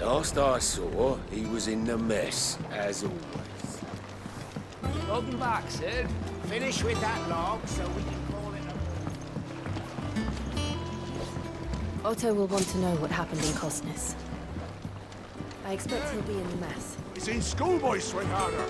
Last I saw, he was in the mess, as always. Welcome back, Sid. Finish with that log so we can call it a... Otto will want to know what happened in Cosness. I expect he'll be in the mess. It's in schoolboy swing harder.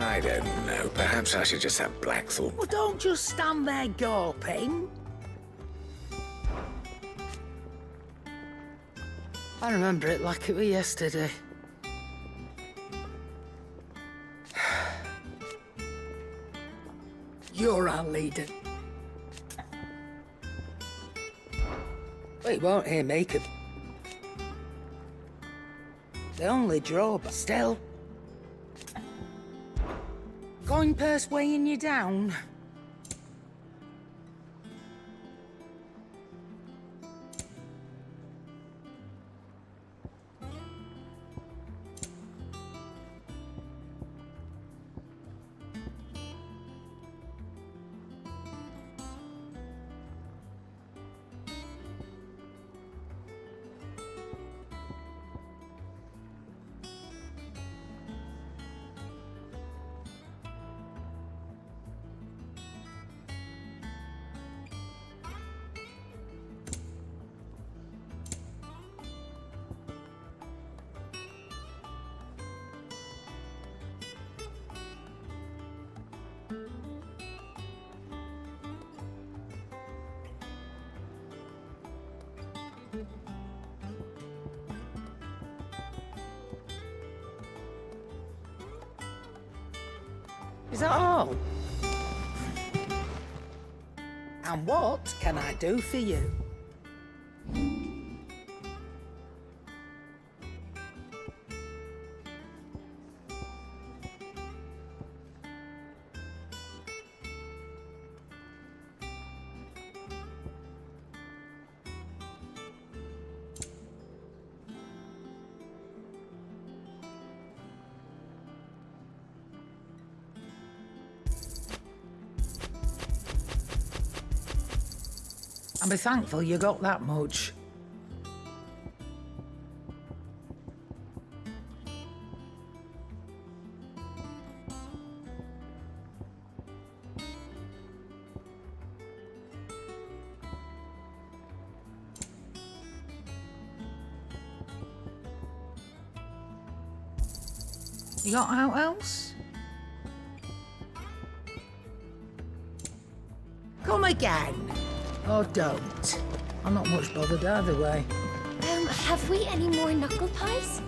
I don't know. Perhaps I should just have Blackthorn. Well, don't just stand there gawping. I remember it like it was yesterday. You're our leader. We won't hear make it. The only draw, but still. Going purse weighing you down? Is that all? And what can I do for you? And be thankful you got that much. You got out else? Come again. Or don't. I'm not much bothered either way. Have we any more knuckle pies?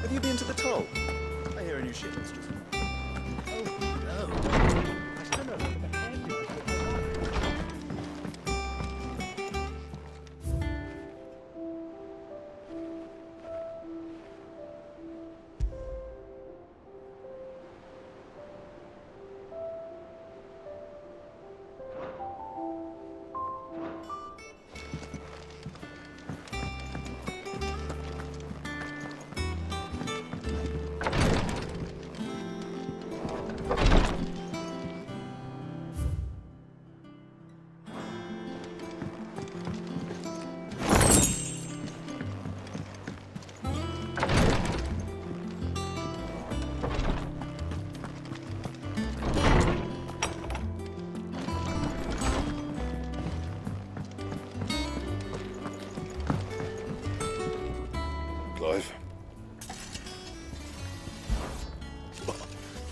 Have you been to the toll? I hear a new shipment's just...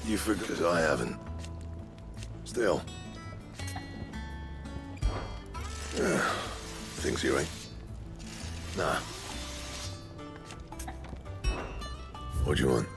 You figured as I haven't. Still. Things you ain't? Nah. What do you want?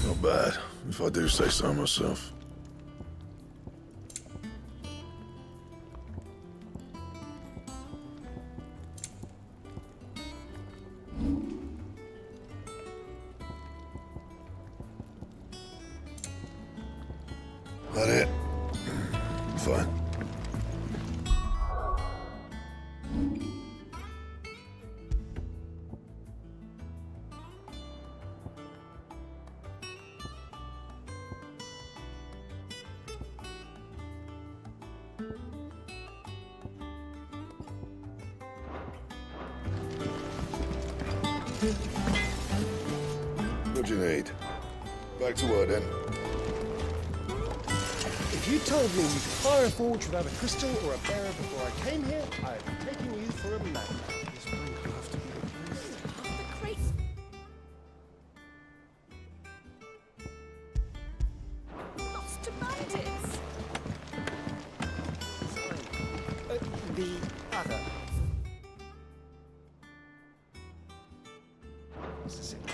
Not bad, if I do say so myself. That it? Fine. What do you need? Back to work then. If you told me you could fire a forge without a crystal or a bearer before I came here, I'd be taking you for a madman. This will have to be the place. Lost to bandits. The other. Mississippi.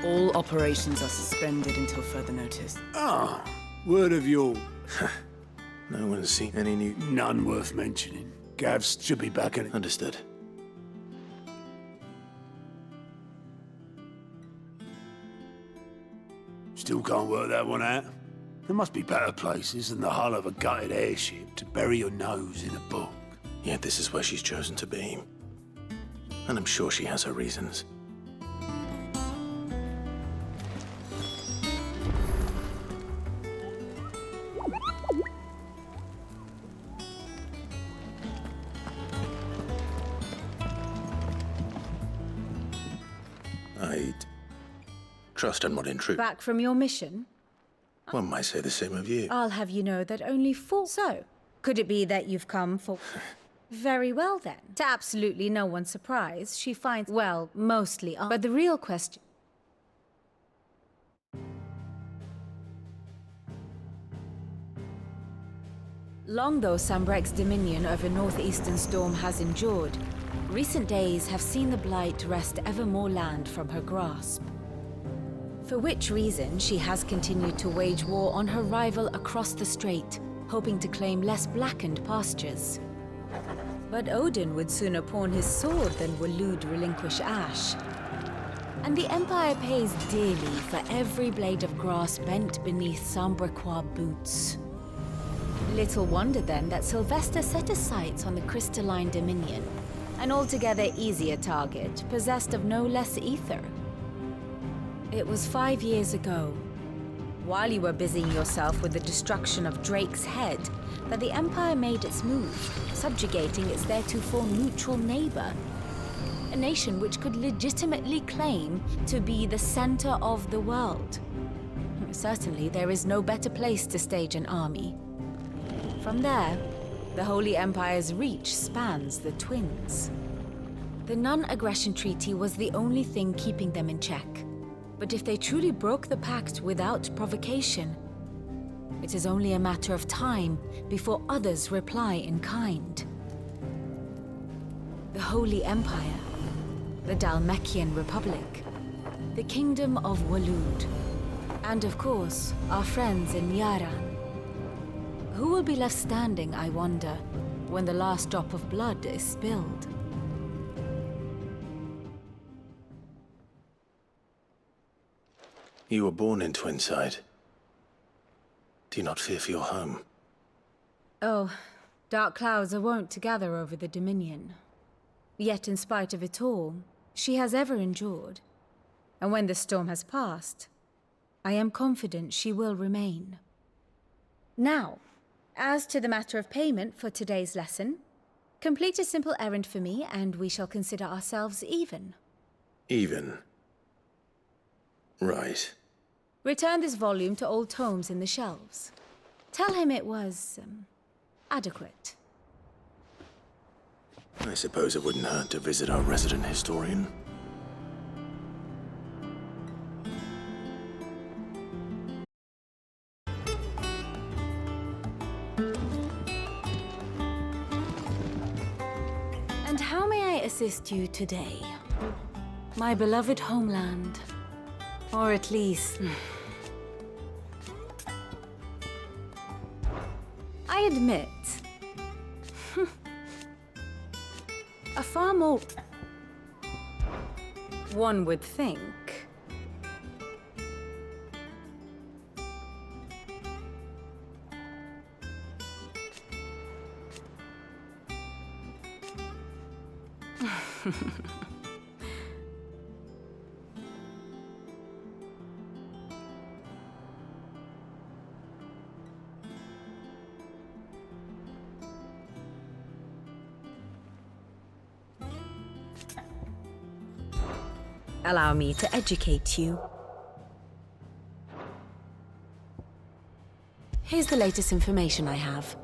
All operations are suspended until further notice. Ah, word of yore. No one's seen any new... None worth mentioning. Gavs should be back in it. Understood. Still can't work that one out. There must be better places than the hull of a gutted airship to bury your nose in a book. Yet this is where she's chosen to be. And I'm sure she has her reasons. I trust I'm not in truth. Back from your mission? One might say the same of you. I'll have you know that only 4... So, could it be that you've come for... Very well then. To absolutely no one's surprise, she finds... Well, mostly... But the real question... Long though Sambrek's dominion over northeastern Storm has endured, recent days have seen the Blight wrest ever more land from her grasp. For which reason she has continued to wage war on her rival across the strait, hoping to claim less blackened pastures. But Odin would sooner pawn his sword than Waloed relinquish Ash. And the Empire pays dearly for every blade of grass bent beneath Sambrequois boots. Little wonder then that Sylvester set his sights on the crystalline Dominion, an altogether easier target, possessed of no less ether. It was 5 years ago, while you were busying yourself with the destruction of Drake's head, that the Empire made its move, subjugating its theretofore neutral neighbor, a nation which could legitimately claim to be the center of the world. Certainly, there is no better place to stage an army. From there, the Holy Empire's reach spans the Twins. The non-aggression treaty was the only thing keeping them in check. But if they truly broke the pact without provocation, it is only a matter of time before others reply in kind. The Holy Empire, the Dhalmekian Republic, the Kingdom of Waloed, and of course, our friends in Yaran. Who will be left standing, I wonder, when the last drop of blood is spilled? You were born in Twinside. Do you not fear for your home? Oh, dark clouds are wont to gather over the Dominion. Yet in spite of it all, she has ever endured. And when the storm has passed, I am confident she will remain. Now, as to the matter of payment for today's lesson, complete a simple errand for me and we shall consider ourselves even. Even? Right. Return this volume to old tomes in the shelves. Tell him it was, adequate. I suppose it wouldn't hurt to visit our resident historian. And how may I assist you today? My beloved homeland. Or at least... I admit... a far more... one would think... Allow me to educate you. Here's the latest information I have.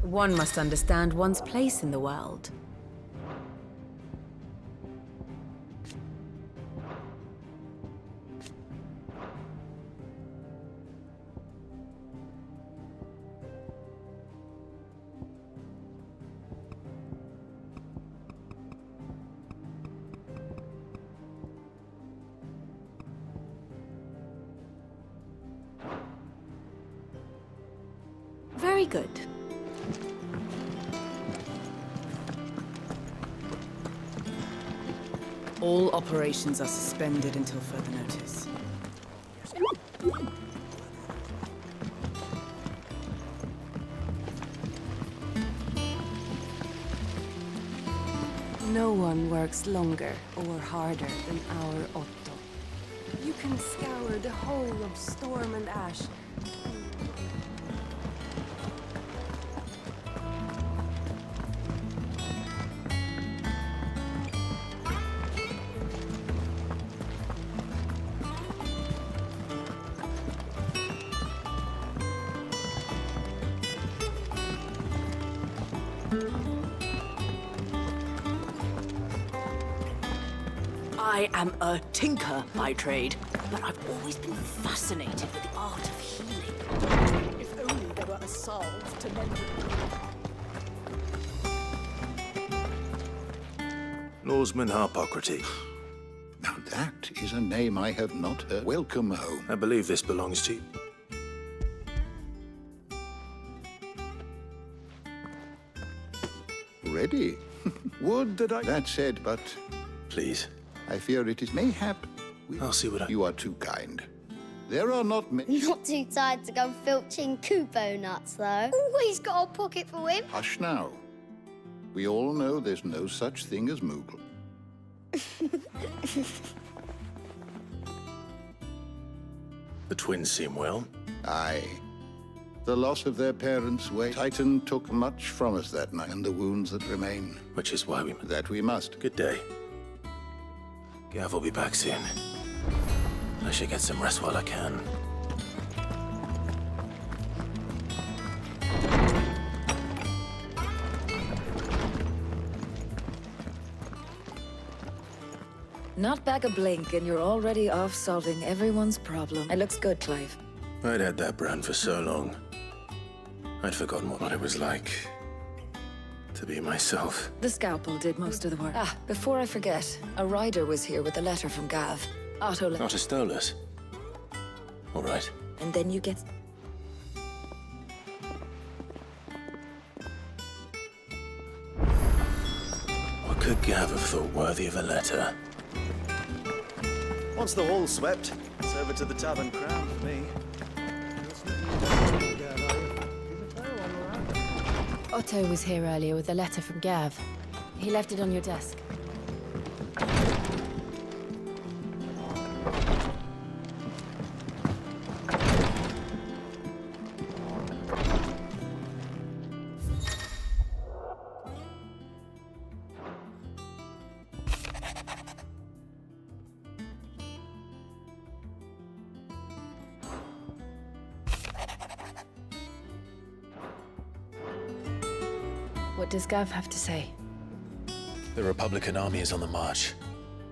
One must understand one's place in the world. Very good. All operations are suspended until further notice. No one works longer or harder than our Otto. You can scour the whole of Storm and Ash. I am a tinker by trade, but I've always been fascinated with the art of healing. If only there were a salve to mend it. Norseman Harpocrates. Now that is a name I have not heard. Welcome home. I believe this belongs to you. Ready? Would that I... That said, but... Please. I fear it is mayhap... I'll see what I... You are too kind. There are not many... Not too tired to go filching Kupo nuts, though. Always got a pocket for him. Hush now. We all know there's no such thing as Moogle. The twins seem well. Aye. The loss of their parents' way. Titan took much from us that night, and the wounds that remain. Which is why we... That we must. Good day. Gav will be back soon. I should get some rest while I can. Not back a blink and you're already off solving everyone's problem. It looks good, Clive. I'd had that brand for so long. I'd forgotten what it was like to be myself. The scalpel did most of the work. Ah, before I forget, a rider was here with a letter from Gav. Otto stole us. All right. And then you get... What could Gav have thought worthy of a letter? Once the hall's swept, it's over to the Tavern Crown for me. Otto was here earlier with a letter from Gav. He left it on your desk. What does Gav have to say? The Republican army is on the march,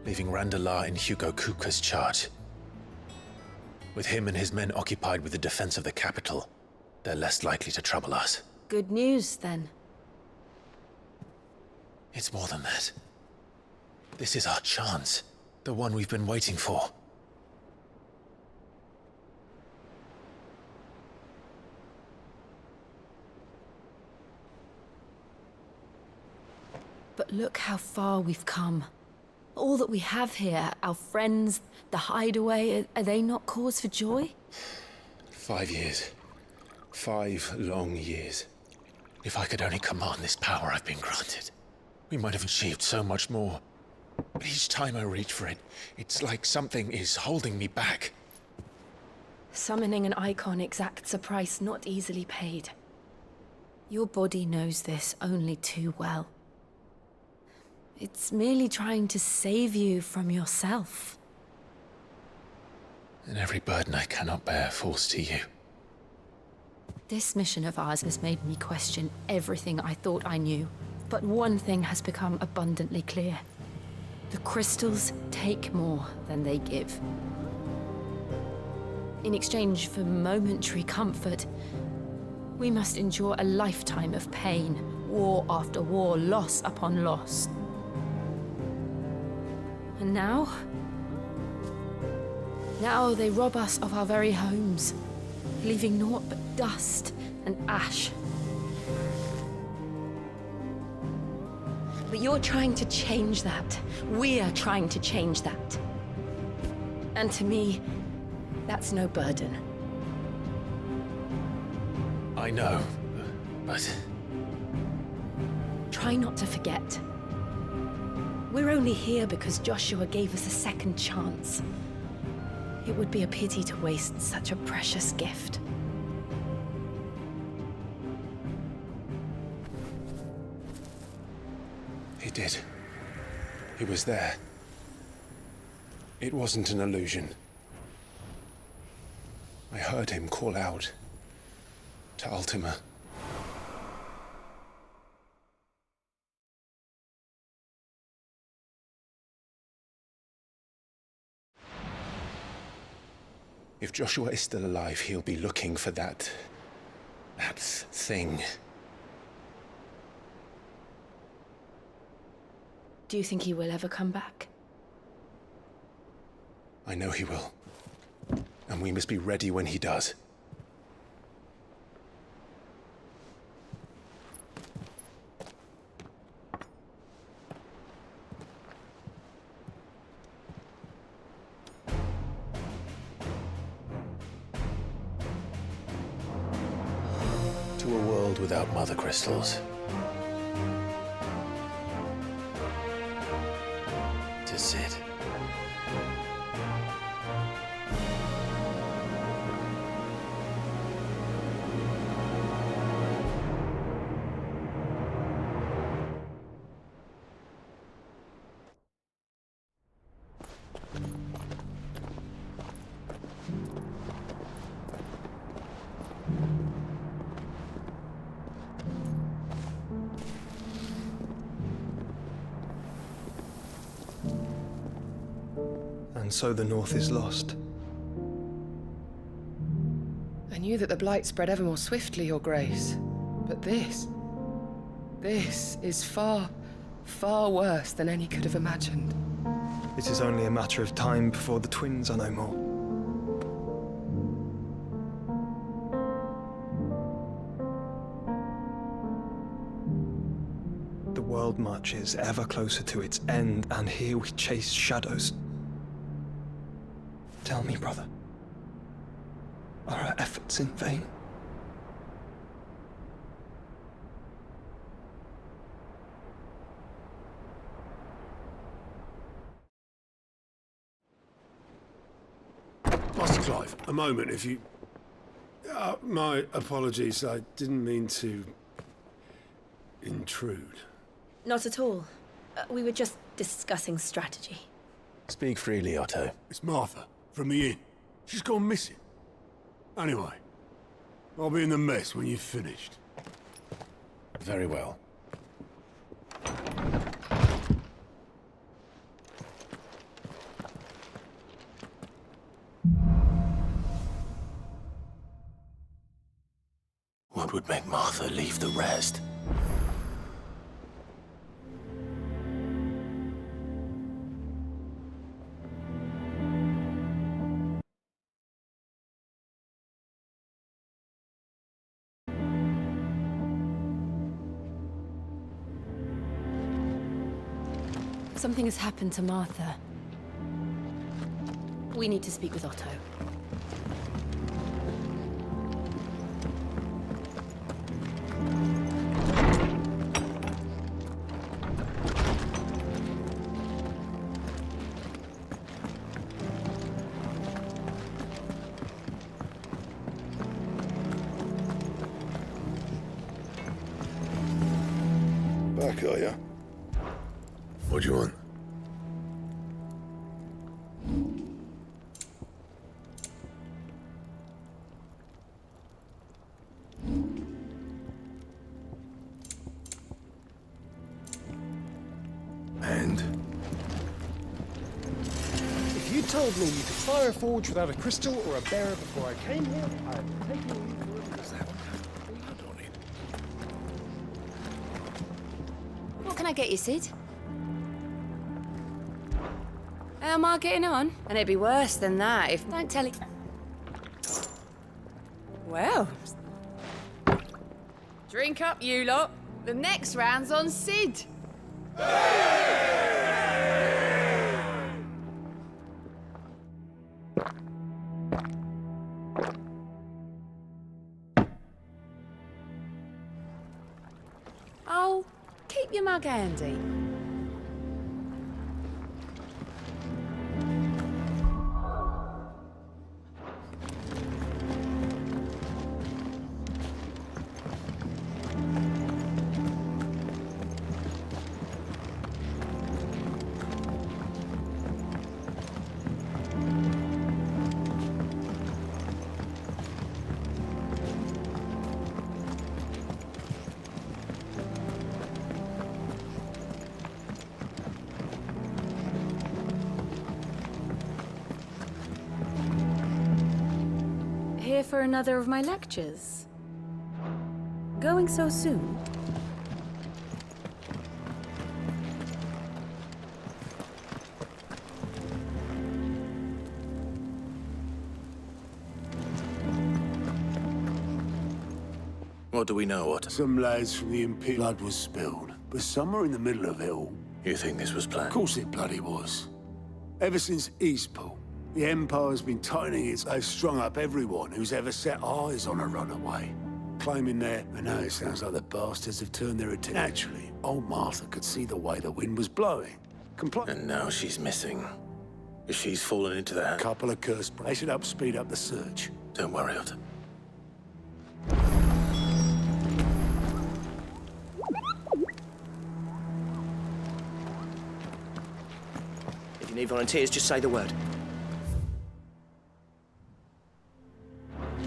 leaving Randalar in Hugo Kupka's charge. With him and his men occupied with the defense of the capital, they're less likely to trouble us. Good news, then. It's more than that. This is our chance. The one we've been waiting for. But look how far we've come. All that we have here, our friends, the hideaway, are they not cause for joy? 5 years. 5 long years. If I could only command this power I've been granted, we might have achieved so much more. But each time I reach for it, it's like something is holding me back. Summoning an icon exacts a price not easily paid. Your body knows this only too well. It's merely trying to save you from yourself. And every burden I cannot bear falls to you. This mission of ours has made me question everything I thought I knew. But one thing has become abundantly clear. The crystals take more than they give. In exchange for momentary comfort, we must endure a lifetime of pain, war after war, loss upon loss. And now they rob us of our very homes, leaving naught but dust and ash. But you're trying to change that. We're trying to change that. And to me, that's no burden. I know, but... Try not to forget. We're only here because Joshua gave us a second chance. It would be a pity to waste such a precious gift. He did. He was there. It wasn't an illusion. I heard him call out to Ultima. If Joshua is still alive, he'll be looking for that thing. Do you think he will ever come back? I know he will. And we must be ready when he does. To a world without mother crystals. To Sid. And so the North is lost. I knew that the Blight spread ever more swiftly, Your Grace. But this is far, far worse than any could have imagined. It is only a matter of time before the twins are no more. The world marches ever closer to its end, and here we chase shadows. Tell me, brother, are our efforts in vain? Master Clive, a moment, if you... my apologies, I didn't mean to... intrude. Not at all. We were just discussing strategy. Speak freely, Otto. It's Martha, from the inn. She's gone missing. Anyway, I'll be in the mess when you've finished. Very well. What would make Martha leave the rest? Something has happened to Martha. We need to speak with Otto. Back, are ya? What do you want? told me you could fire a forge without a crystal or a bearer before I came here, I'm taking you for a man. What can I get you, Sid? How am I getting on? And it'd be worse than that if... Don't tell it... Well... Drink up, you lot. The next round's on Sid. Oh, keep your mug handy. Here for another of my lectures. Going so soon? What do we know, Otto? Some lads from the Imperial blood was spilled, but somewhere in the middle of it all... You think this was planned? Of course it bloody was. Ever since Eastpool, the Empire's been tightening its... They've strung up everyone who's ever set eyes on a runaway. Claiming their... I know it sounds like the bastards have turned their attention. Naturally, old Martha could see the way the wind was blowing. And now she's missing. If she's fallen into that... Couple of cursed... They should speed up the search. Don't worry, Otto. If you need volunteers, just say the word.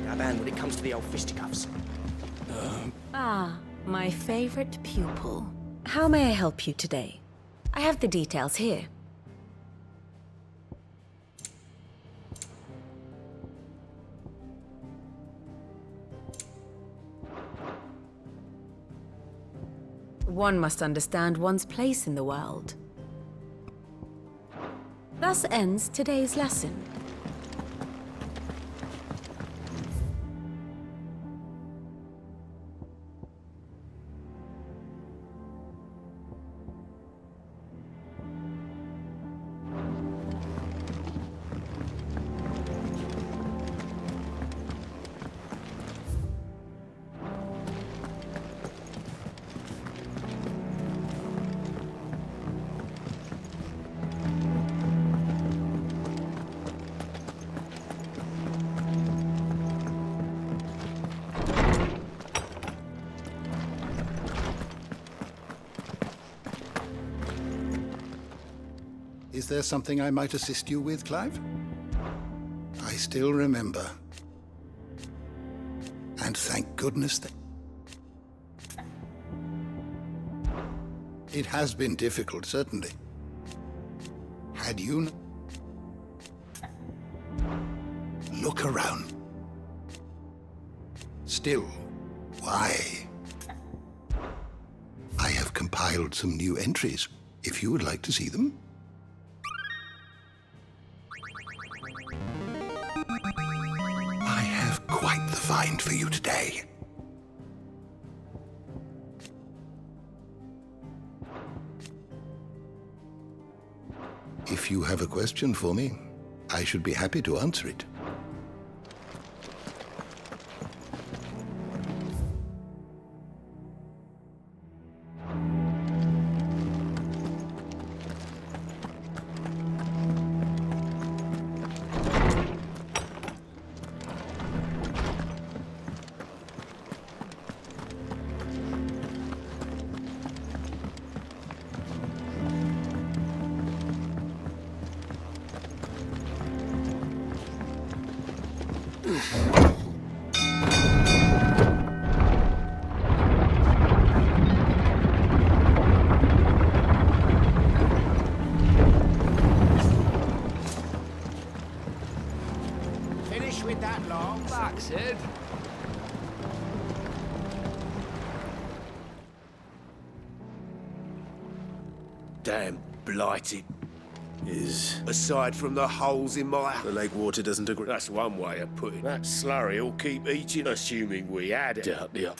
Now, man, when it comes to the old fisticuffs. Ah, my favorite pupil. How may I help you today? I have the details here. One must understand one's place in the world. Thus ends today's lesson. Is there something I might assist you with, Clive? I still remember. And thank goodness that... It has been difficult, certainly. Had you... Look around. Still, why? I have compiled some new entries, if you would like to see them. I have quite the find for you today. If you have a question for me, I should be happy to answer it. damn blighted. Aside from the holes in my... The lake water doesn't agree. That's one way of putting it. That slurry will keep eating, assuming we had it. Doubt the...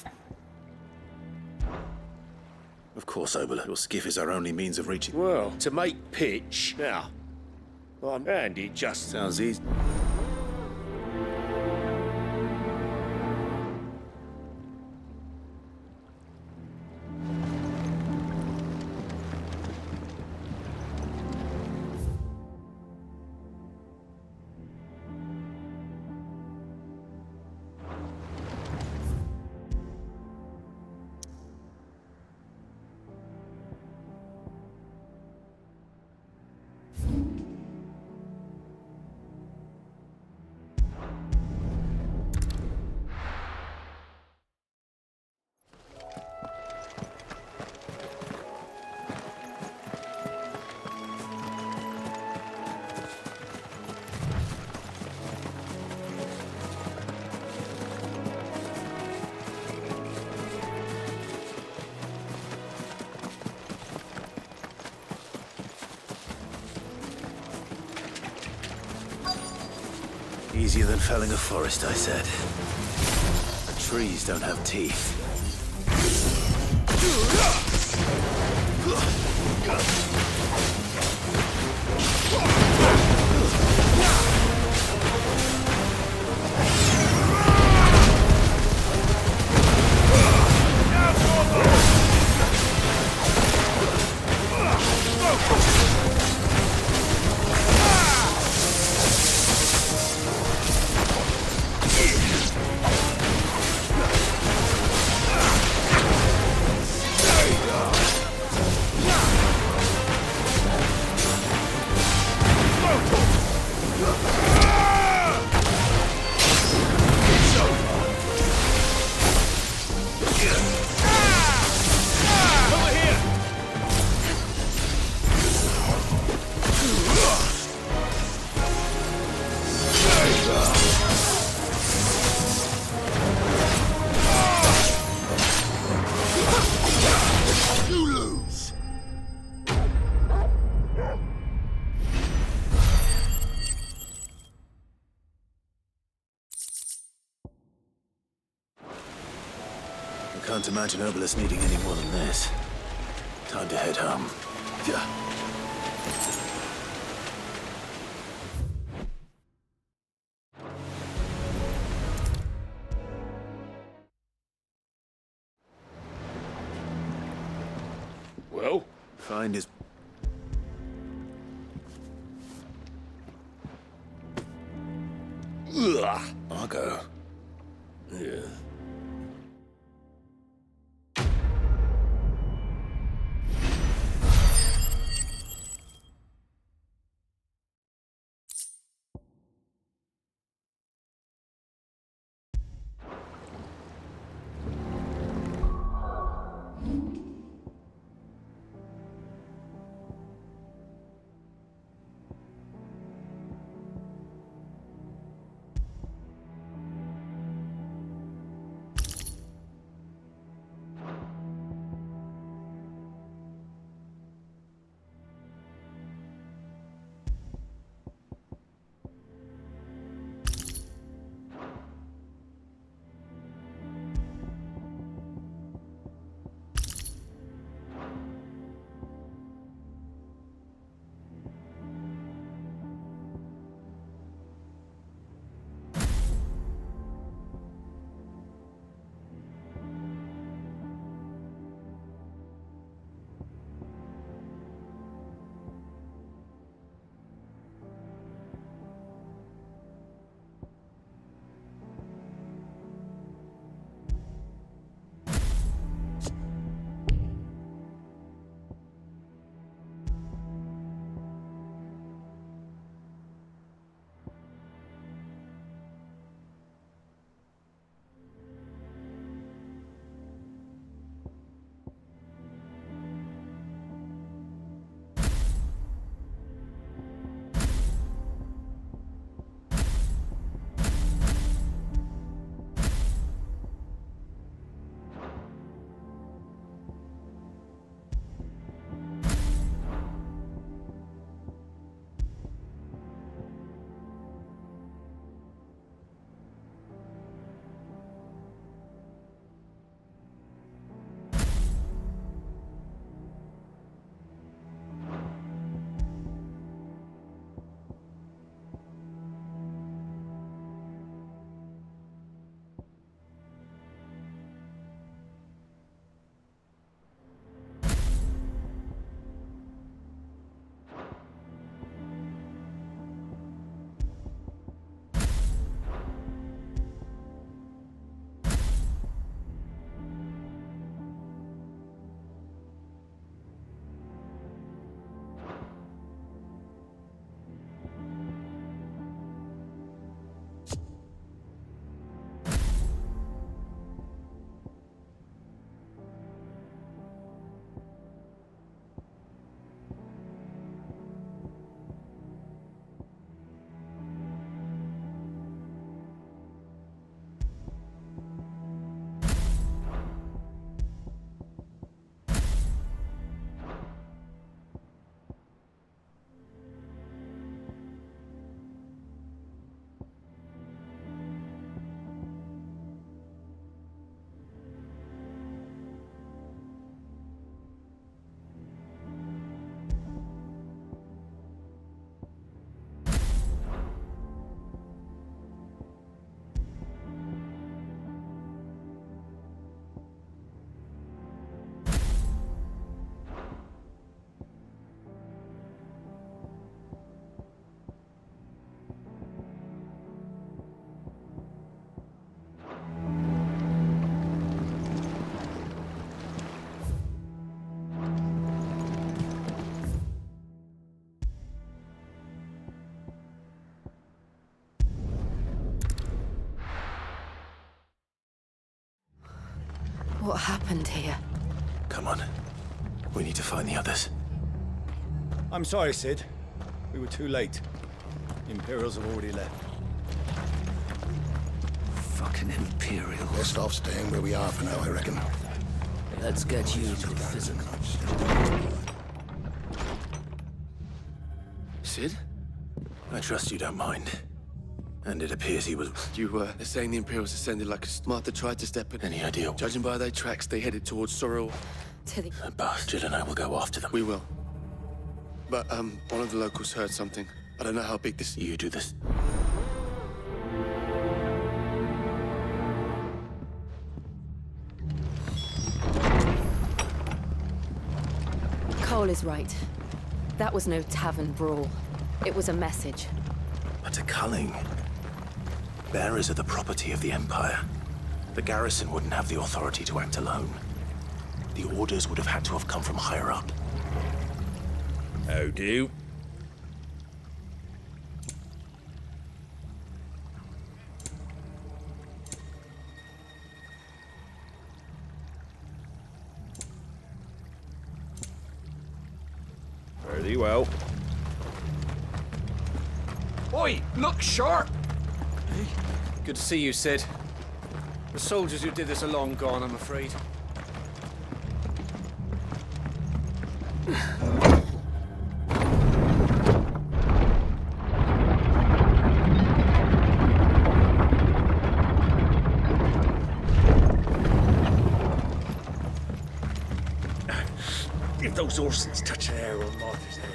Of course, Oboler. Your skiff is our only means of reaching... Well, to make pitch, now, I'm handy just... Sounds easy. Easier than felling a forest, I said. The trees don't have teeth. I can't imagine Obelisk needing any more than this. Time to head home. Yeah. Well? Find his... Ugh. I'll go. Yeah. What happened here? Come on. We need to find the others. I'm sorry, Sid. We were too late. The Imperials have already left. Fucking Imperials. Best off staying where we are for now, I reckon. Let's get you to the physical. Sid? I trust you don't mind. And it appears he was... They're saying the Imperials ascended like a Martha tried to step in. Any idea? Judging by their tracks, they headed towards Sorrel. To the... A bastard and I will go after them. We will. But, one of the locals heard something. I don't know how big this... You do this. Cole is right. That was no tavern brawl. It was a message. But to culling. Bearers are the property of the Empire. The garrison wouldn't have the authority to act alone. The orders would have had to have come from higher up. How do? Very well. Oi, look sharp! Good to see you, Sid. The soldiers who did this are long gone, I'm afraid. If those Orsons touch an arrow on Martha's head.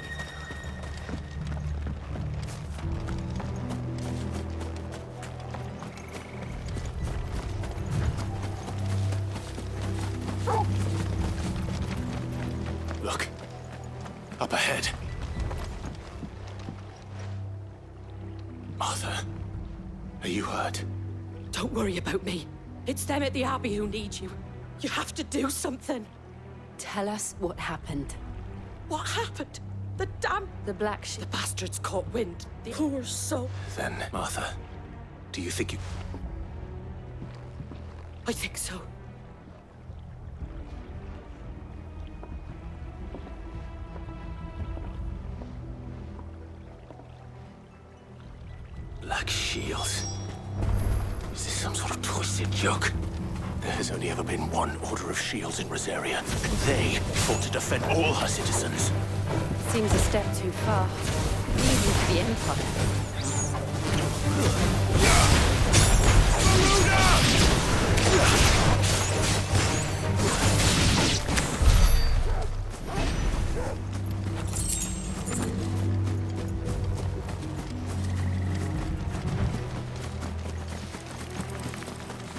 Look. Up ahead. Martha. Are you hurt? Don't worry about me. It's them at the Abbey who need you. You have to do something. Tell us what happened. What happened? The damn... The black sheep. The bastards caught wind. The poor soul. Then, Martha, do you think you... I think so. Black shields? Is this some sort of twisted joke? There has only ever been one Order of Shields in Rosaria, and they fought to defend all her citizens. Seems a step too far. Even for the Empire.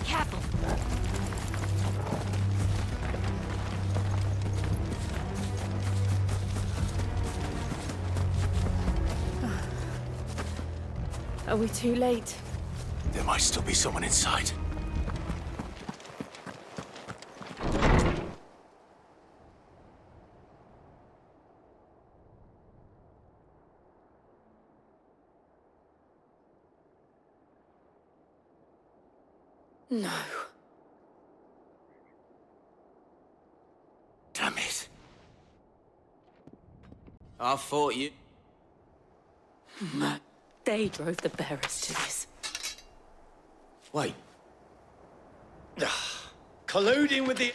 Careful. Are we too late? There might still be someone inside. No. Damn it. I thought you... They drove the bearers to this. Wait. Colluding with the...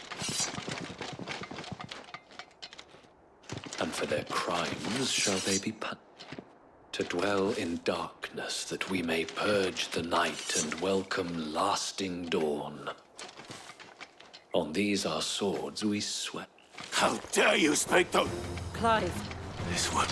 And for their crimes shall they be punished. To dwell in darkness, that we may purge the night and welcome lasting dawn. On these our swords we sweat. How dare you speak the... Clive. This one.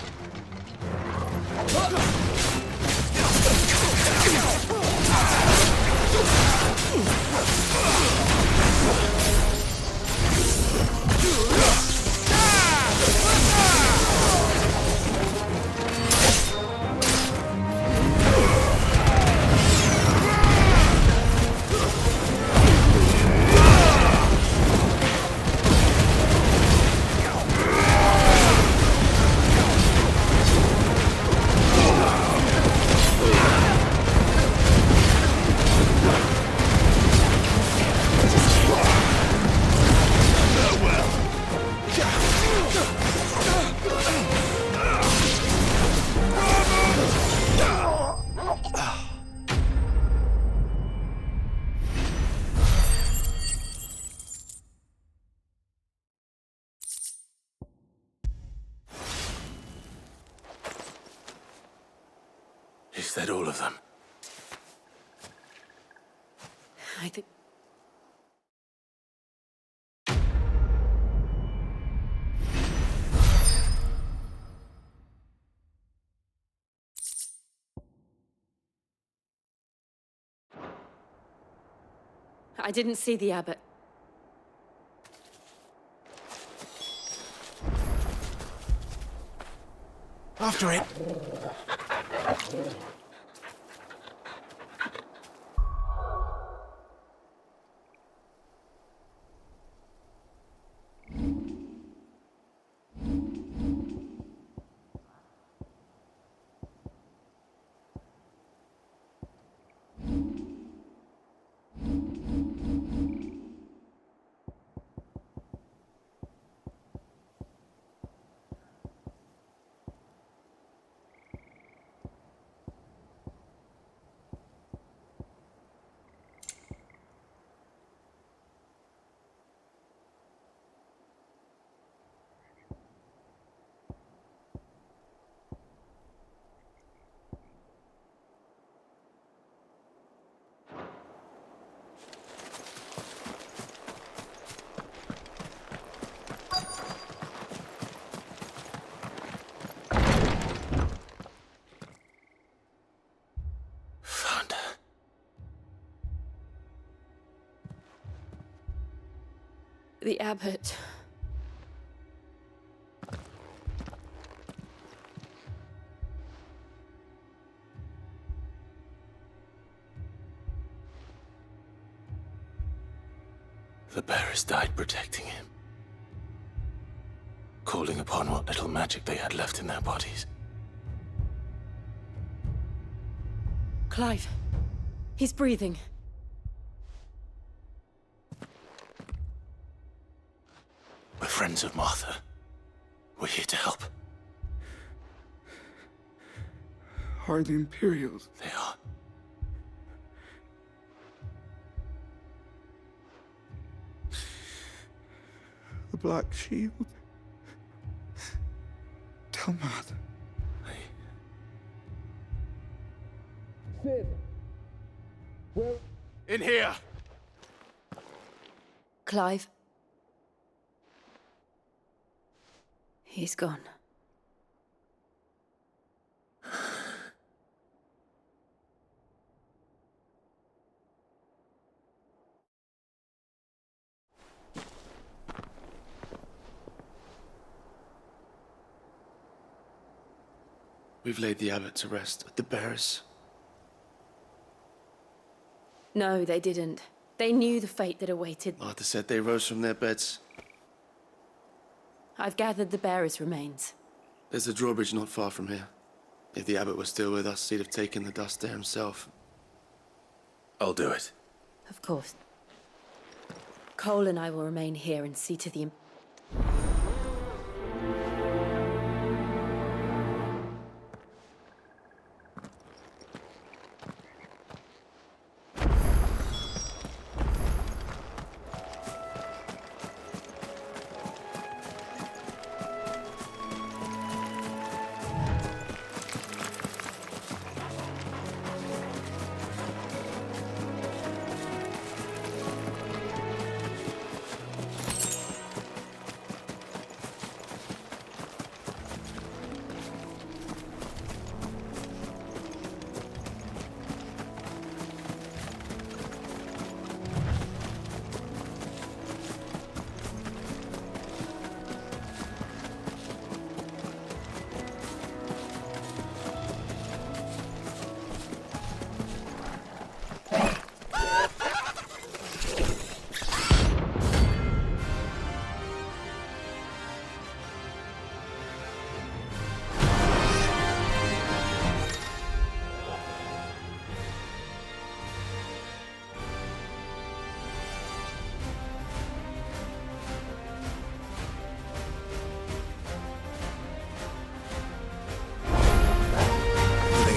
Is that all of them? I think... I didn't see the abbot. After it! The abbot. The bearers died protecting him, calling upon what little magic they had left in their bodies. Clive. He's breathing. We're friends of Martha. We're here to help. Are the Imperials? They are. The Black Shield. Tell Martha. Sid! Where? In here! Clive. He's gone. We've laid the abbot to rest, but the bearers... No, they didn't. They knew the fate that awaited. Martha said they rose from their beds. I've gathered the bearers' remains. There's a drawbridge not far from here. If the abbot was still with us, he'd have taken the dust there himself. I'll do it. Of course. Cole and I will remain here and see to the...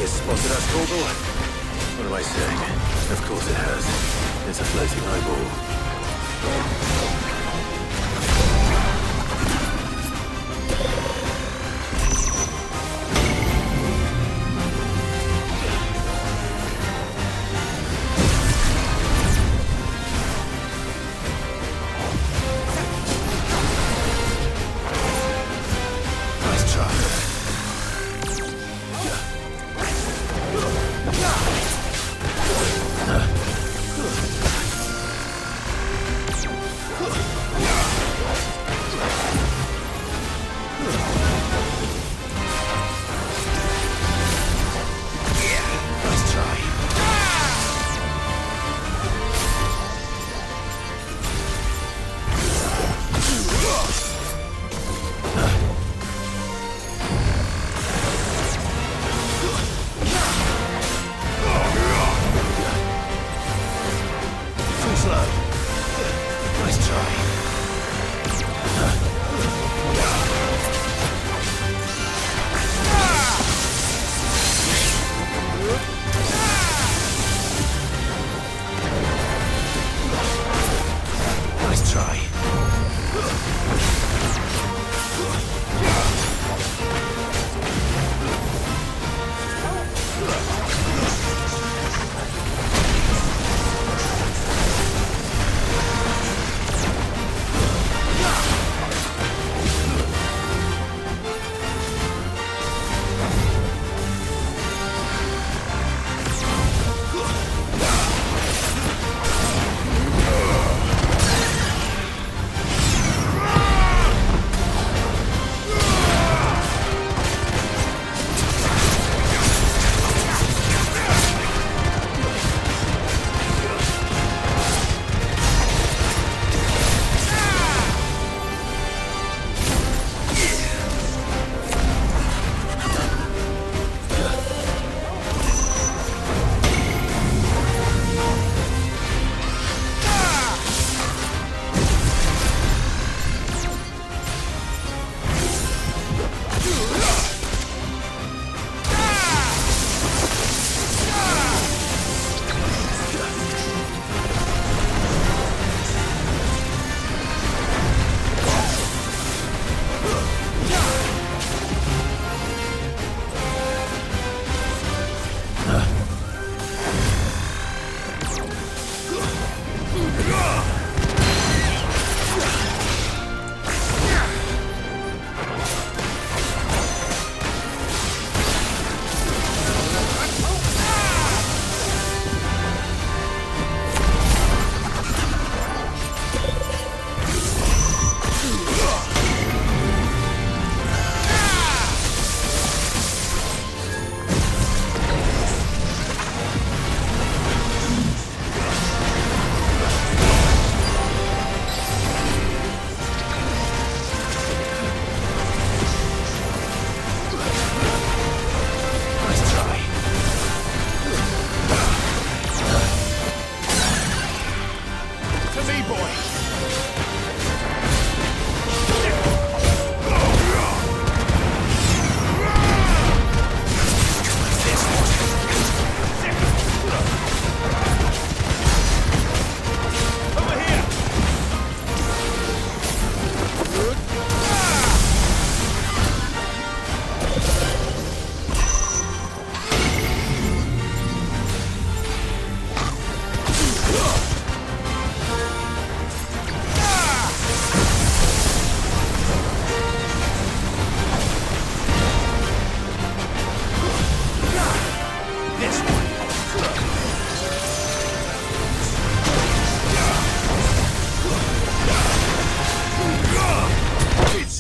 Spotted us, Corporal? What am I saying? Of course it has. It's a floating eyeball. Nice try.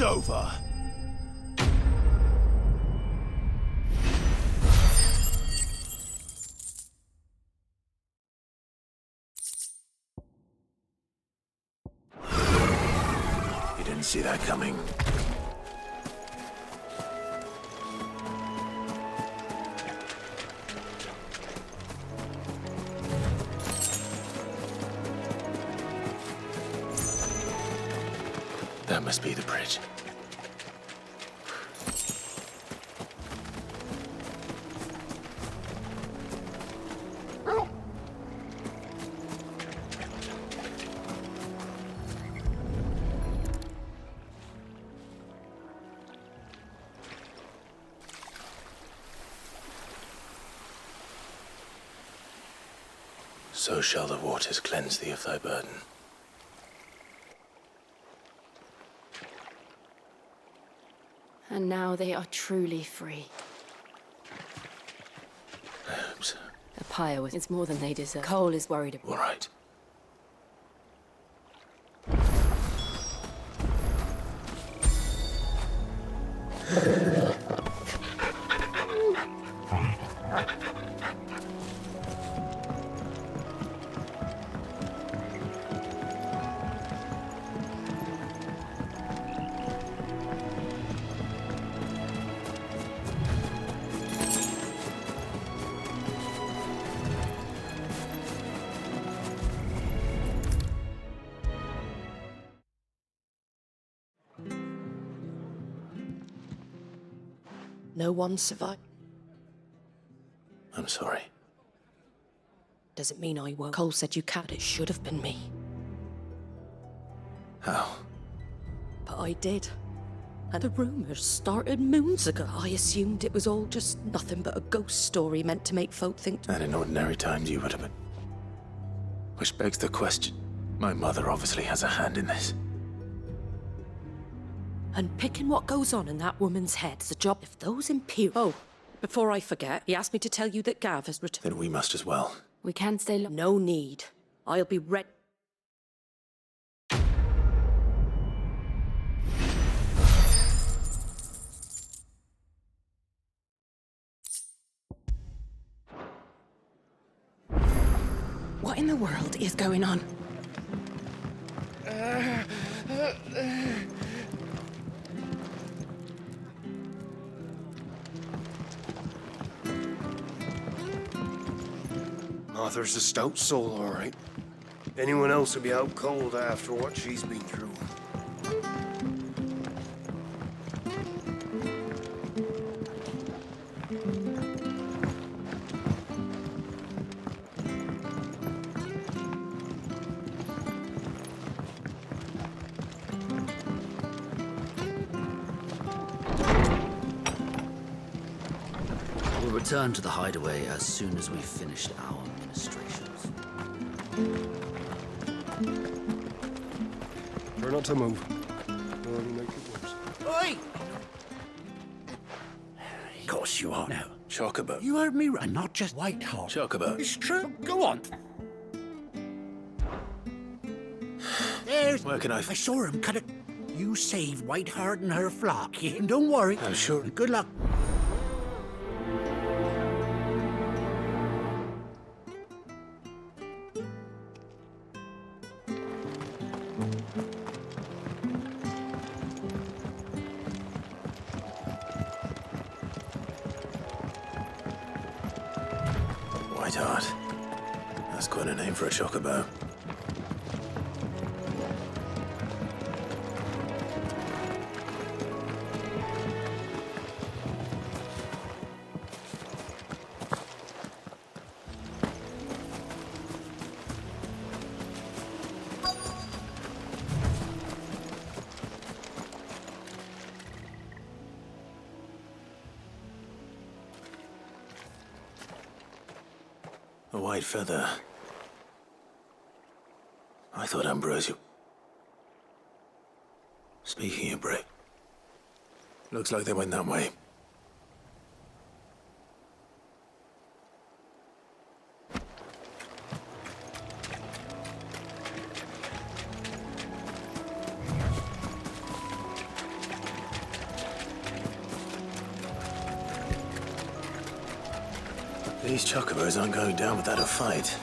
over. You didn't see that coming. That must be the bridge. So shall the waters cleanse thee of thy burden. And now they are truly free. I hope so. A pyre it's more than they deserve. Cole is worried about. All right. No one survived. I'm sorry. Doesn't mean I won't. Cole said you can't. It should have been me. How? But I did. And the rumors started moons ago. I assumed it was all just nothing but a ghost story meant to make folk think... And in ordinary times you would have been. Which begs the question. My mother obviously has a hand in this. And picking what goes on in that woman's head's a job. If those Imperial... Oh, before I forget, he asked me to tell you that Gav has returned. Then we must as well. We can stay long. No need. I'll be ready. What in the world is going on? Arthur's a stout soul, all right. Anyone else would be out cold after what she's been through. We'll return to the hideaway as soon as we've finished our ministrations. Try not to move. You'll only make it worse. Oi! Of course you are now. Chocobo. You heard me right, not just Whitehall. Chocobo. It's true. Go on. There's... Where can I... I saw him cut it. You saved Whiteheart and her flock. Yeah, don't worry. I'm sure. Good luck. Whiteheart. That's quite a name for a chocobo. A white feather. I thought Ambrosio... Speaking of break, looks like they went that way. These chocobos aren't going down without a fight.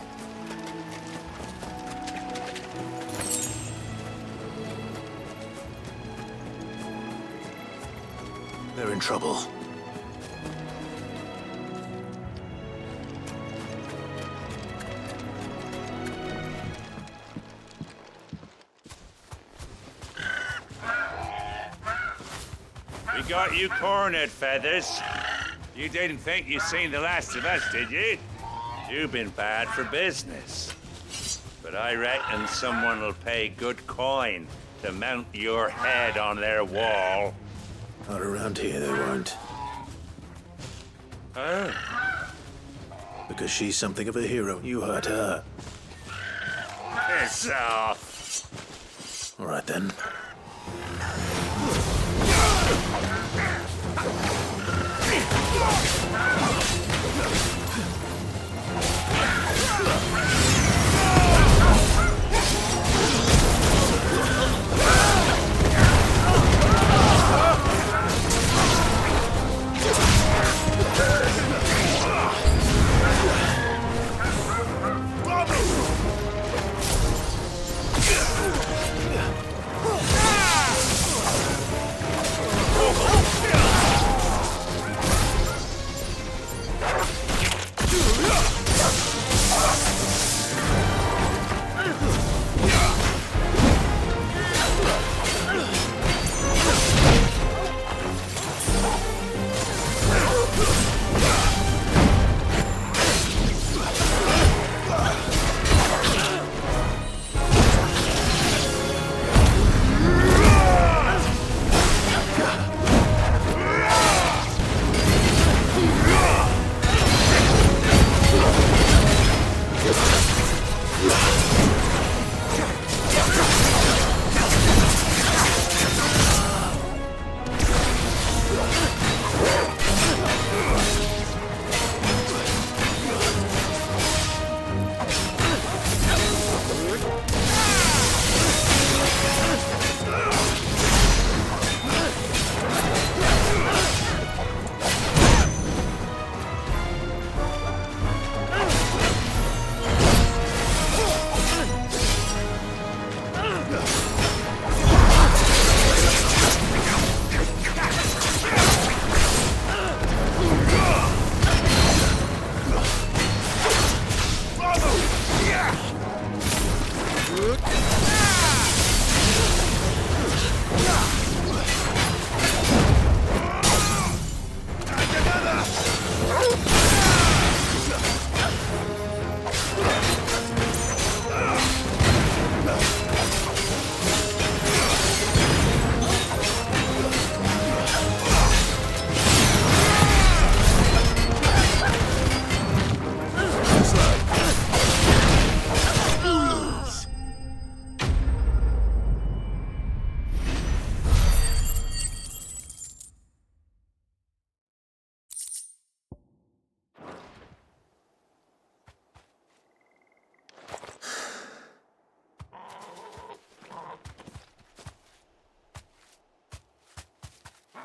They're in trouble. We got you cornered, Feathers. You didn't think you'd seen the last of us, did you? You've been bad for business. But I reckon someone will pay good coin to mount your head on their wall. Not around here, they won't. Oh. Because she's something of a hero. You hurt her. Piss off. All right, then.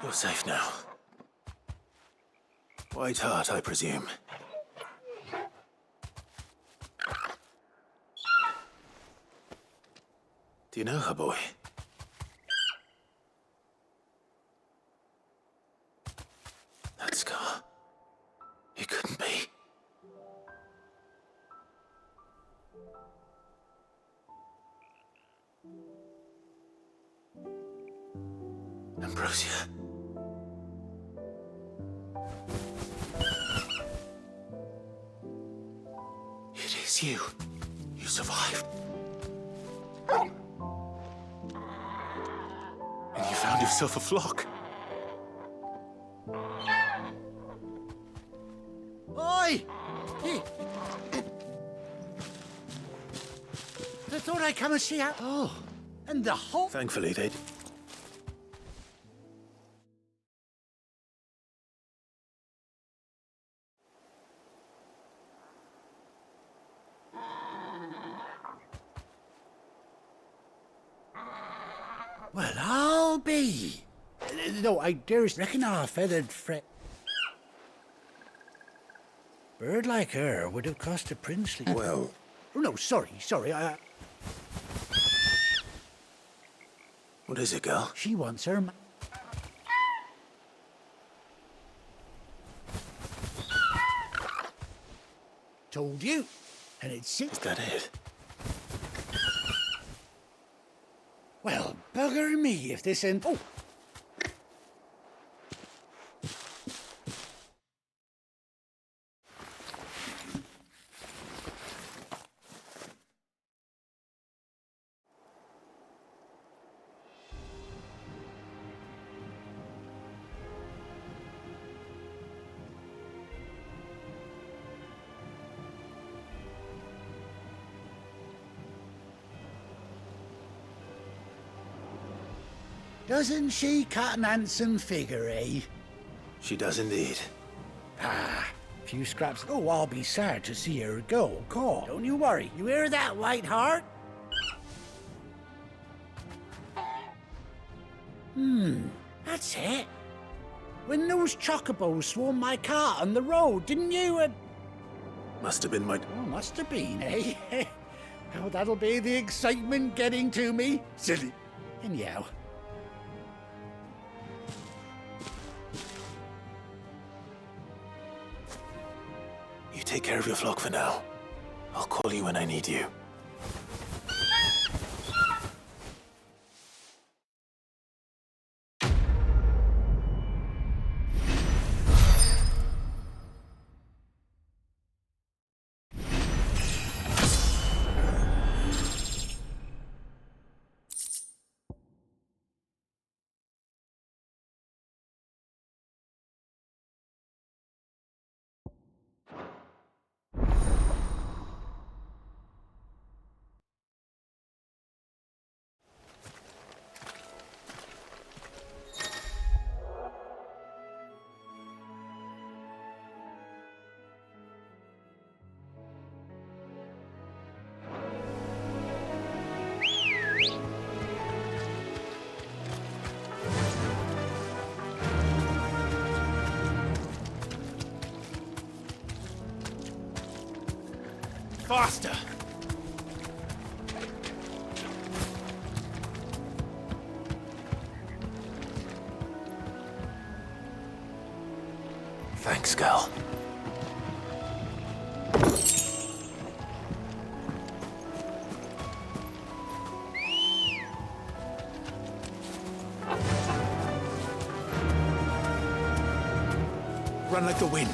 You're safe now. White Heart, I presume. Do you know her, boy? That scar. It couldn't be. Ambrosia. It is you. You survived. And you found yourself a flock. Oi! I thought I'd come and see how... Oh, and the whole... Thankfully, they'd... Well, I'll be. No, I dares reckon our feathered friend. Bird like her would have cost a princely. Well. Oh, no, sorry. What is it, girl? She wants her. Told you, and it's. Is that it? Well, bugger me if this ain't... Oh! Doesn't she cut an handsome figure, eh? She does indeed. Ah, few scraps. Oh, I'll be sad to see her go. Call. Don't you worry. You hear that, White Heart? That's it. When those chocobos swarmed my cart on the road, didn't you? Must have been my... Oh, must have been, eh? Oh, that'll be the excitement getting to me. Silly. Anyhow. You take care of your flock for now. I'll call you when I need you. Faster! Thanks, girl. Run like the wind.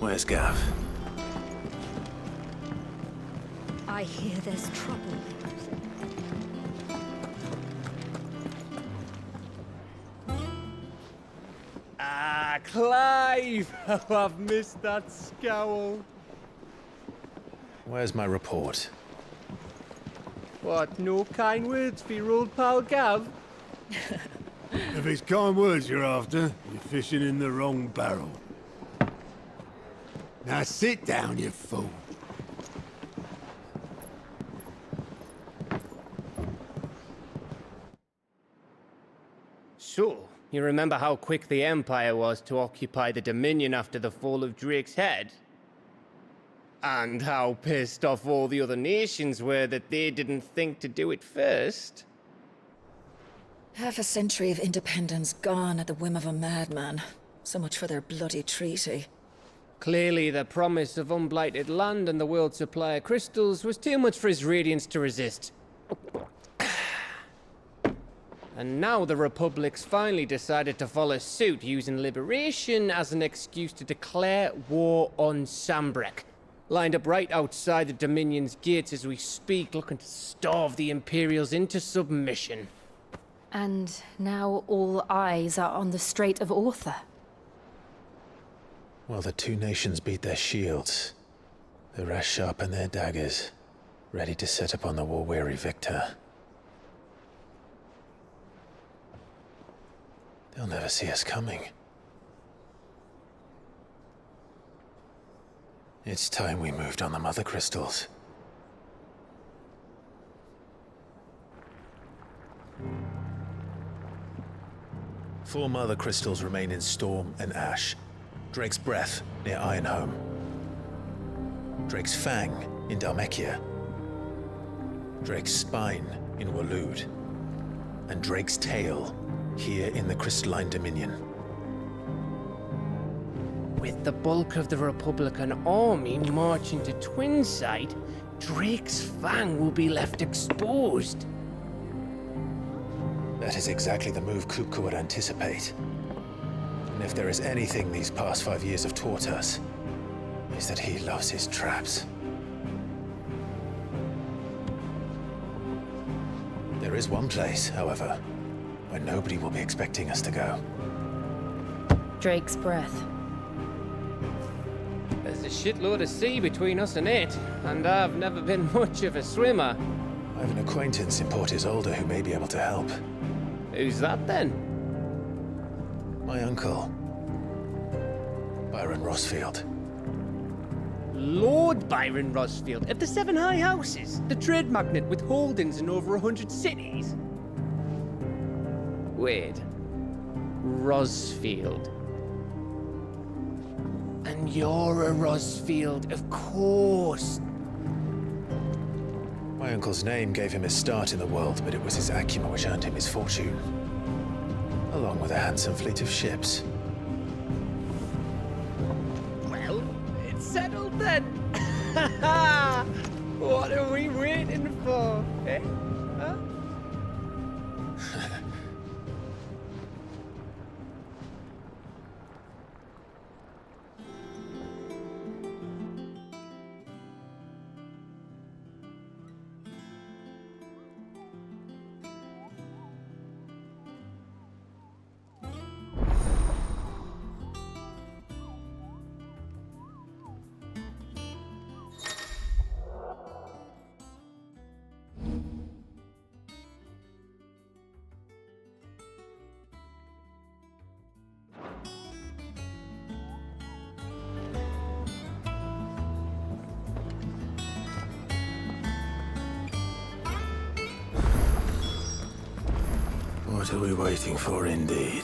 Where's Gav? I hear there's trouble. Ah, Clive! Oh, I've missed that scowl. Where's my report? What, no kind words for your old pal Gav? If it's kind words you're after, you're fishing in the wrong barrel. Now sit down, you fool. So, you remember how quick the Empire was to occupy the Dominion after the fall of Drake's head? And how pissed off all the other nations were that they didn't think to do it first? Half a century of independence gone at the whim of a madman. So much for their bloody treaty. Clearly, the promise of unblighted land and the world's supply of crystals was too much for his radiance to resist. And now the Republic's finally decided to follow suit, using liberation as an excuse to declare war on Sambrek. Lined up right outside the Dominion's gates as we speak, looking to starve the Imperials into submission. And now all eyes are on the Strait of Author. Well, the two nations beat their shields. The rest sharpen their daggers, ready to set upon the war-weary victor. They'll never see us coming. It's time we moved on the Mother Crystals. Four Mother Crystals remain in Storm and Ash. Drake's Breath near Ironhome. Drake's Fang in Dhalmekia. Drake's Spine in Waloed. And Drake's Tail here in the Crystalline Dominion. With the bulk of the Republican army marching to Twinside, Drake's Fang will be left exposed. That is exactly the move Kupka would anticipate. And if there is anything these past 5 years have taught us, is that he loves his traps. There is one place, however, where nobody will be expecting us to go. Drake's Breath. There's a shitload of sea between us and it, and I've never been much of a swimmer. I have an acquaintance in Port Isolde who may be able to help. Who's that then? My uncle, Byron Rossfield. Lord Byron Rossfield of the Seven High Houses, the trade magnate with holdings in over 100 cities. Wait, Rossfield. And you're a Rossfield, of course. My uncle's name gave him his start in the world, but it was his acumen which earned him his fortune. Along with a handsome fleet of ships. Well, it's settled then. What are we waiting for, eh? Huh? What are we waiting for, indeed?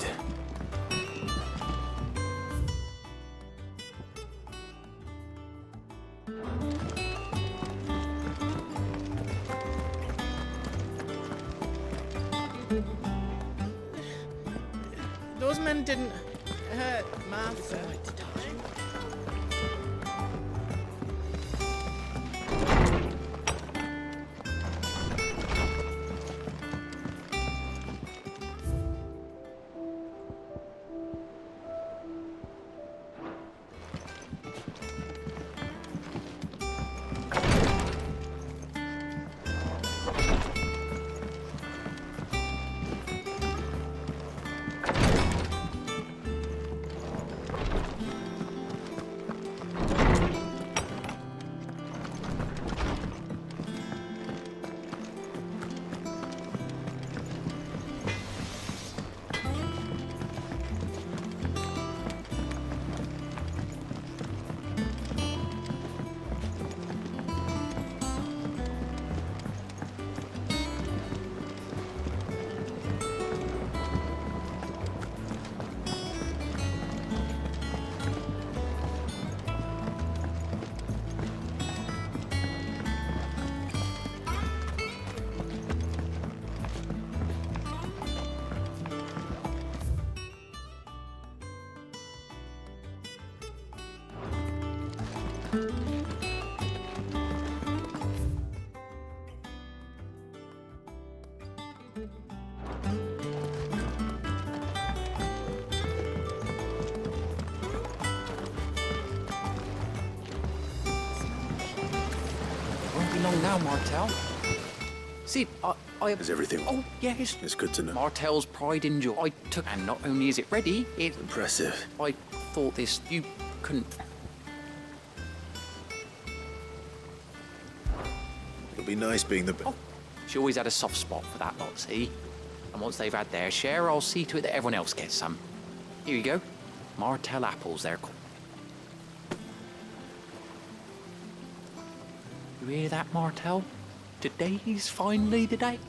Those men didn't hurt Martha. Won't be long now, Martel. See, I... Is everything... Oh, yes. It's good to know. Martel's pride in joy. I took... And not only is it ready, it's... Impressive. I thought this... You couldn't... It'll be nice being the... Oh, she always had a soft spot for that lot, see? And once they've had their share, I'll see to it that everyone else gets some. Here you go. Martel apples, they're called. You hear that, Martel? Today's finally the day.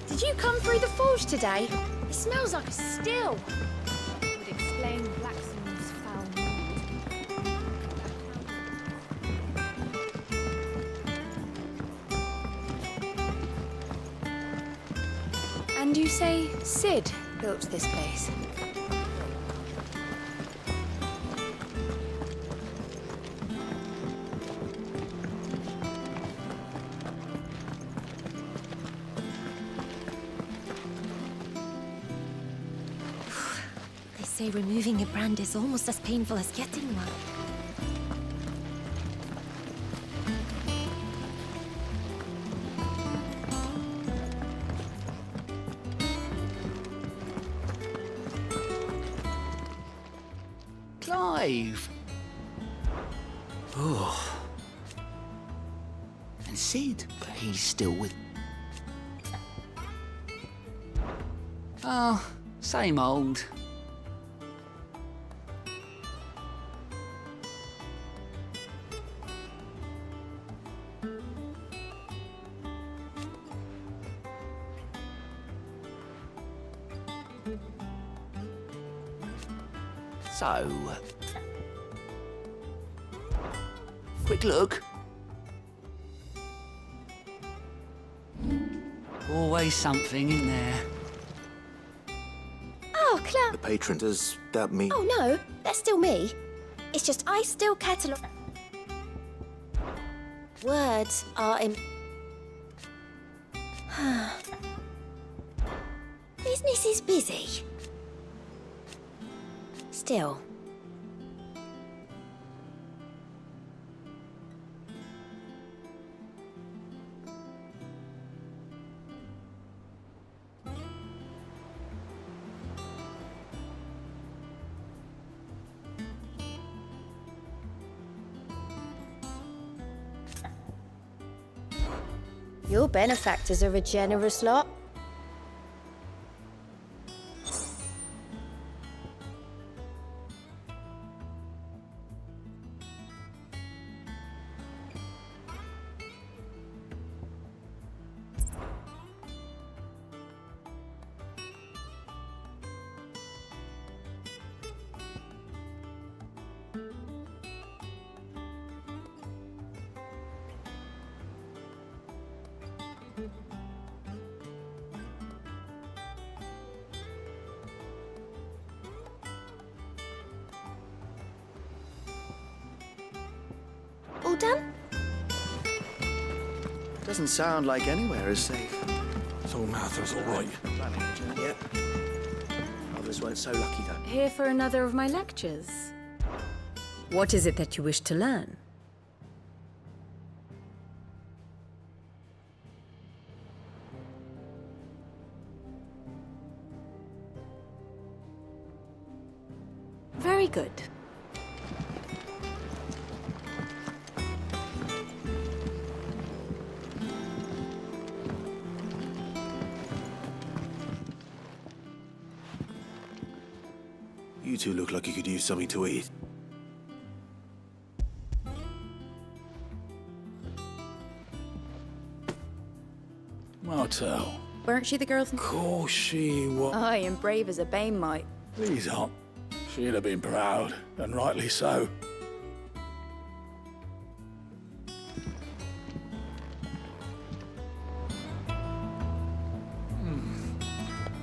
Did you come through the forge today? It smells like a still. Would explain Blackson's foul mood. And you say Sid built this place? They say removing a brand is almost as painful as getting one. Clive. Oh. And Sid, but he's still with... Oh, same old. So, quick look. Always something in there. Oh, Cla... The patron, does that mean... Oh, no, that's still me. It's just I still catalogue... Words are in... Business is busy. Still. Your benefactors are a generous lot. All done? Doesn't sound like anywhere is safe. So Martha's all right. Yep. Others weren't so lucky, though. Here for another of my lectures. What is it that you wish to learn? good. You two look like you could use something to eat. Martel. Weren't she the girl from... Of course she was. Aye, and brave as a bane might. Please not. She'd have been proud, and rightly so.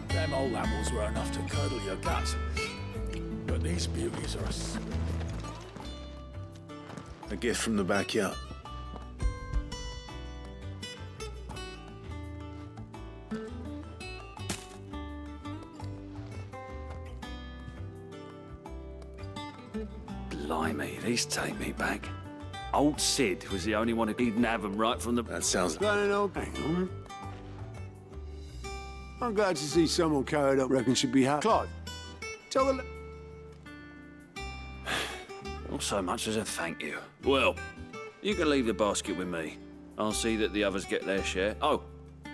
Them old apples were enough to curdle your guts. But these beauties are A gift from the backyard. Blimey, these take me back. Old Sid was the only one who didn't have them right from the... That sounds... Got an old thing, huh? I'm glad to see someone carried up reckon should be happy. Clive, tell the... Not so much as a thank you. Well, you can leave the basket with me. I'll see that the others get their share. Oh,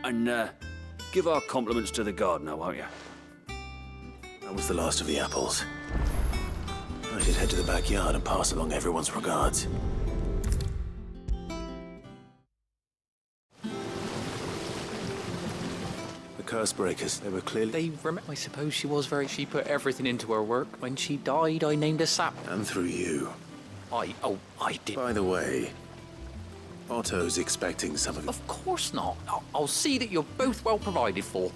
and give our compliments to the gardener, won't you? That was the last of the apples. I should head to the backyard and pass along everyone's regards. The curse breakers, they were clearly... I suppose she was very... She put everything into her work. When she died, I named a sap. And through you. I did. By the way, Otto's expecting some of... Of course not. I'll see that you're both well provided for.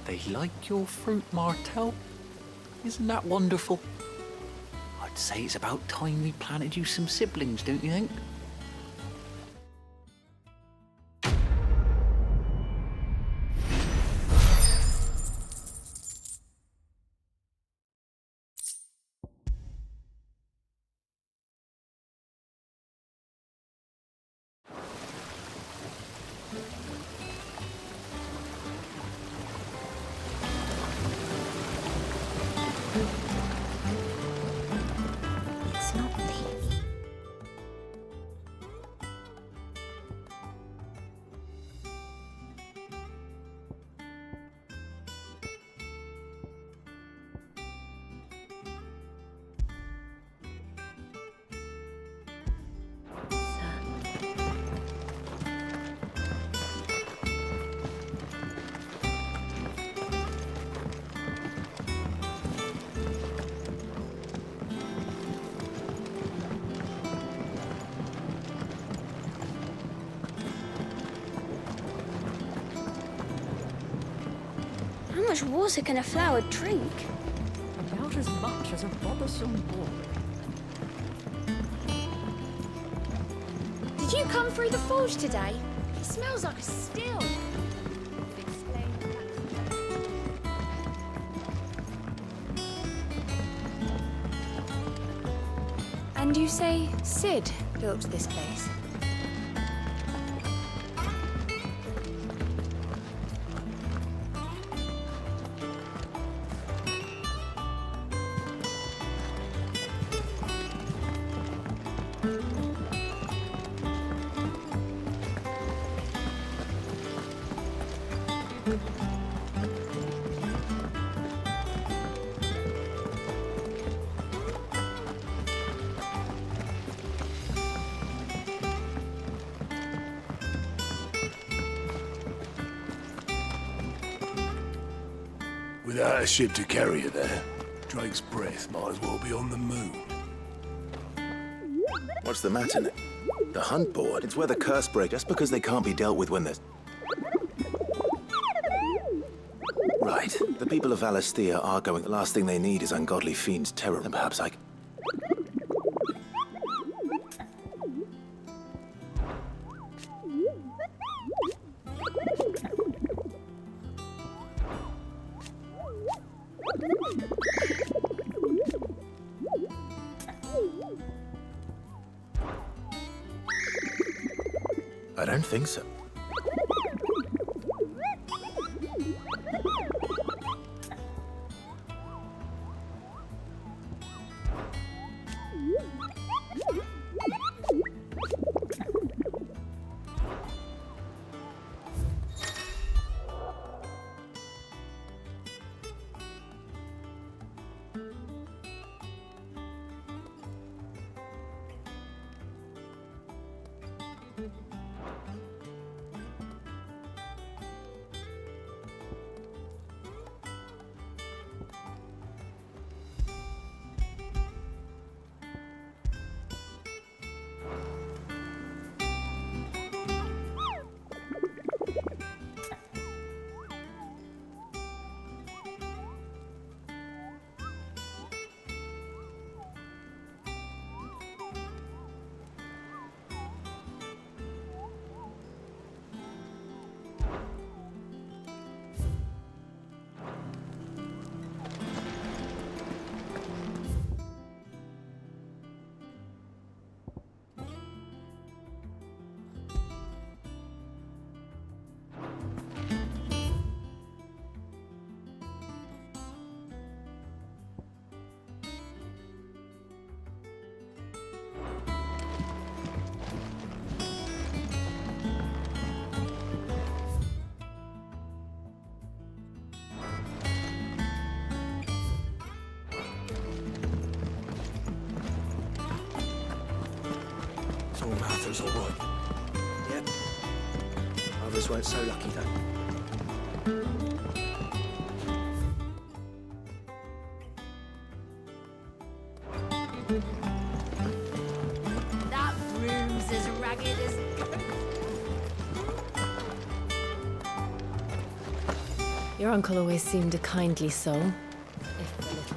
They like your fruit, Martel. Isn't that wonderful? I'd say it's about time we planted you some siblings, don't you think? It's not me. How much water can a flower drink? About as much as a bothersome boy. Did you come through the forge today? It smells like a still. And you say Sid built this place? Without a ship to carry you there, Drake's breath might as well be on the moon. What's the matter, Nick? The hunt board? It's where the curse break, just because they can't be dealt with when there's... Right. The people of Valisthea are going. The last thing they need is ungodly fiends' terror. And perhaps I... I don't think so. So Martha's all right. Yep. Others weren't so lucky, though. That room's as ragged as... Your uncle always seemed a kindly soul, if a little.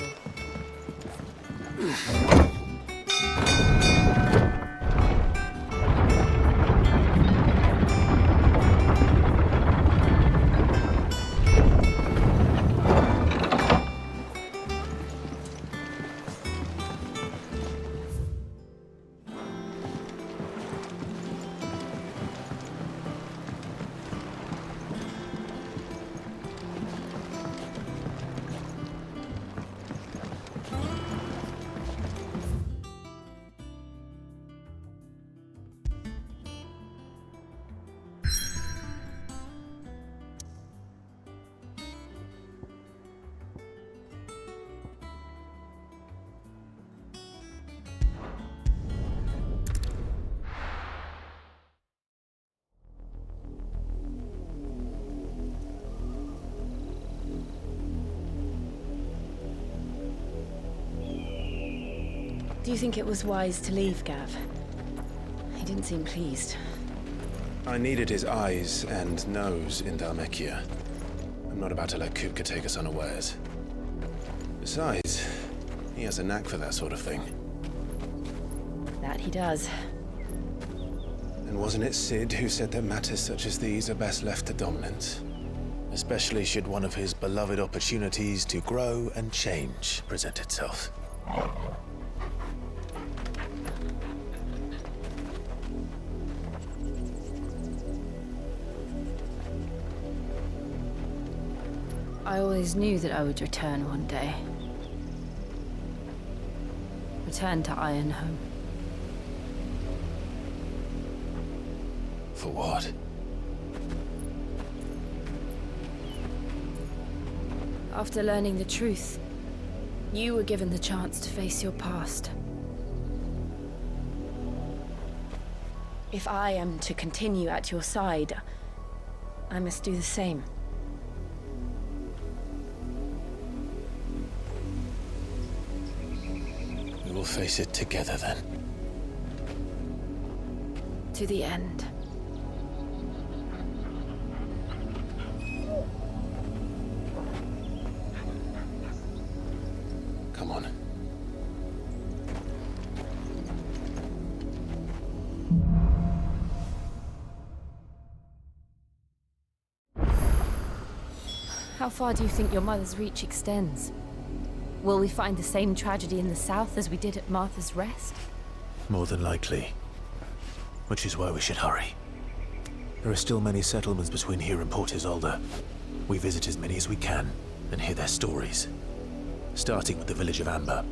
Do you think it was wise to leave, Gav? He didn't seem pleased. I needed his eyes and nose in Dhalmekia. I'm not about to let Kupka take us unawares. Besides, he has a knack for that sort of thing. That he does. And wasn't it Sid who said that matters such as these are best left to dominance? Especially should one of his beloved opportunities to grow and change present itself. I always knew that I would return one day. Return to Ironhome. For what? After learning the truth, you were given the chance to face your past. If I am to continue at your side, I must do the same. We will face it together then. To the end. Come on. How far do you think your mother's reach extends? Will we find the same tragedy in the south as we did at Martha's Rest? More than likely. Which is why we should hurry. There are still many settlements between here and Port Isolde. We visit as many as we can and hear their stories. Starting with the village of Amber.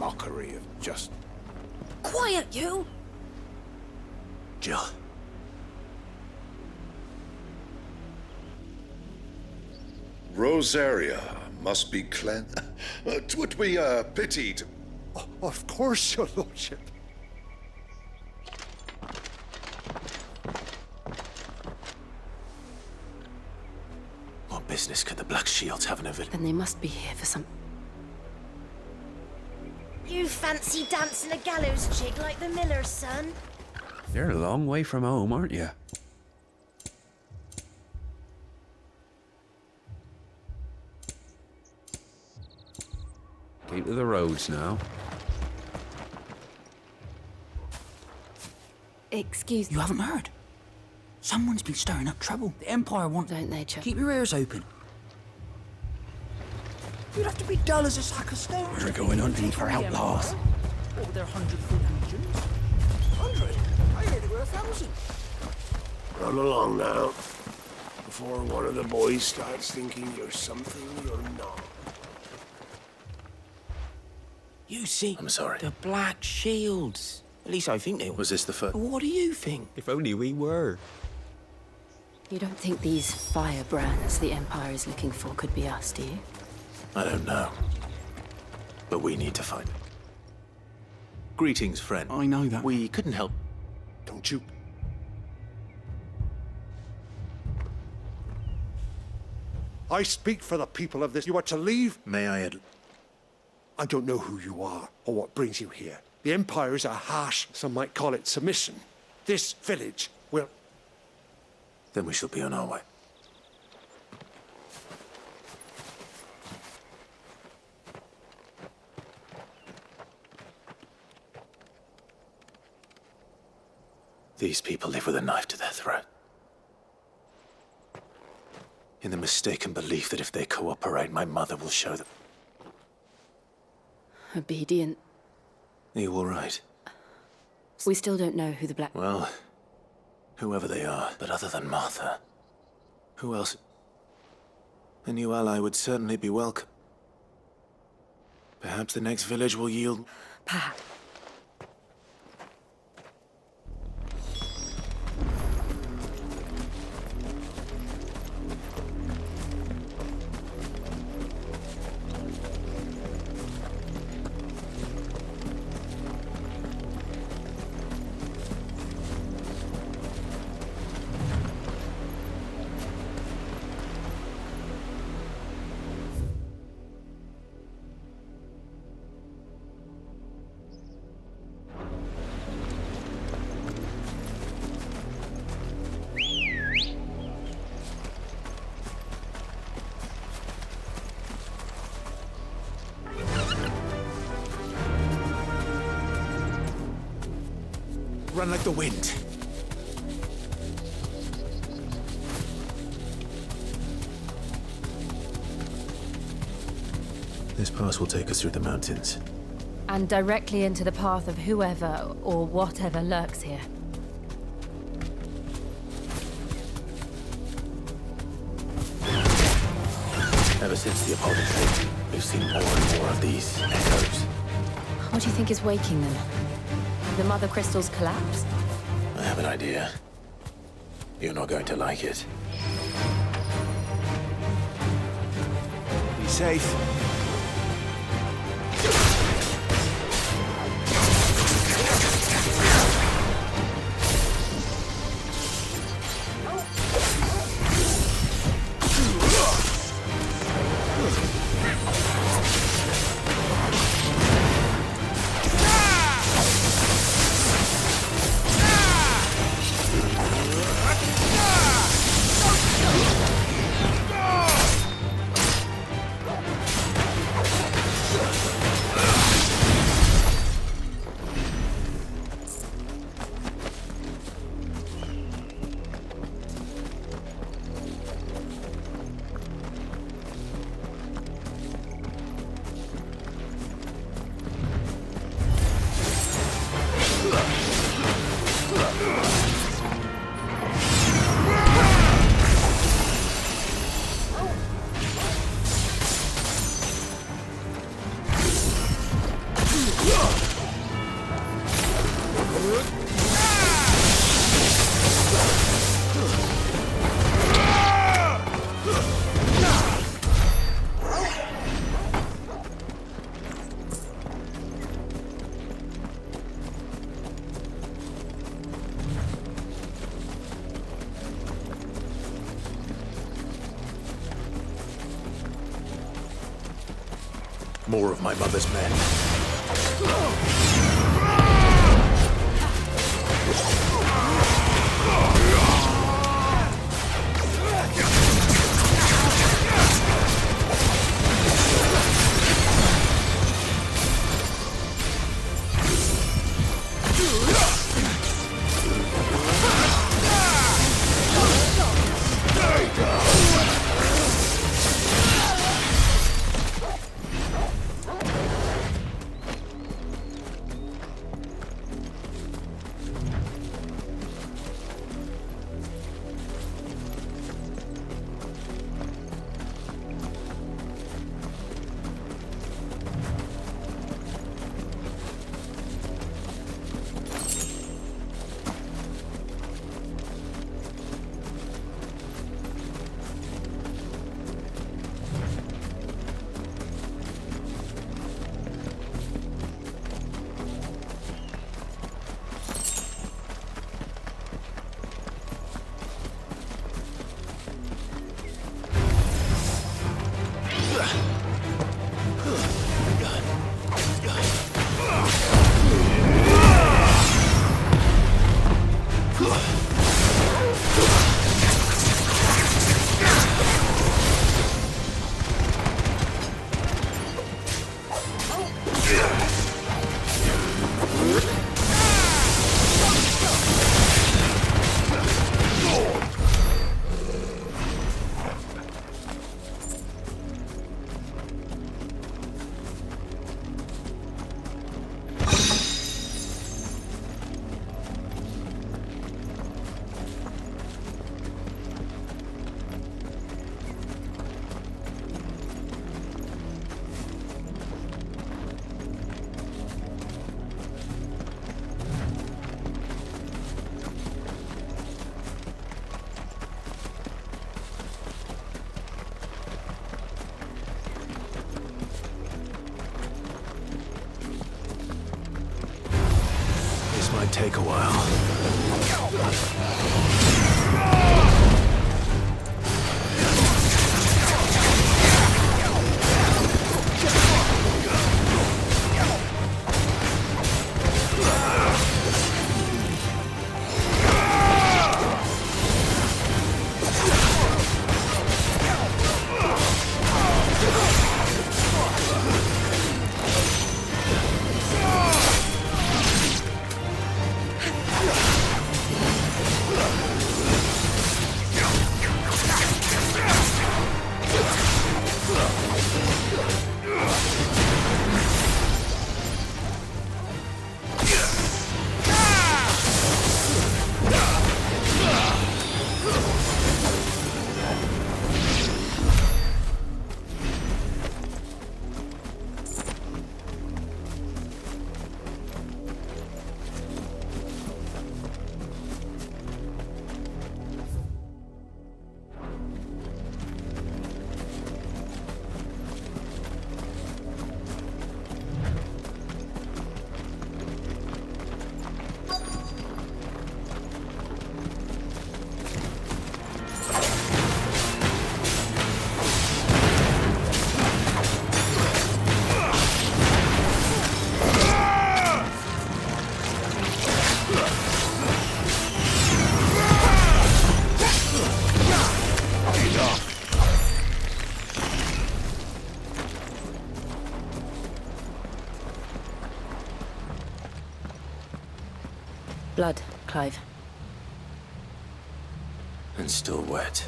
Mockery of just... Quiet, you! Jill. Rosaria must be cleansed. 'Twould be a pity to... Of course, your lordship. What business could the Black Shields have in a village? Then they must be here for some... You fancy dancing a gallows jig like the miller's son? You're a long way from home, aren't you? Keep to the roads now. Excuse me. You haven't heard? Someone's been stirring up trouble. The Empire wants... Don't they, Chuck? Keep your ears open. You'd have to be dull as a sack of stones. We're going hunting for outlaws. Over their 100-foot legions. 100? I heard they were 1,000. Run along now, before one of the boys starts thinking you're something you're not. You see, I'm sorry. the Black Shields. At least I think they were. Was this the first? What do you think? If only we were. You don't think these firebrands the Empire is looking for could be us, do you? I don't know. But we need to find it. Greetings, friend. I know that. We couldn't help. Don't you? I speak for the people of this. You are to leave. May I I don't know who you are or what brings you here. The Empire is a harsh, some might call it submission. This village will... Then we shall be on our way. These people live with a knife to their throat. In the mistaken belief that if they cooperate, my mother will show them. Obedient. Are you all right? We still don't know who the Black... Well, whoever they are, but other than Martha, who else? A new ally would certainly be welcome. Perhaps the next village will yield... Perhaps. run like the wind. This pass will take us through the mountains. And directly into the path of whoever or whatever lurks here. Ever since the Apollo trip, we've seen more and more of these echoes. What do you think is waking them? The mother crystals collapse? I have an idea. You're not going to like it. Be safe. More of my mother's men. Might take a while. Clive. And still wet.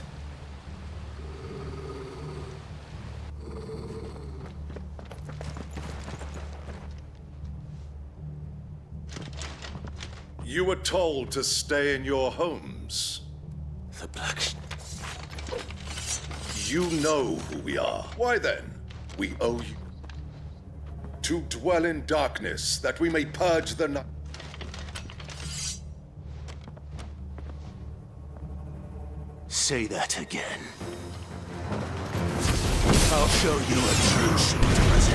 You were told to stay in your homes. The Black... You know who we are. Why then? We owe you to dwell in darkness, that we may purge the night. Say that again. I'll show you a true sorcerer's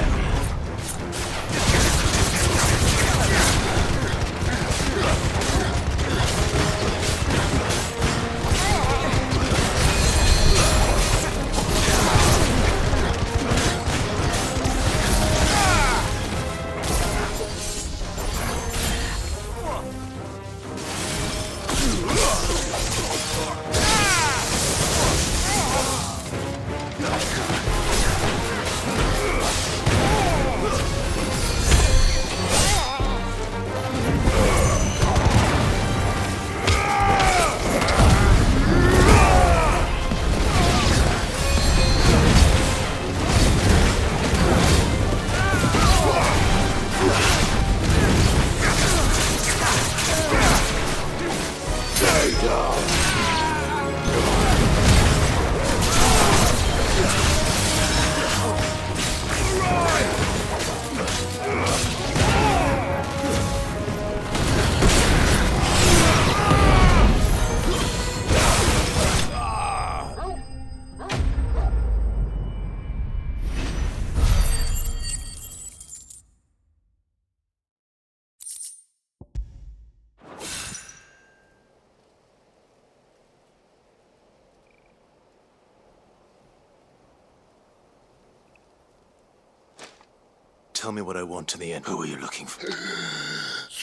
Tell me what I want to the end. Who are you looking for?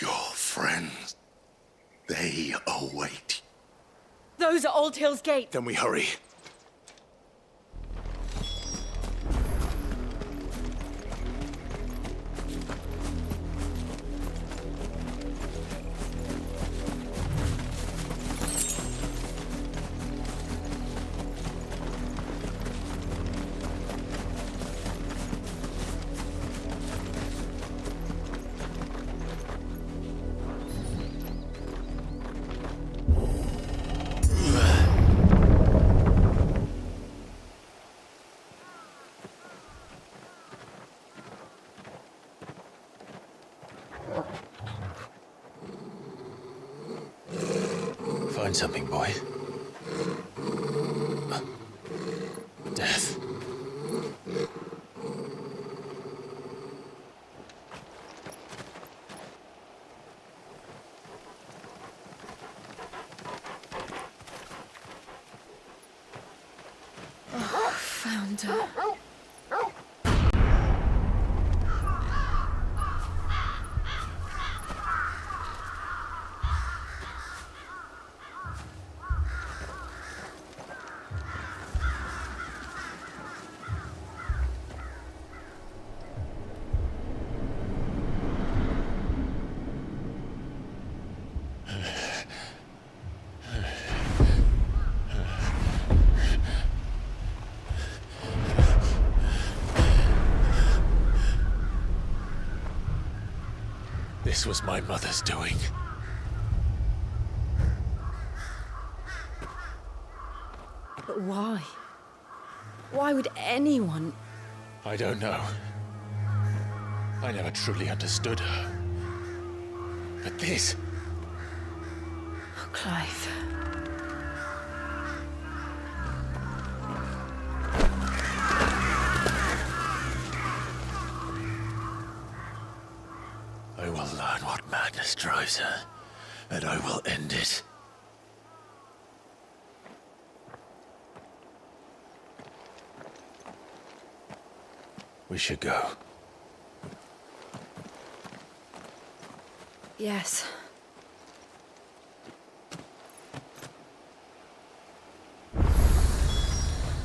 Your friends. They await. Those are Old Hill's Gate. Then we hurry. Find something, boy. Death. Oh, found her. This was my mother's doing. But why? Why would anyone... I don't know. I never truly understood her. But this... Oh, Clive. I will learn what madness drives her, and I will end it. We should go. Yes.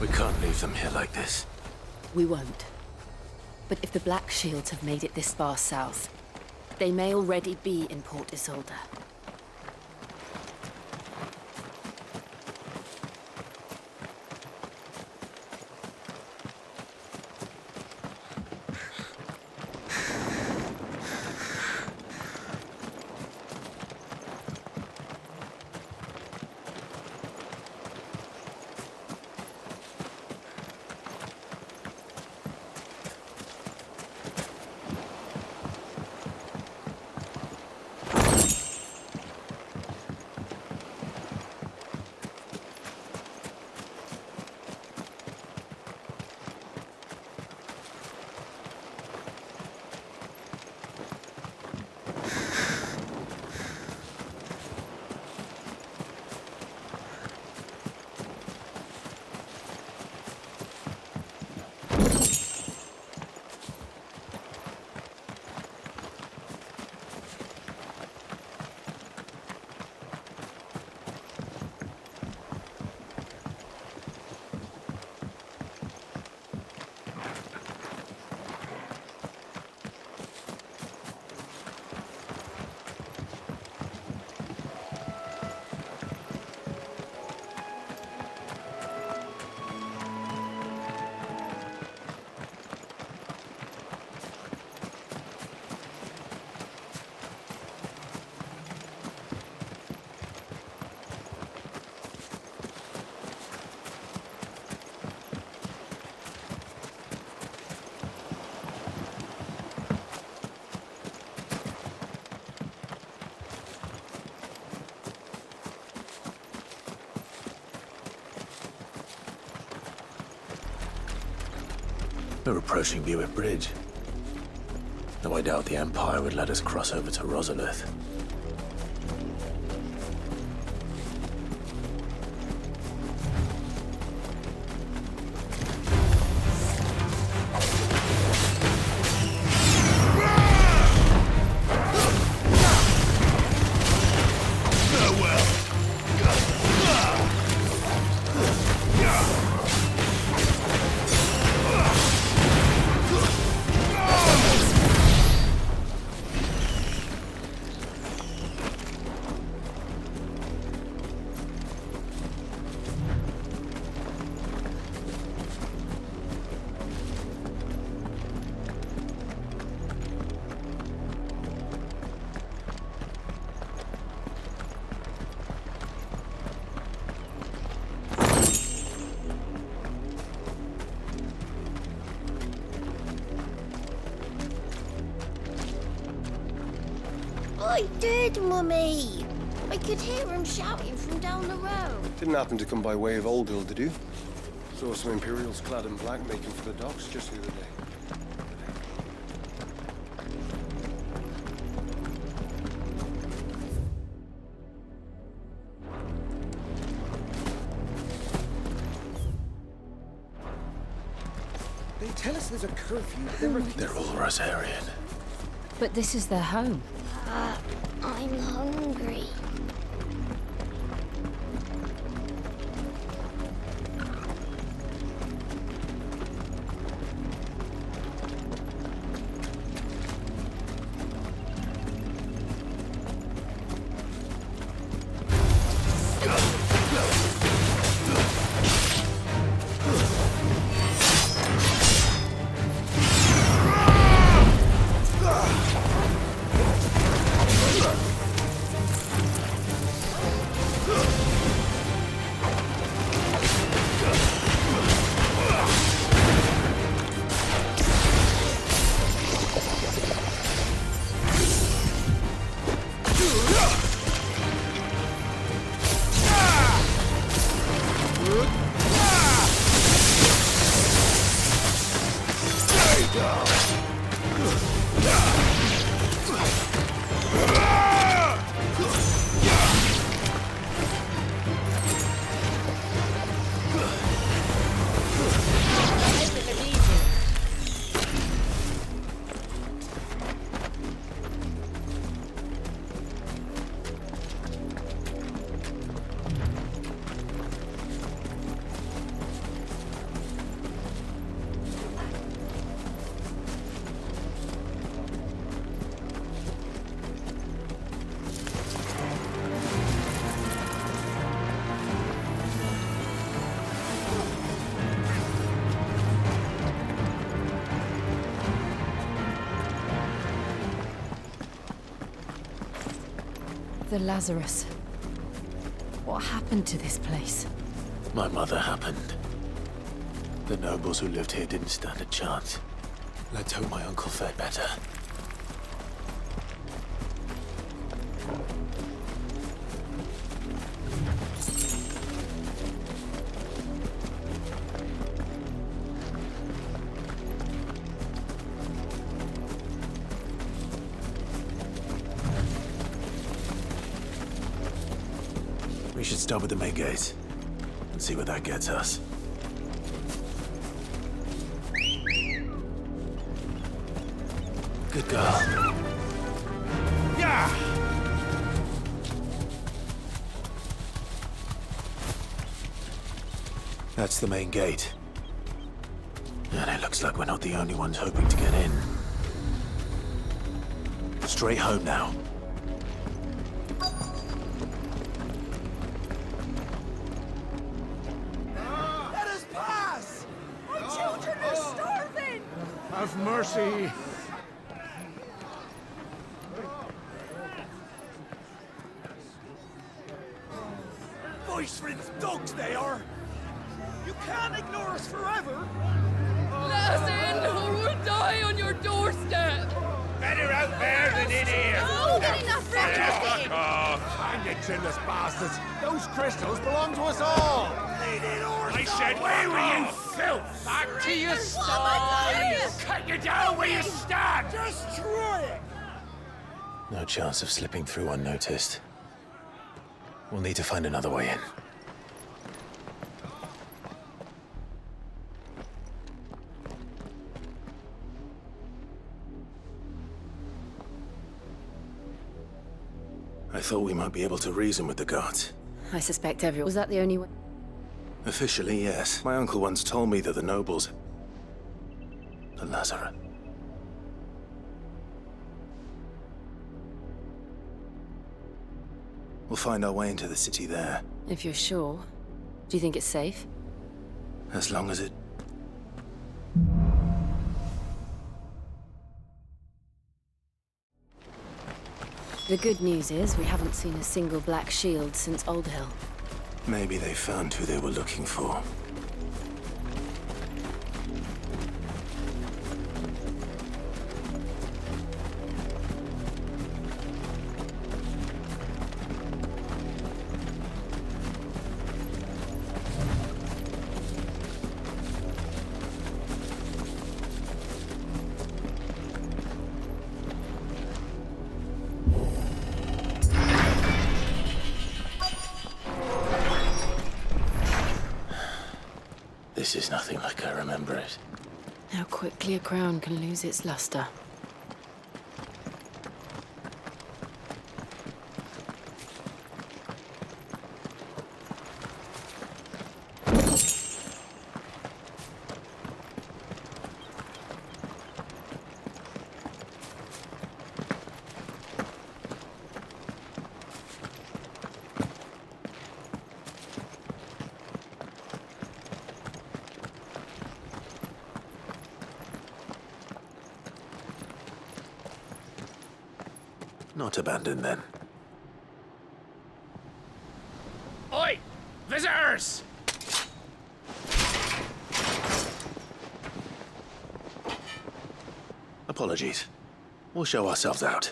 We can't leave them here like this. We won't. But if the Black Shields have made it this far south, they may already be in Port Isolde. We're approaching Buick Bridge. Though I doubt the Empire would let us cross over to Rosalith. I did, Mummy! I could hear him shouting from down the road. Didn't happen to come by way of Oldhill, did you? Saw some Imperials clad in black making for the docks just the other day. They tell us there's a curfew. They're all Rosarian. But this is their home. I'm hungry. The Lazarus. What happened to this place? My mother happened. The nobles who lived here didn't stand a chance. Let's hope my uncle fared better. We should start with the main gate and see where that gets us. Good girl. Yeah! That's the main gate. And it looks like we're not the only ones hoping to get in. Straight home now. Let us pass! My children are starving! Have mercy! Voice-rinsed dogs they are! You can't ignore us forever! Let us in, or we'll die on your doorstep! Better out there than in here. Oh, good enough for everything. Fuck off. Hang it, chinless bastards. Those crystals belong to us all. I said, where were you, filth? Back to your stalls. Cut you down where you stand. Just try it. No chance of slipping through unnoticed. We'll need to find another way in. I thought we might be able to reason with the guards. I suspect everyone. Was that the only way? Officially, yes. My uncle once told me that the nobles... The Lazaret. We'll find our way into the city there. If you're sure. Do you think it's safe? As long as it... The good news is we haven't seen a single black shield since Old Hill. Maybe they found who they were looking for. This is nothing like I remember it. How quickly a crown can lose its luster. Not abandoned, then. Oi! Visitors! Apologies. We'll show ourselves out.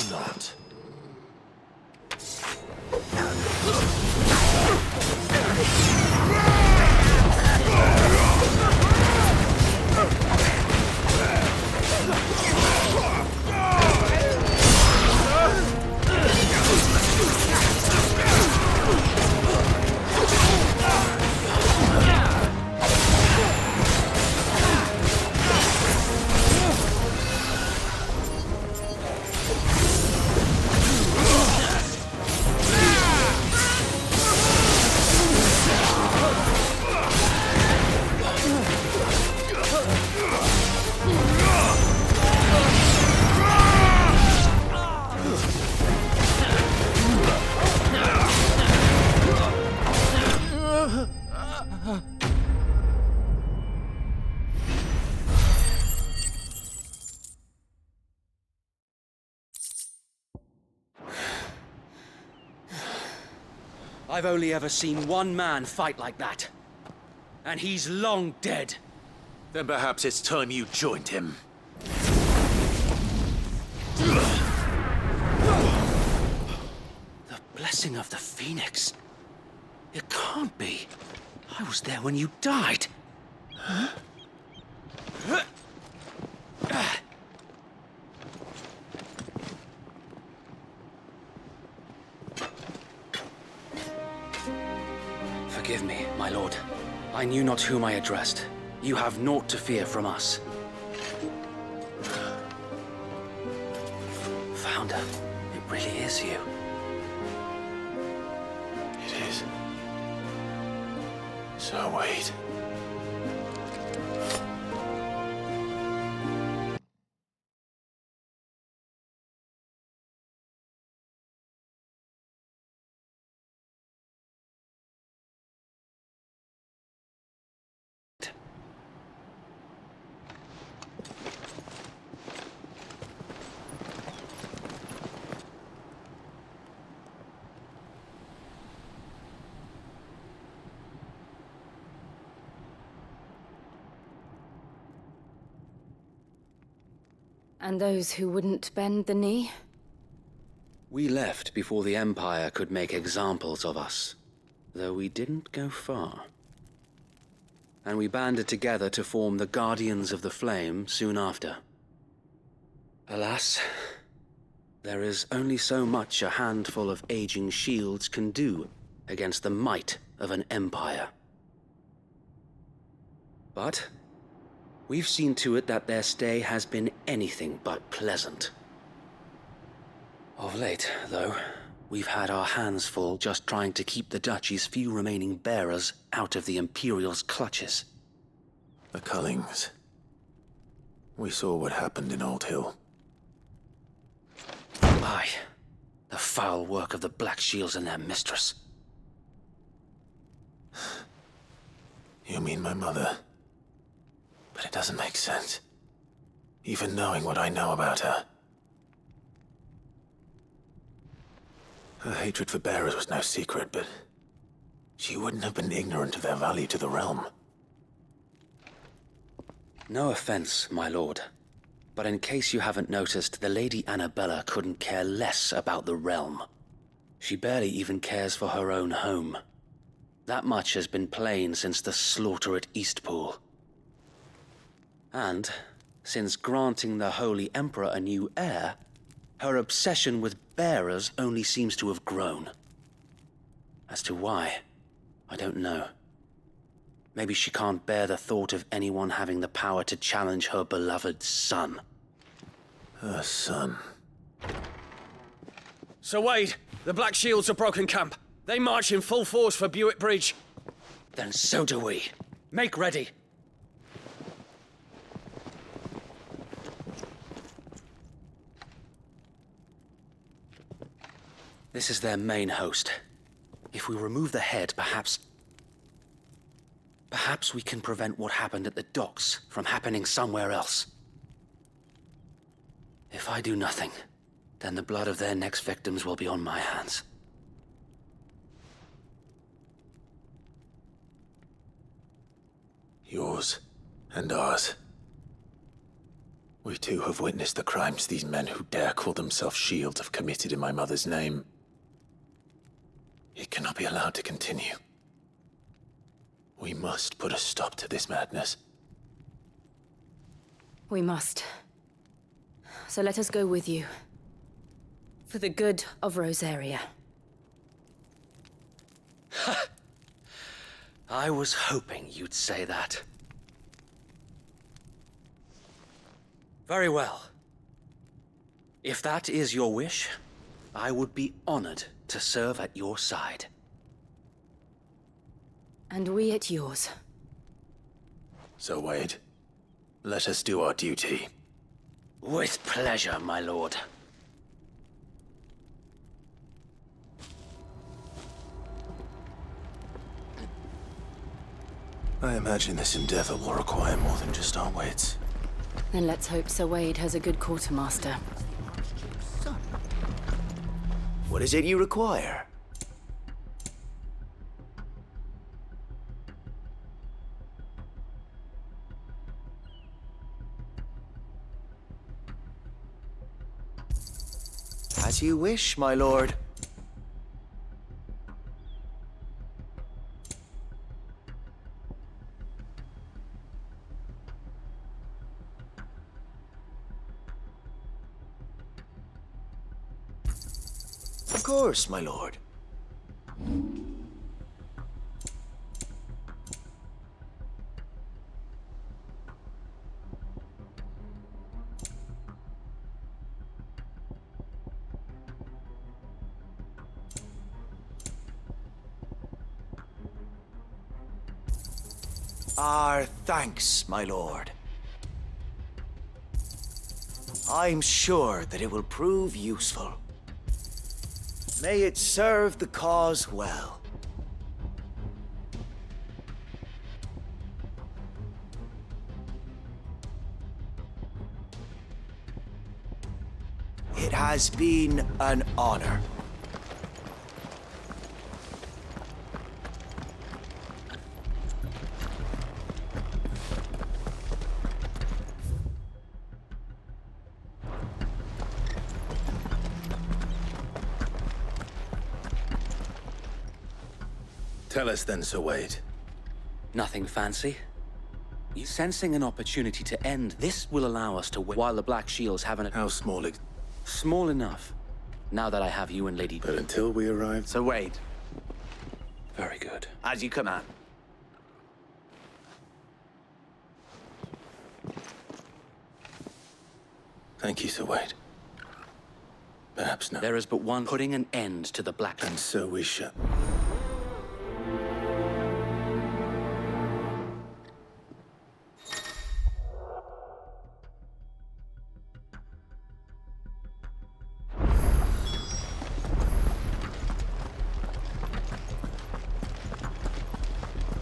Not. I've only ever seen one man fight like that. And he's long dead. Then perhaps it's time you joined him. The blessing of the Phoenix. It can't be. I was there when you died. Huh? Forgive me, my lord. I knew not whom I addressed. You have naught to fear from us. Founder, it really is you. It is. So wait. And those who wouldn't bend the knee? We left before the Empire could make examples of us, though we didn't go far. And we banded together to form the Guardians of the Flame soon after. Alas, there is only so much a handful of aging shields can do against the might of an empire. But we've seen to it that their stay has been anything but pleasant. Of late, though, we've had our hands full just trying to keep the Duchy's few remaining bearers out of the Imperial's clutches. The Cullings. We saw what happened in Old Hill. Aye, the foul work of the Black Shields and their mistress. You mean my mother? But it doesn't make sense. Even knowing what I know about her. Her hatred for bearers was no secret, but she wouldn't have been ignorant of their value to the realm. No offense, my lord. But in case you haven't noticed, the Lady Annabella couldn't care less about the realm. She barely even cares for her own home. That much has been plain since the slaughter at Eastpool. And, since granting the Holy Emperor a new heir, her obsession with bearers only seems to have grown. As to why, I don't know. Maybe she can't bear the thought of anyone having the power to challenge her beloved son. Her son. Sir Wade, the Black Shields have broken camp. They march in full force for Buick Bridge. Then so do we. Make ready. This is their main host. If we remove the head, perhaps we can prevent what happened at the docks from happening somewhere else. If I do nothing, then the blood of their next victims will be on my hands. Yours and ours. We too have witnessed the crimes these men who dare call themselves shields have committed in my mother's name. It cannot be allowed to continue. We must put a stop to this madness. We must. So let us go with you. For the good of Rosaria. I was hoping you'd say that. Very well. If that is your wish, I would be honored to serve at your side. And we at yours. So, Wade, let us do our duty. With pleasure, my lord. I imagine this endeavor will require more than just our wits. Then let's hope Sir Wade has a good quartermaster. What is it you require? As you wish, my lord. Of course, my lord. Our thanks, my lord. I'm sure that it will prove useful. May it serve the cause well. It has been an honor. Tell us then, Sir Wade. Nothing fancy. Sensing an opportunity to end, this will allow us to win while the Black Shields haven't... How small Small enough. Now that I have you and Lady... But until we arrive... So Wade. Very good. As you command. Thank you, Sir Wade. Perhaps not. There is but one putting an end to the Black... And so we shall.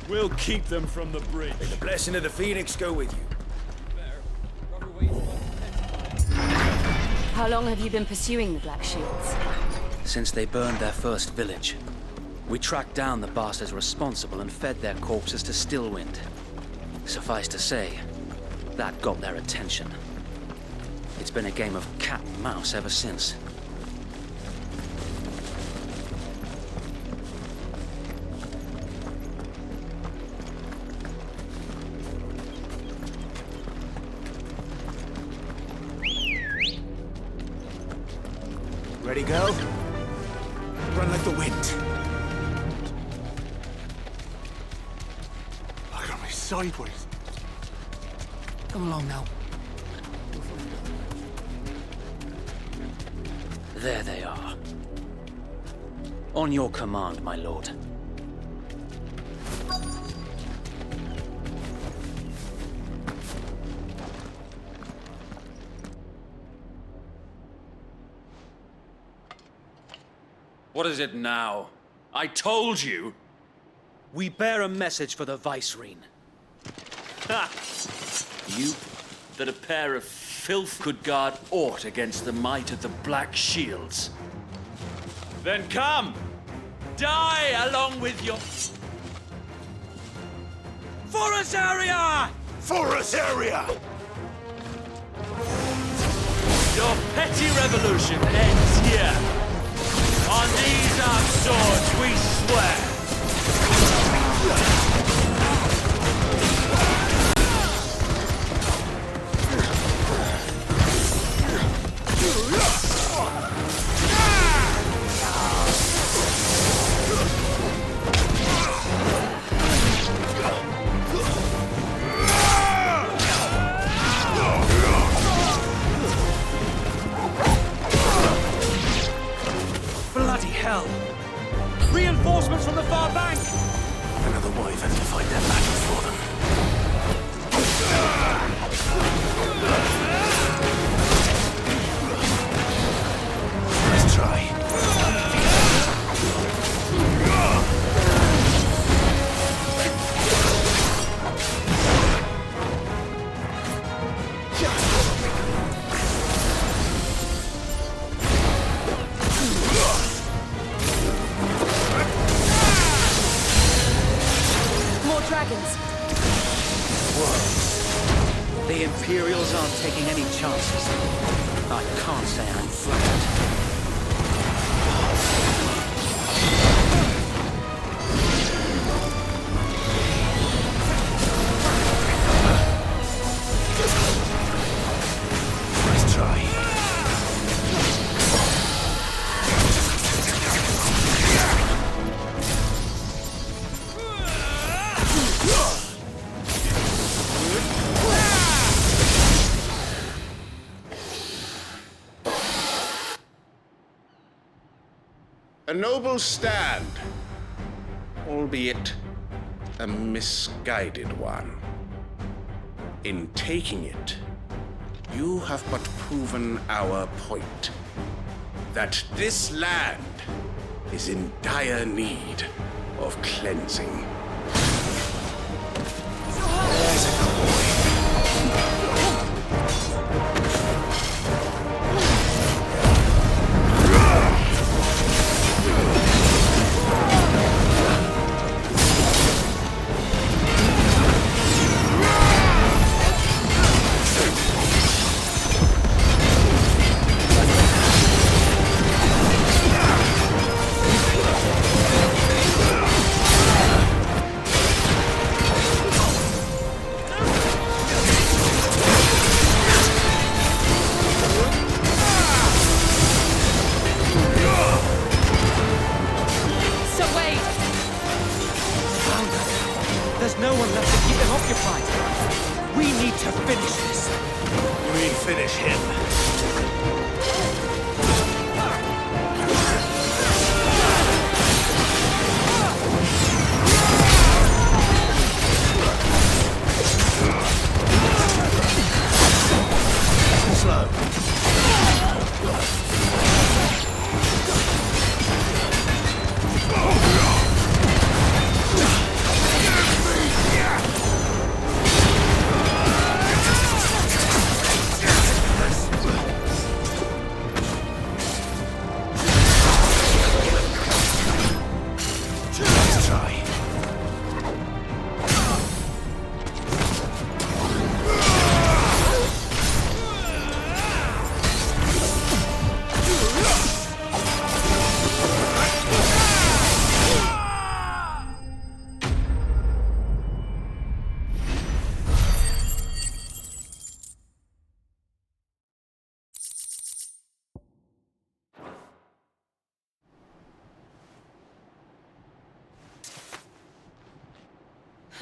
We'll keep them from the bridge. May the blessing of the Phoenix go with you. How long have you been pursuing the Black Shields? Since they burned their first village. We tracked down the bastards responsible and fed their corpses to Stillwind. Suffice to say, that got their attention. It's been a game of cat and mouse ever since. Ready, go? Run like the wind. Look at me sideways. Come along now. There they are. On your command, my lord. What is it now? I told you! We bear a message for the Vicereine. Ha! You, that a pair of filth could guard aught against the might of the Black Shields. Then come! Die along with your... Forasaria! Forasaria! Your petty revolution ends here. On these our swords we swear! Bloody hell! Reinforcements from the far bank! Another wyvern to fight their battle for them. Let's try. Dragons. Whoa. The Imperials aren't taking any chances. I can't say I'm flattered. Let's try. A noble stand, albeit a misguided one. In taking it, you have but proven our point, that this land is in dire need of cleansing. There's a coin. no one left to keep them occupied. We need to finish this. You mean finish him?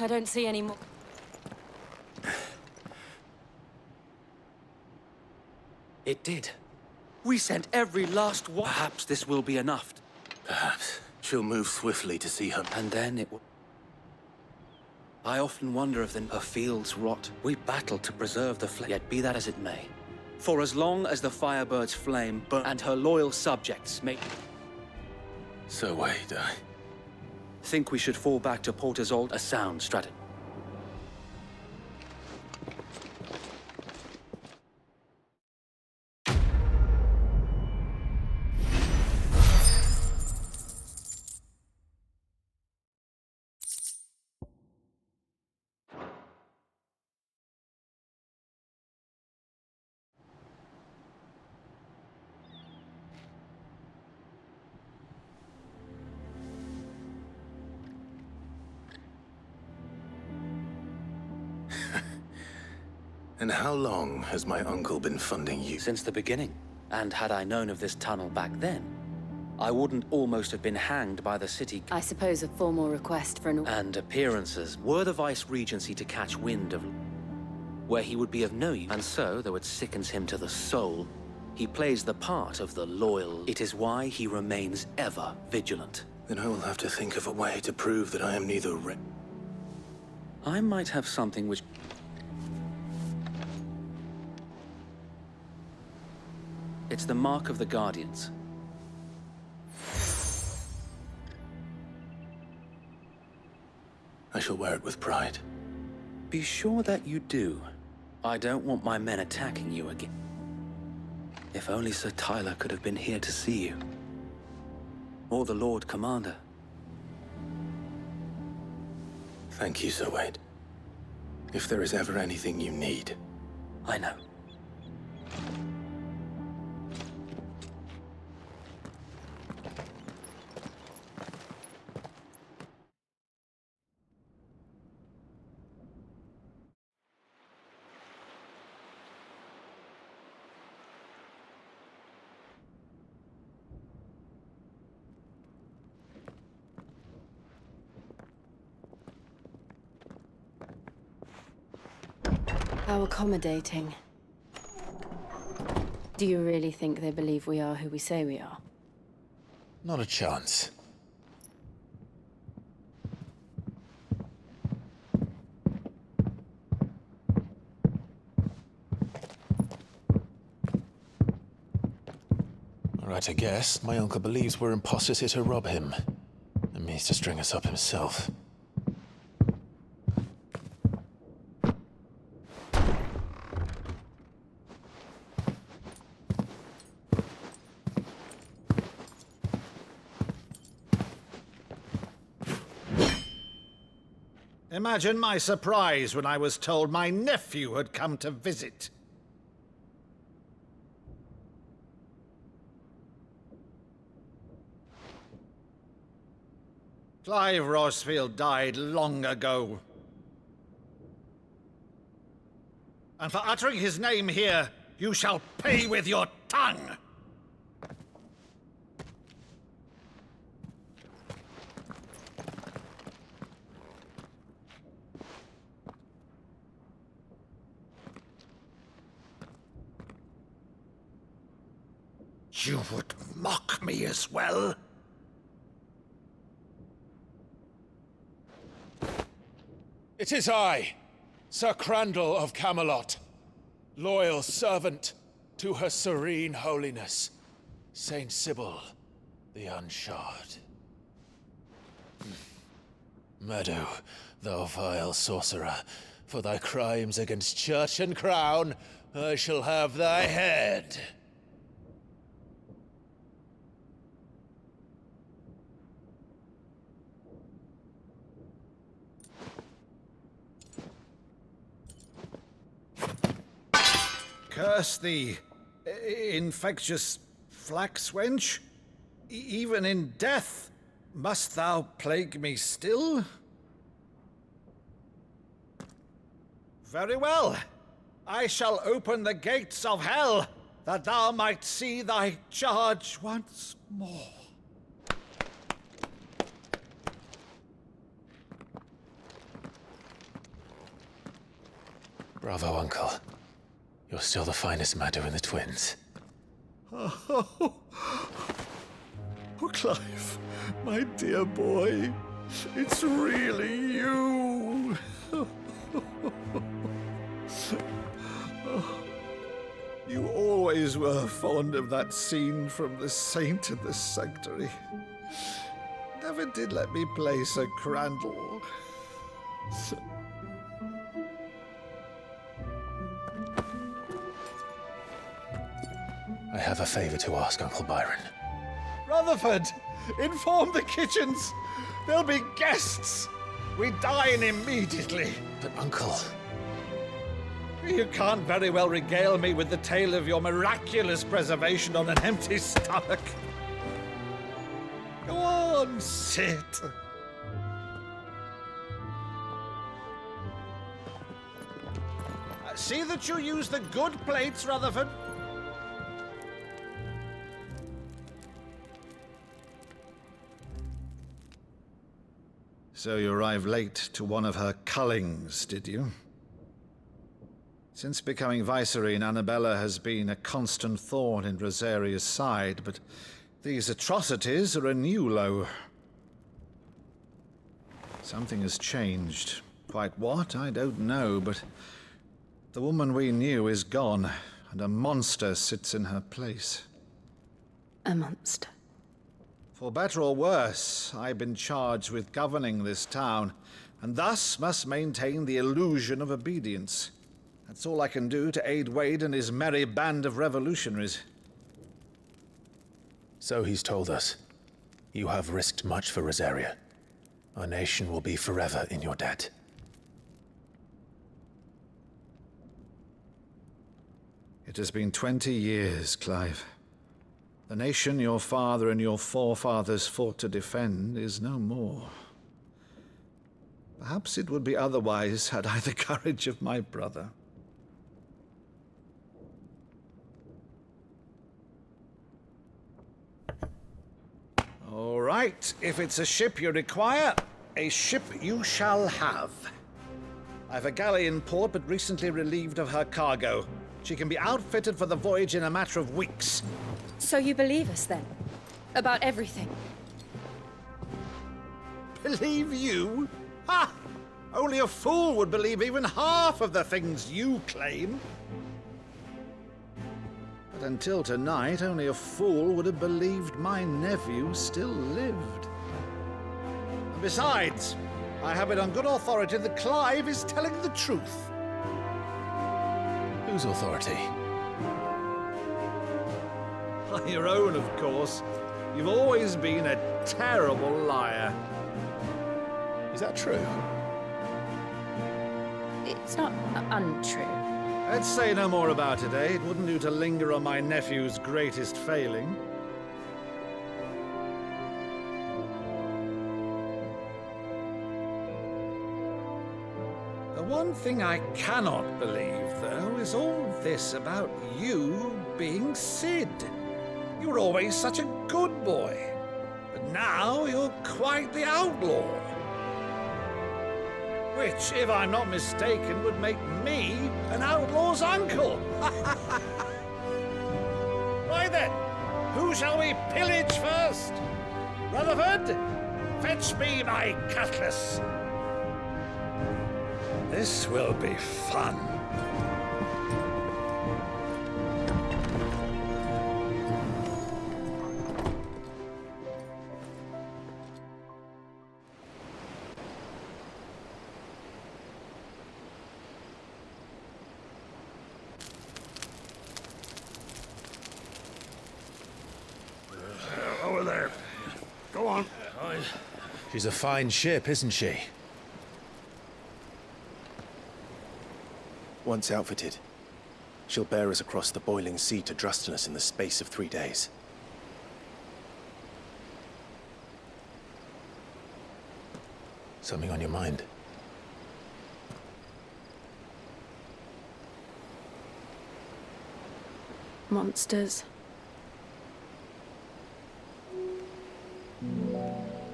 I don't see any more. It did. We sent every last one. Perhaps this will be enough. Perhaps. She'll move swiftly to see her. And then it will... I often wonder if her fields rot. We battle to preserve the flame. Yet be that as it may. For as long as the Firebird's flame burns and her loyal subjects may... So Wade, I think we should fall back to Port Isolde, a sound strategy. And how long has my uncle been funding you? Since the beginning. And had I known of this tunnel back then, I wouldn't almost have been hanged by the city. I suppose a formal request for an... And appearances. Were the Vice-Regency to catch wind of... where he would be of no use. And so, though it sickens him to the soul, he plays the part of the loyal. It is why he remains ever vigilant. Then I will have to think of a way to prove that I am neither I might have something which... It's the mark of the Guardians. I shall wear it with pride. Be sure that you do. I don't want my men attacking you again. If only Sir Tyler could have been here to see you. Or the Lord Commander. Thank you, Sir Wade. If there is ever anything you need... I know. How accommodating. Do you really think they believe we are who we say we are? Not a chance. Right, I guess. My uncle believes we're imposters here to rob him. And means to string us up himself. Imagine my surprise when I was told my nephew had come to visit. Clive Rosfield died long ago. And for uttering his name here, you shall pay with your tongue! you would mock me as well? It is I, Sir Crandall of Camelot, loyal servant to Her Serene Holiness, Saint Sybil the Unshod. Meadow, thou vile sorcerer, for thy crimes against church and crown, I shall have thy head. Curse thee, infectious flax wench. Even in death, must thou plague me still? Very well. I shall open the gates of hell, that thou might see thy charge once more. Bravo, Uncle. You're still the finest Meadow in the twins. Oh, Clive, my dear boy, it's really you. You always were fond of that scene from The Saint in the Sanctuary. Never did let me play Sir Crandall. I have a favor to ask, Uncle Byron. Rutherford, inform the kitchens. There'll be guests. We dine immediately. But, Uncle... You can't very well regale me with the tale of your miraculous preservation on an empty stomach. Go on, sit. See that you use the good plates, Rutherford. So you arrived late to one of her cullings, did you? Since becoming Vicereine, Annabella has been a constant thorn in Rosaria's side, but these atrocities are a new low. Something has changed. Quite what, I don't know, but the woman we knew is gone, and a monster sits in her place. A monster? For better or worse, I've been charged with governing this town, and thus must maintain the illusion of obedience. That's all I can do to aid Wade and his merry band of revolutionaries. So he's told us. You have risked much for Rosaria. Our nation will be forever in your debt. It has been 20 years, Clive. The nation your father and your forefathers fought to defend is no more. Perhaps it would be otherwise had I the courage of my brother. All right, if it's a ship you require, a ship you shall have. I've a galley in port, but recently relieved of her cargo. She can be outfitted for the voyage in a matter of weeks. So you believe us, then? About everything? Believe you? Ha! Only a fool would believe even half of the things you claim. But until tonight, only a fool would have believed my nephew still lived. And besides, I have it on good authority that Clive is telling the truth. Whose authority? Your own, of course. You've always been a terrible liar. Is that true? It's not untrue. Let's say no more about it, eh? It wouldn't do to linger on my nephew's greatest failing. The one thing I cannot believe, though, is all this about you being Sid. You were always such a good boy, but now you're quite the outlaw. Which, if I'm not mistaken, would make me an outlaw's uncle. Why then, Who shall we pillage first? Rutherford, fetch me my cutlass. This will be fun. Over there. Go on. She's a fine ship, isn't she? Once outfitted, she'll bear us across the boiling sea to Drustenus in the space of 3 days. Something on your mind? Monsters.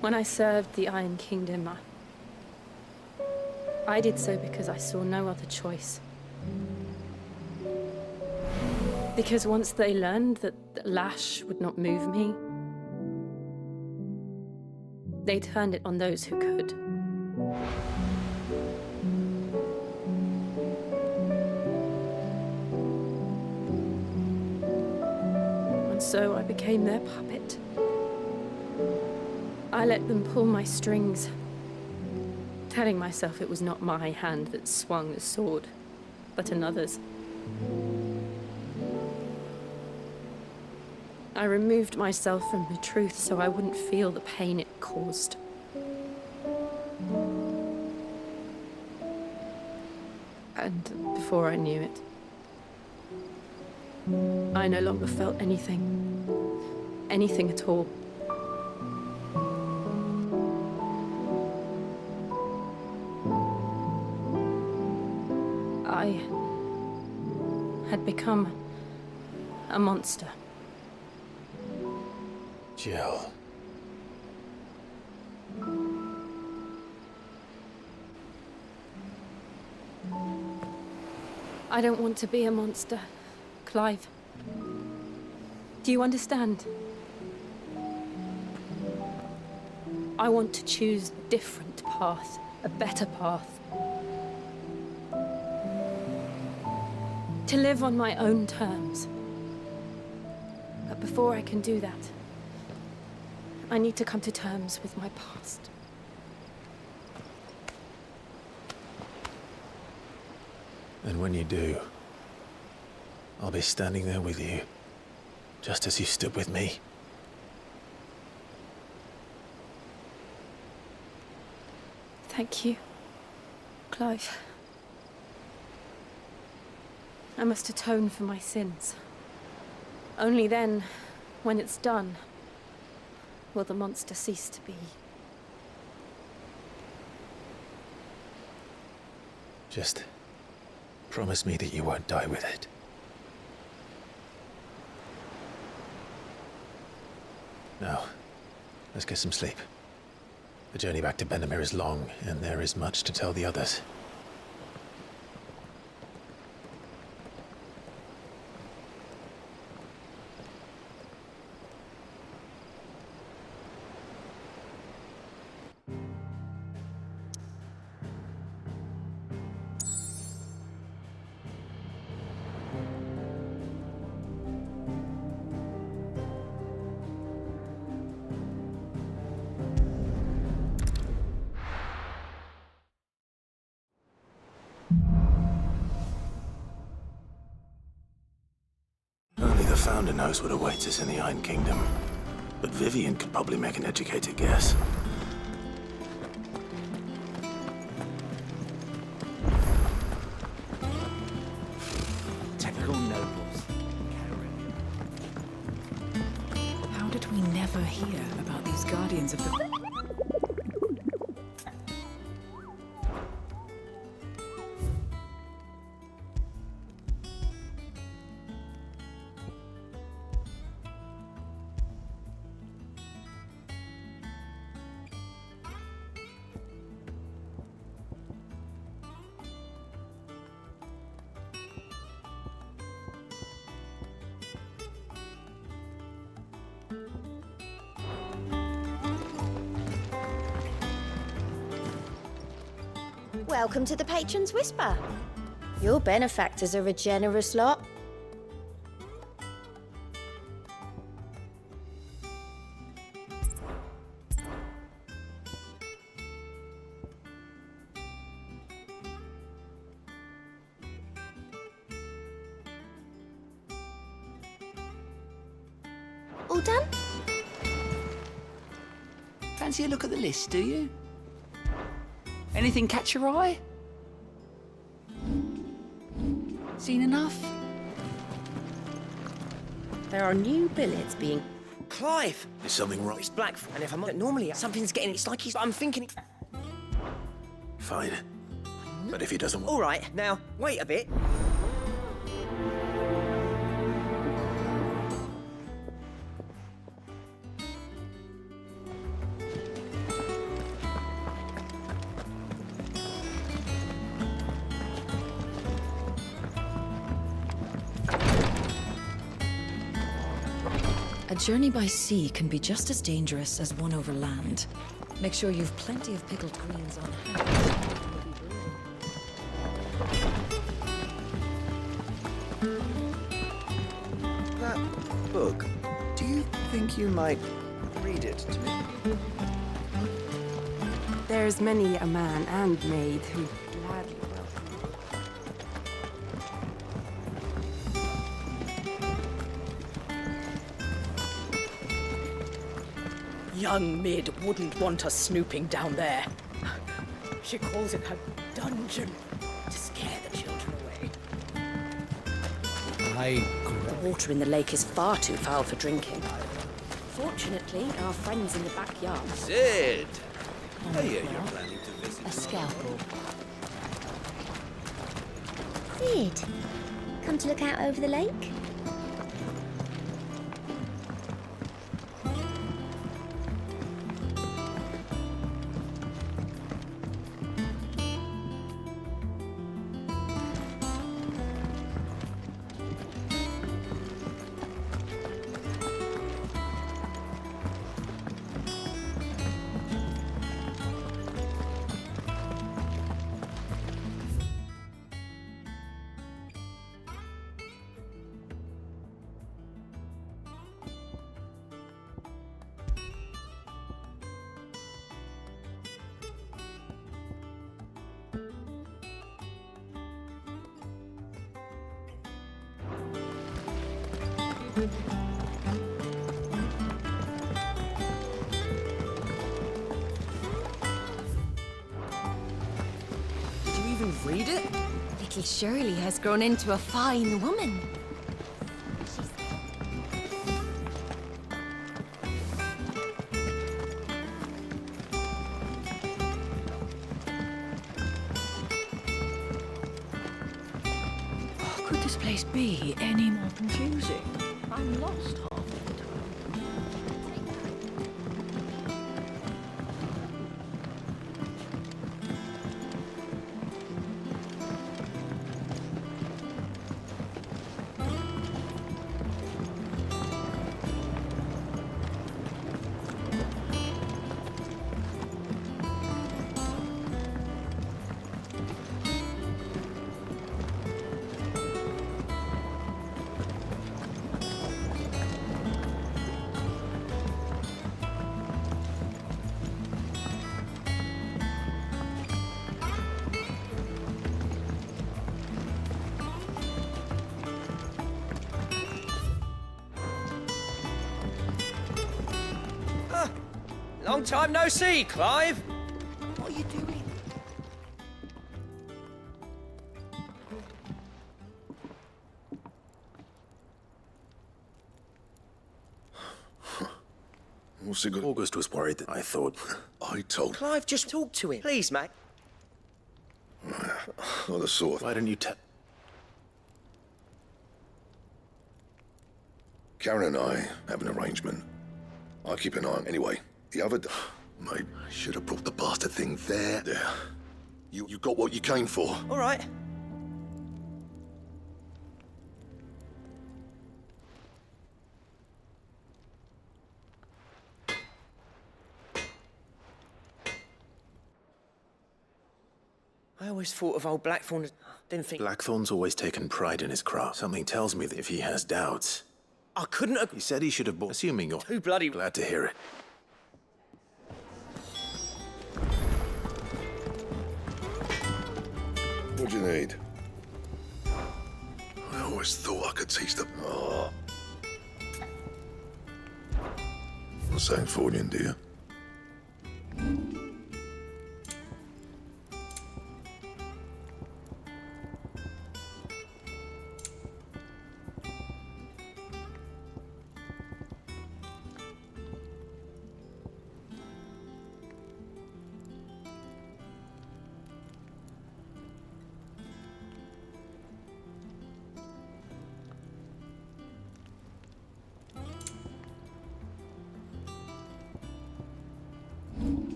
When I served the Iron Kingdom, I did so because I saw no other choice. Because once they learned that the lash would not move me, they turned it on those who could. And so I became their puppet. I let them pull my strings, telling myself it was not my hand that swung the sword, but another's. I removed myself from the truth so I wouldn't feel the pain it caused. And before I knew it, I no longer felt anything. Anything at all. I had become a monster. Jill. I don't want to be a monster, Clive. Do you understand? I want to choose a different path, a better path. To live on my own terms. But before I can do that, I need to come to terms with my past. And when you do, I'll be standing there with you, just as you stood with me. Thank you, Clive. I must atone for my sins. Only then, when it's done, will the monster cease to be. Just promise me that you won't die with it. Now, let's get some sleep. The journey back to Benamir is long, and there is much to tell the others. Only the Founder knows what awaits us in the Iron Kingdom. But Vivian could probably make an educated guess. Typical nobles. How did we never hear about these guardians of the... Welcome to the Patron's Whisper. Your benefactors are a generous lot. All done? Fancy a look at the list, do you? Anything catch your eye? Seen enough? There are new billets being... Clive! Is something wrong? It's black, and if I'm not... Normally, something's getting... It's like he's... I'm thinking... Fine. But if he doesn't... All right, now, wait a bit. A journey by sea can be just as dangerous as one over land. Make sure you've plenty of pickled greens on hand. That book, do you think you might read it to me? There's many a man and maid who gladly will. Young Mid wouldn't want us snooping down there. She calls it her dungeon to scare the children away. The water in the lake is far too foul for drinking. Fortunately, our friends in the backyard. Sid! I hear you're planning to visit... A scalpel. Sid, come to look out over the lake? Did you even read it? Little Shirley has grown into a fine woman. Could this place be any more confusing? I'm lost half the time. Long time no see, Clive. What are you doing? What's it good? August was worried that I thought... I told... Clive, just talk to him. Please, mate. Oh, the sort. Why didn't you tell... Karen and I have an arrangement. I keep an eye on anyway. The other day... Mate, I should have brought the bastard thing there. There. You got what you came for. All right. I always thought of old Blackthorn. Didn't think... Blackthorn's always taken pride in his craft. Something tells me that if he has doubts... I couldn't have... He said he should have bought... Assuming you're... Too bloody... Glad to hear it. What do you need? I always thought I could teach them. Oh. Not saying Fordian, do you?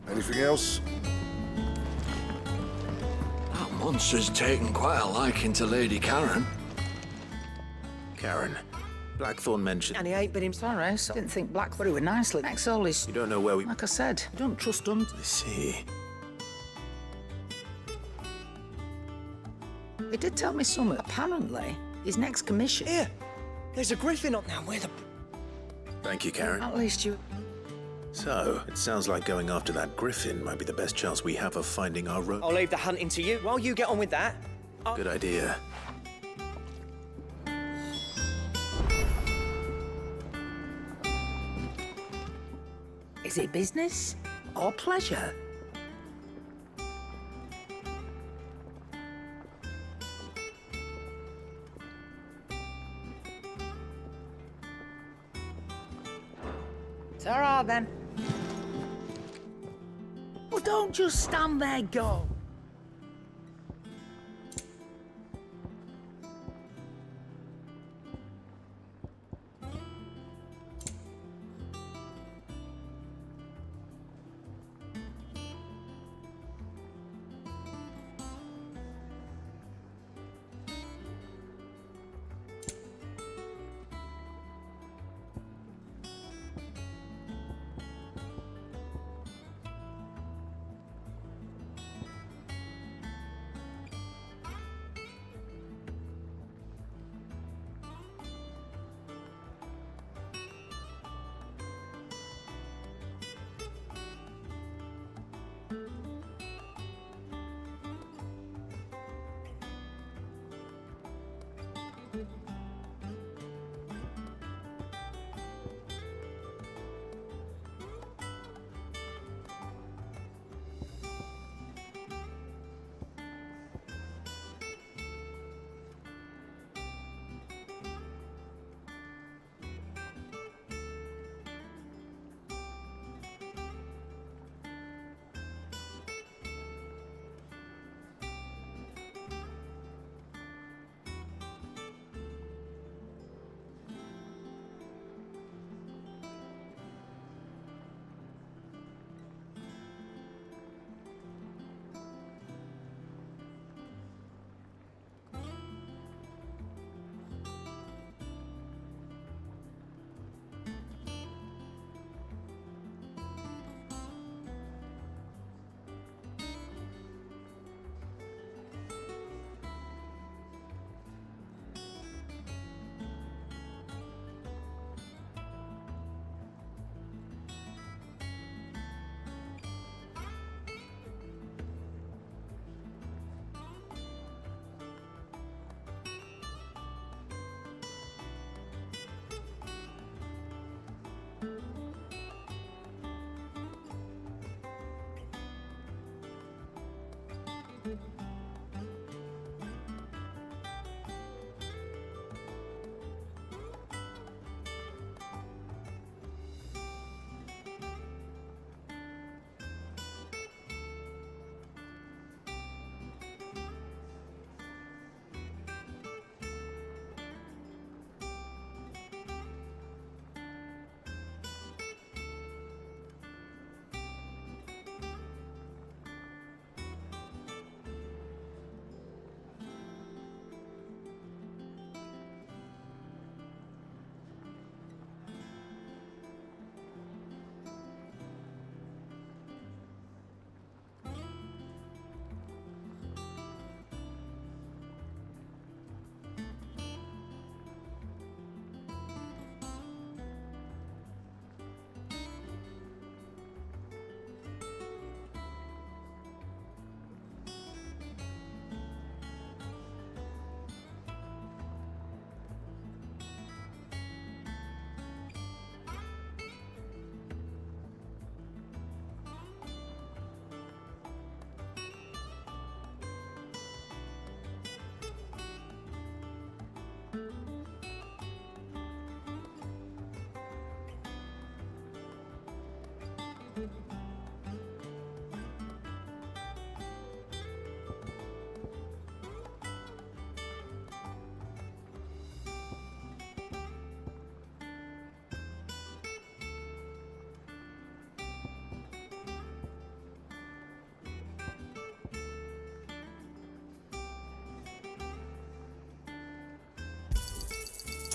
Anything else? That monster's taken quite a liking to Lady Karen. Karen, Blackthorn mentioned... And he ain't been him. Sorry, I didn't think Blackthorn were nicely. Next all is... You don't know where we... Like I said, I don't trust him. I see. He did tell me something. Apparently, his next commission... Here, there's a griffin up now. Where the... Thank you, Karen. At least you... So, it sounds like going after that griffin might be the best chance we have of finding our road. I'll leave the hunting to you. While you get on with that... Good idea. Is it business or pleasure? Ta-ra, then. Well, don't just stand there, go.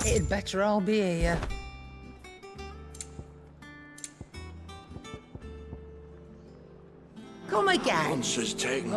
It'd better all be here. Come again. Monster's taking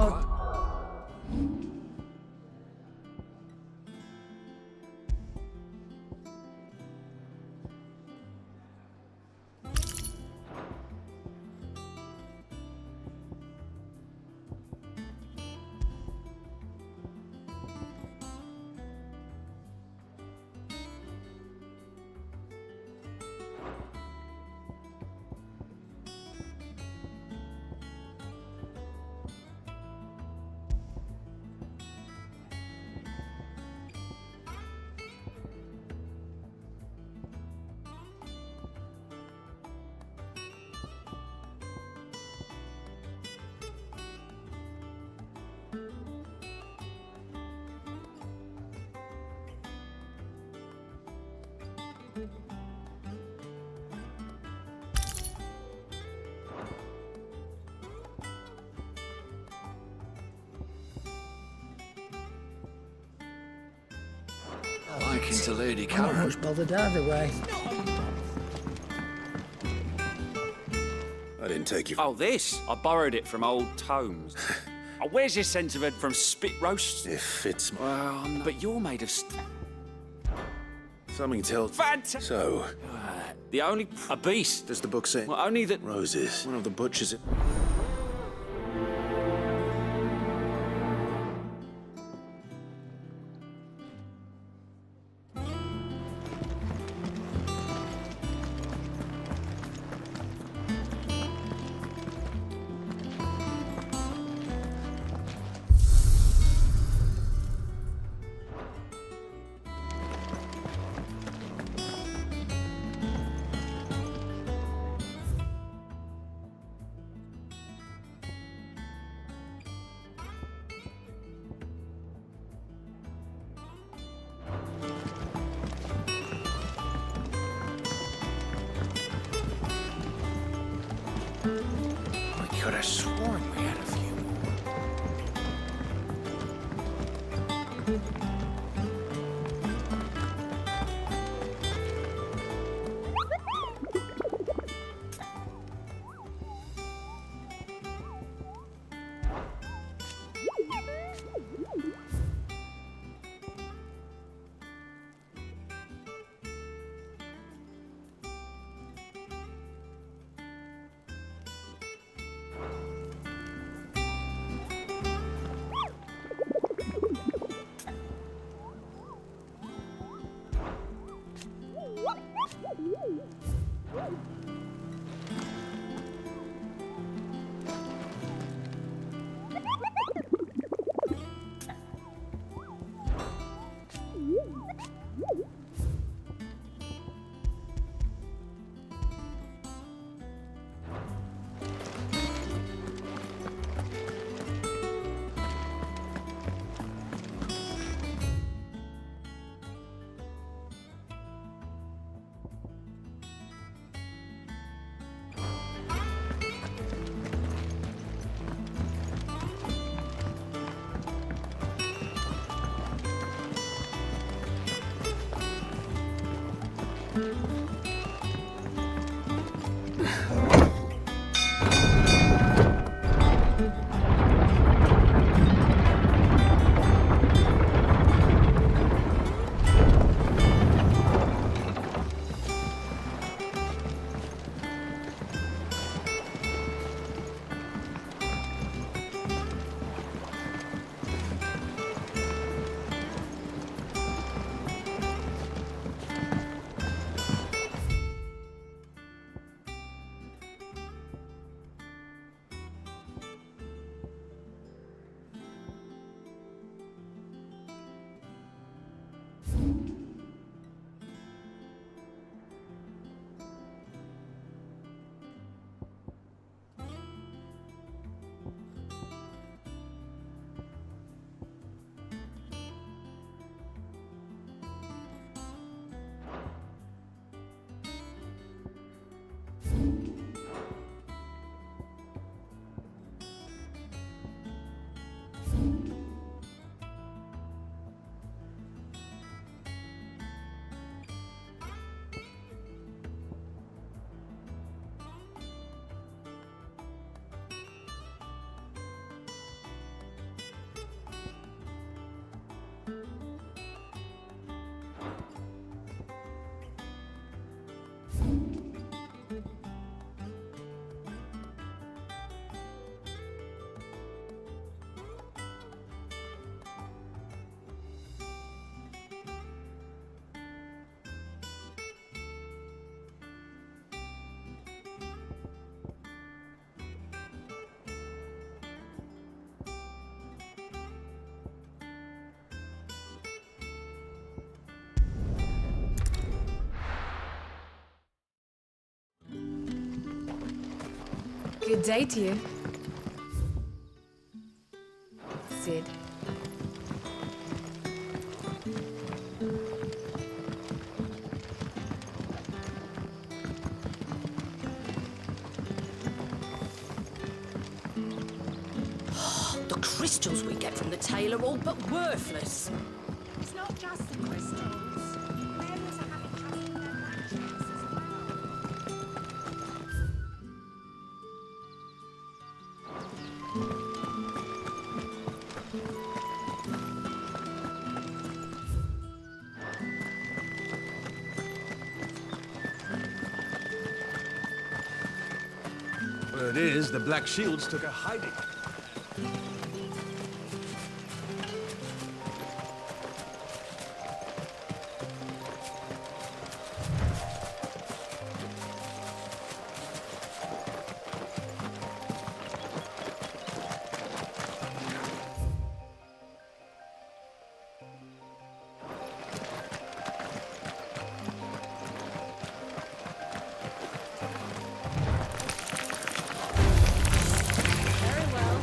liking to Lady I'm not Karen. much bothered either way. I didn't take you. Oh, this? I borrowed it from old Tomes. Oh, where's your sense of it from spit roasts? If it's... Well, no. But you're made of... Something tells... Fantastic! So... the only... A beast. Does the book say... Well, only that... Roses. One of the butchers... I could have sworn we had a few more. Good day to you. Sid. The crystals we get from the tail are all but worthless. It's not just the crystals. Fairies are having trouble with their matches as well. Word is, the Black Shields took a hiding. Very well.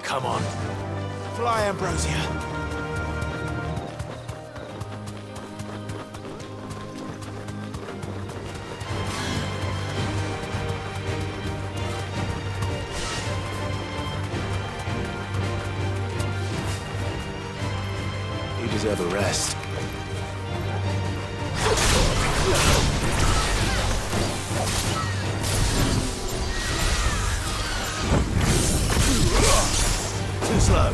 Come on. Fly, Ambrosia. You deserve a rest. Too slow.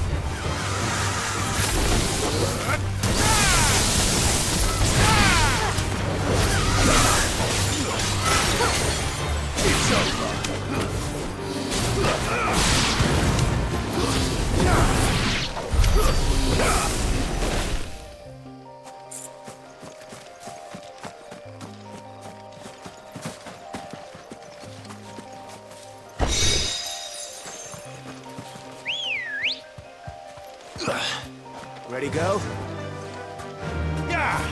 It's over. Ready, go? Yeah!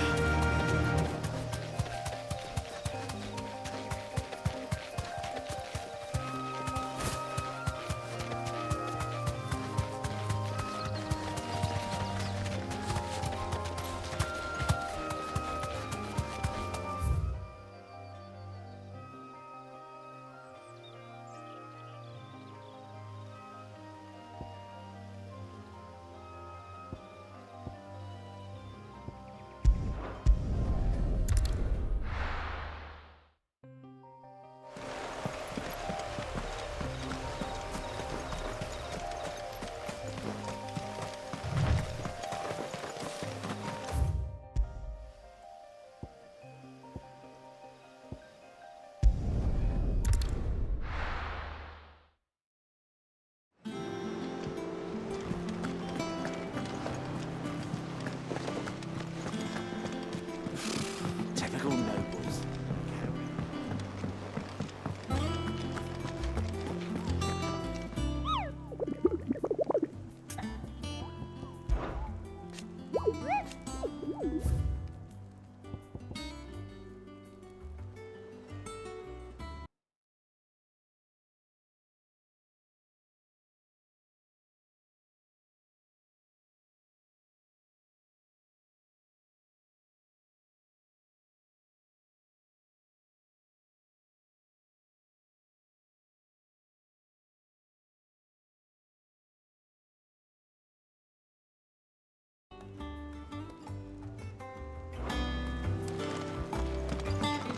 Typical nobles.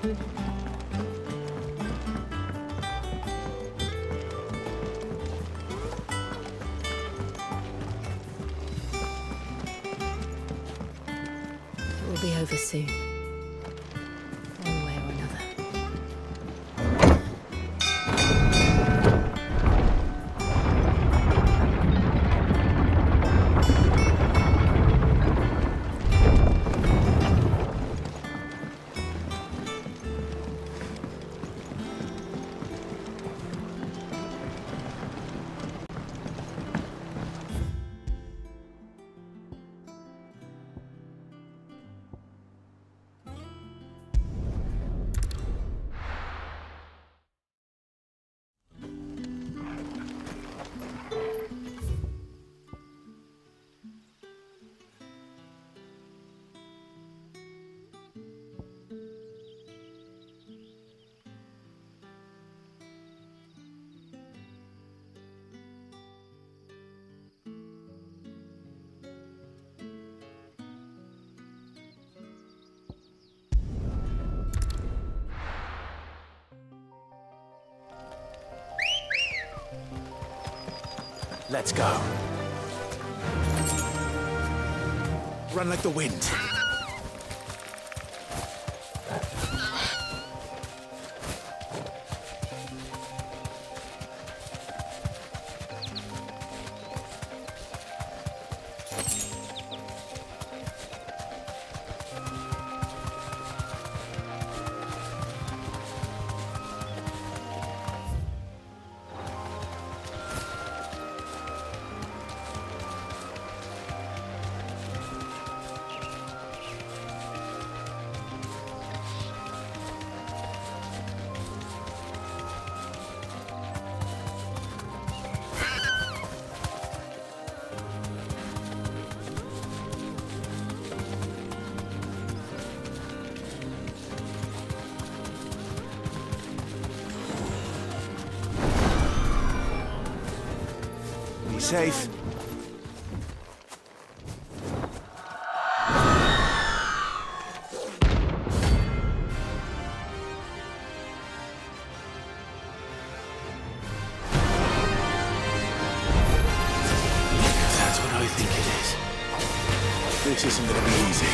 It will be over soon. One way or another. Let's go. Run like the wind. Safe. That's what I think it is. This isn't gonna be easy.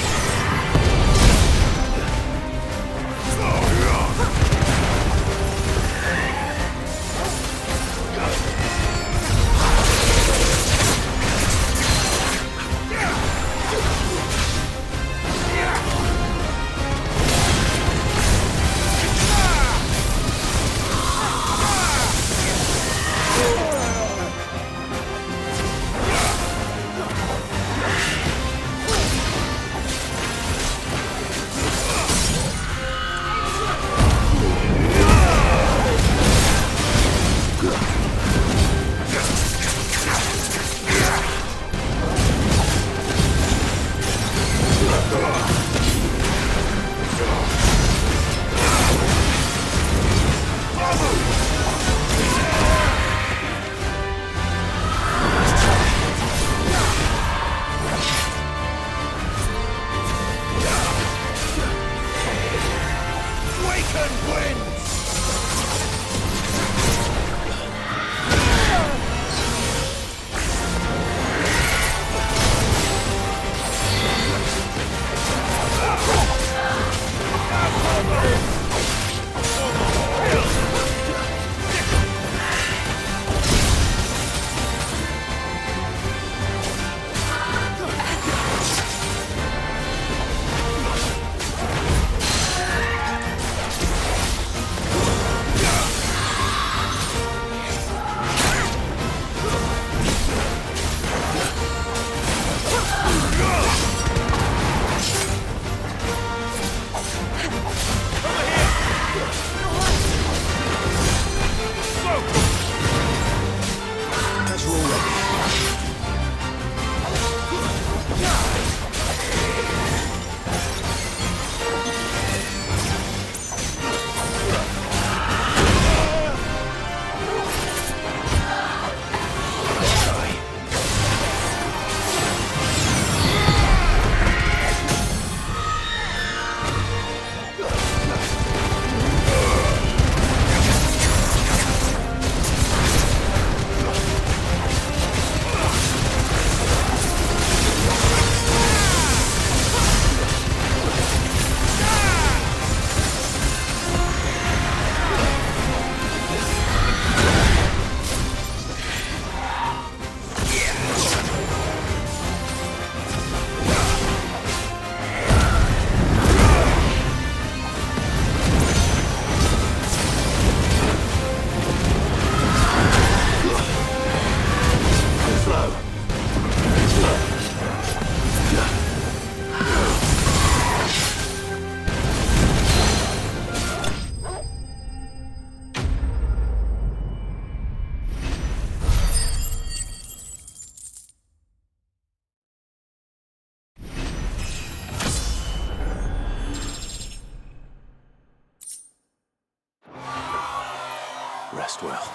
rest well.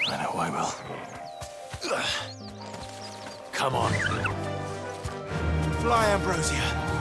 I know I will. Come on. Fly, Ambrosia.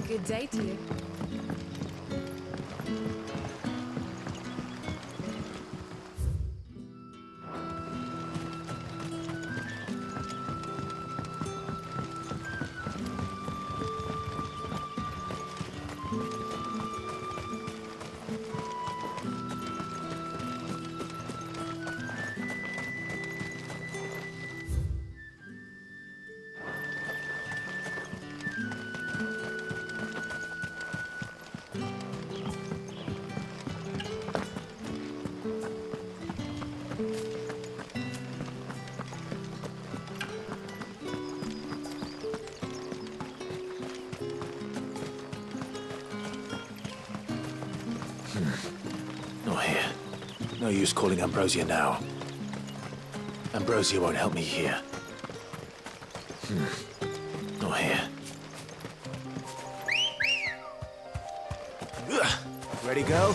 Good day to you. Not here. No use calling Ambrosia now. Ambrosia won't help me here. Not here. Ready, go?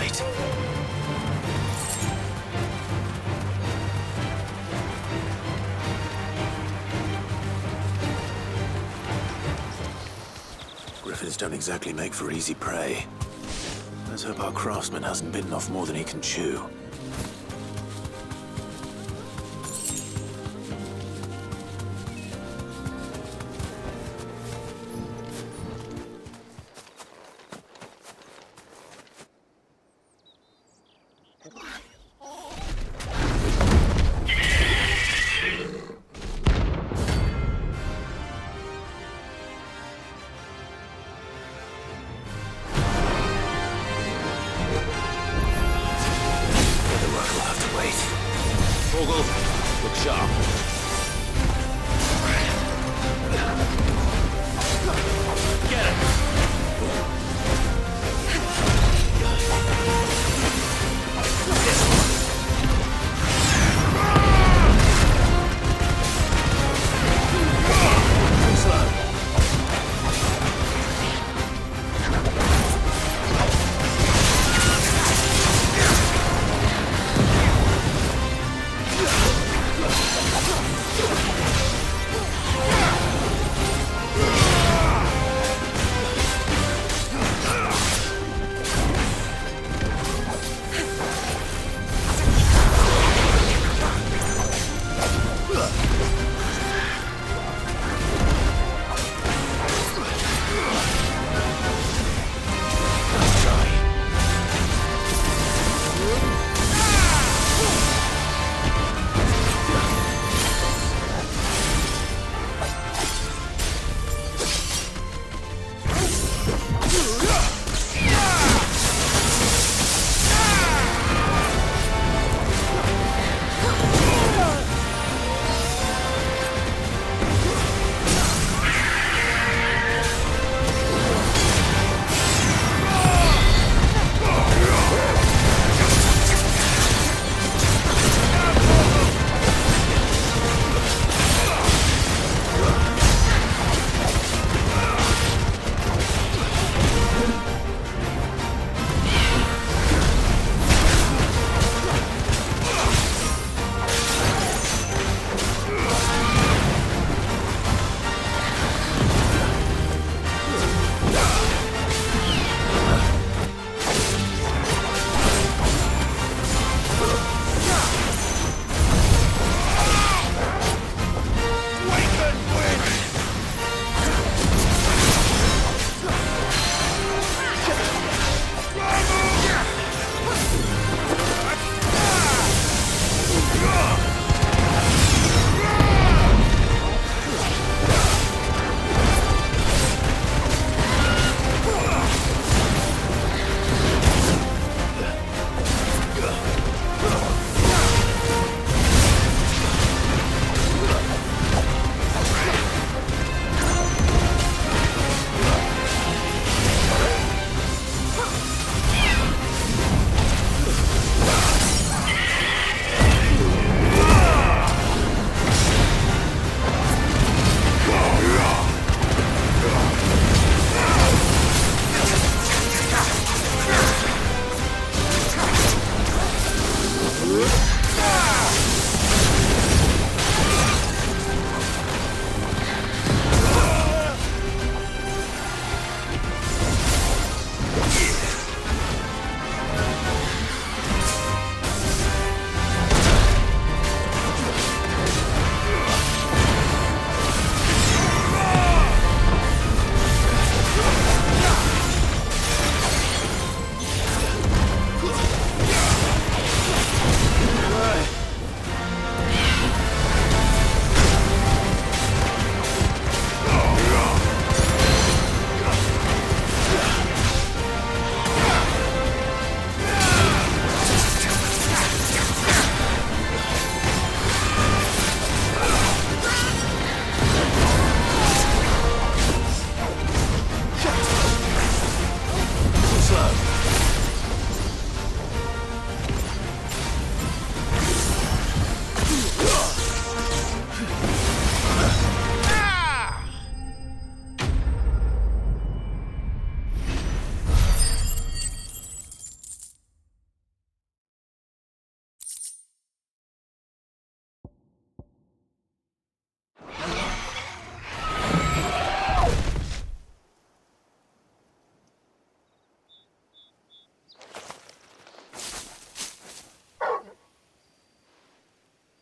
wait. Griffins don't exactly make for easy prey. Let's hope our craftsman hasn't bitten off more than he can chew.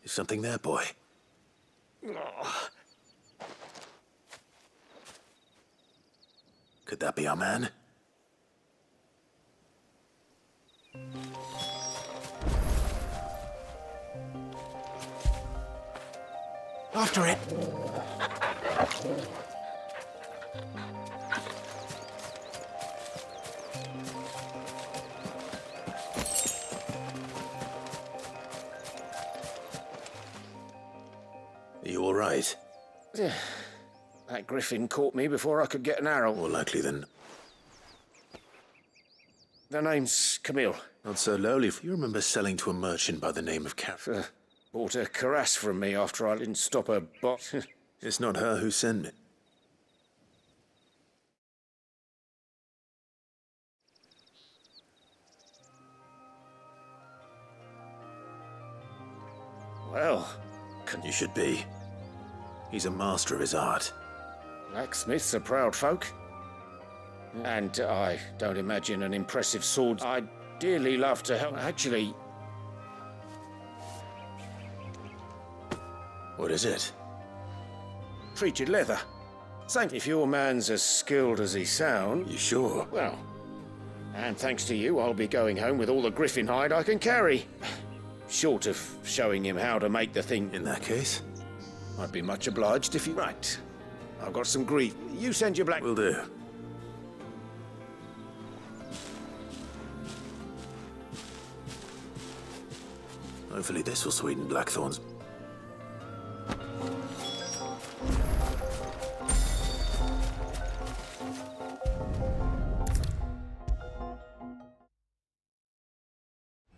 Is something there, boy? Could that be our man? After it! Are you all right? That griffin caught me before I could get an arrow. More likely than... The name's Camille. Not so lowly. You remember selling to a merchant by the name of Cat? Bought a cuirass from me after I didn't stop her bot. It's not her who sent me. Well, You should be. He's a master of his art. Blacksmiths are proud folk. And I don't imagine an impressive sword. I'd dearly love to help. Actually... What is it? Treated leather. Thank if your man's as skilled as he sounds. You sure? Well, and thanks to you, I'll be going home with all the griffin hide I can carry. Short of showing him how to make the thing. In that case? I'd be much obliged if you... Right. I've got some grief. You send your black... Will do. Hopefully this will sweeten Blackthorn's...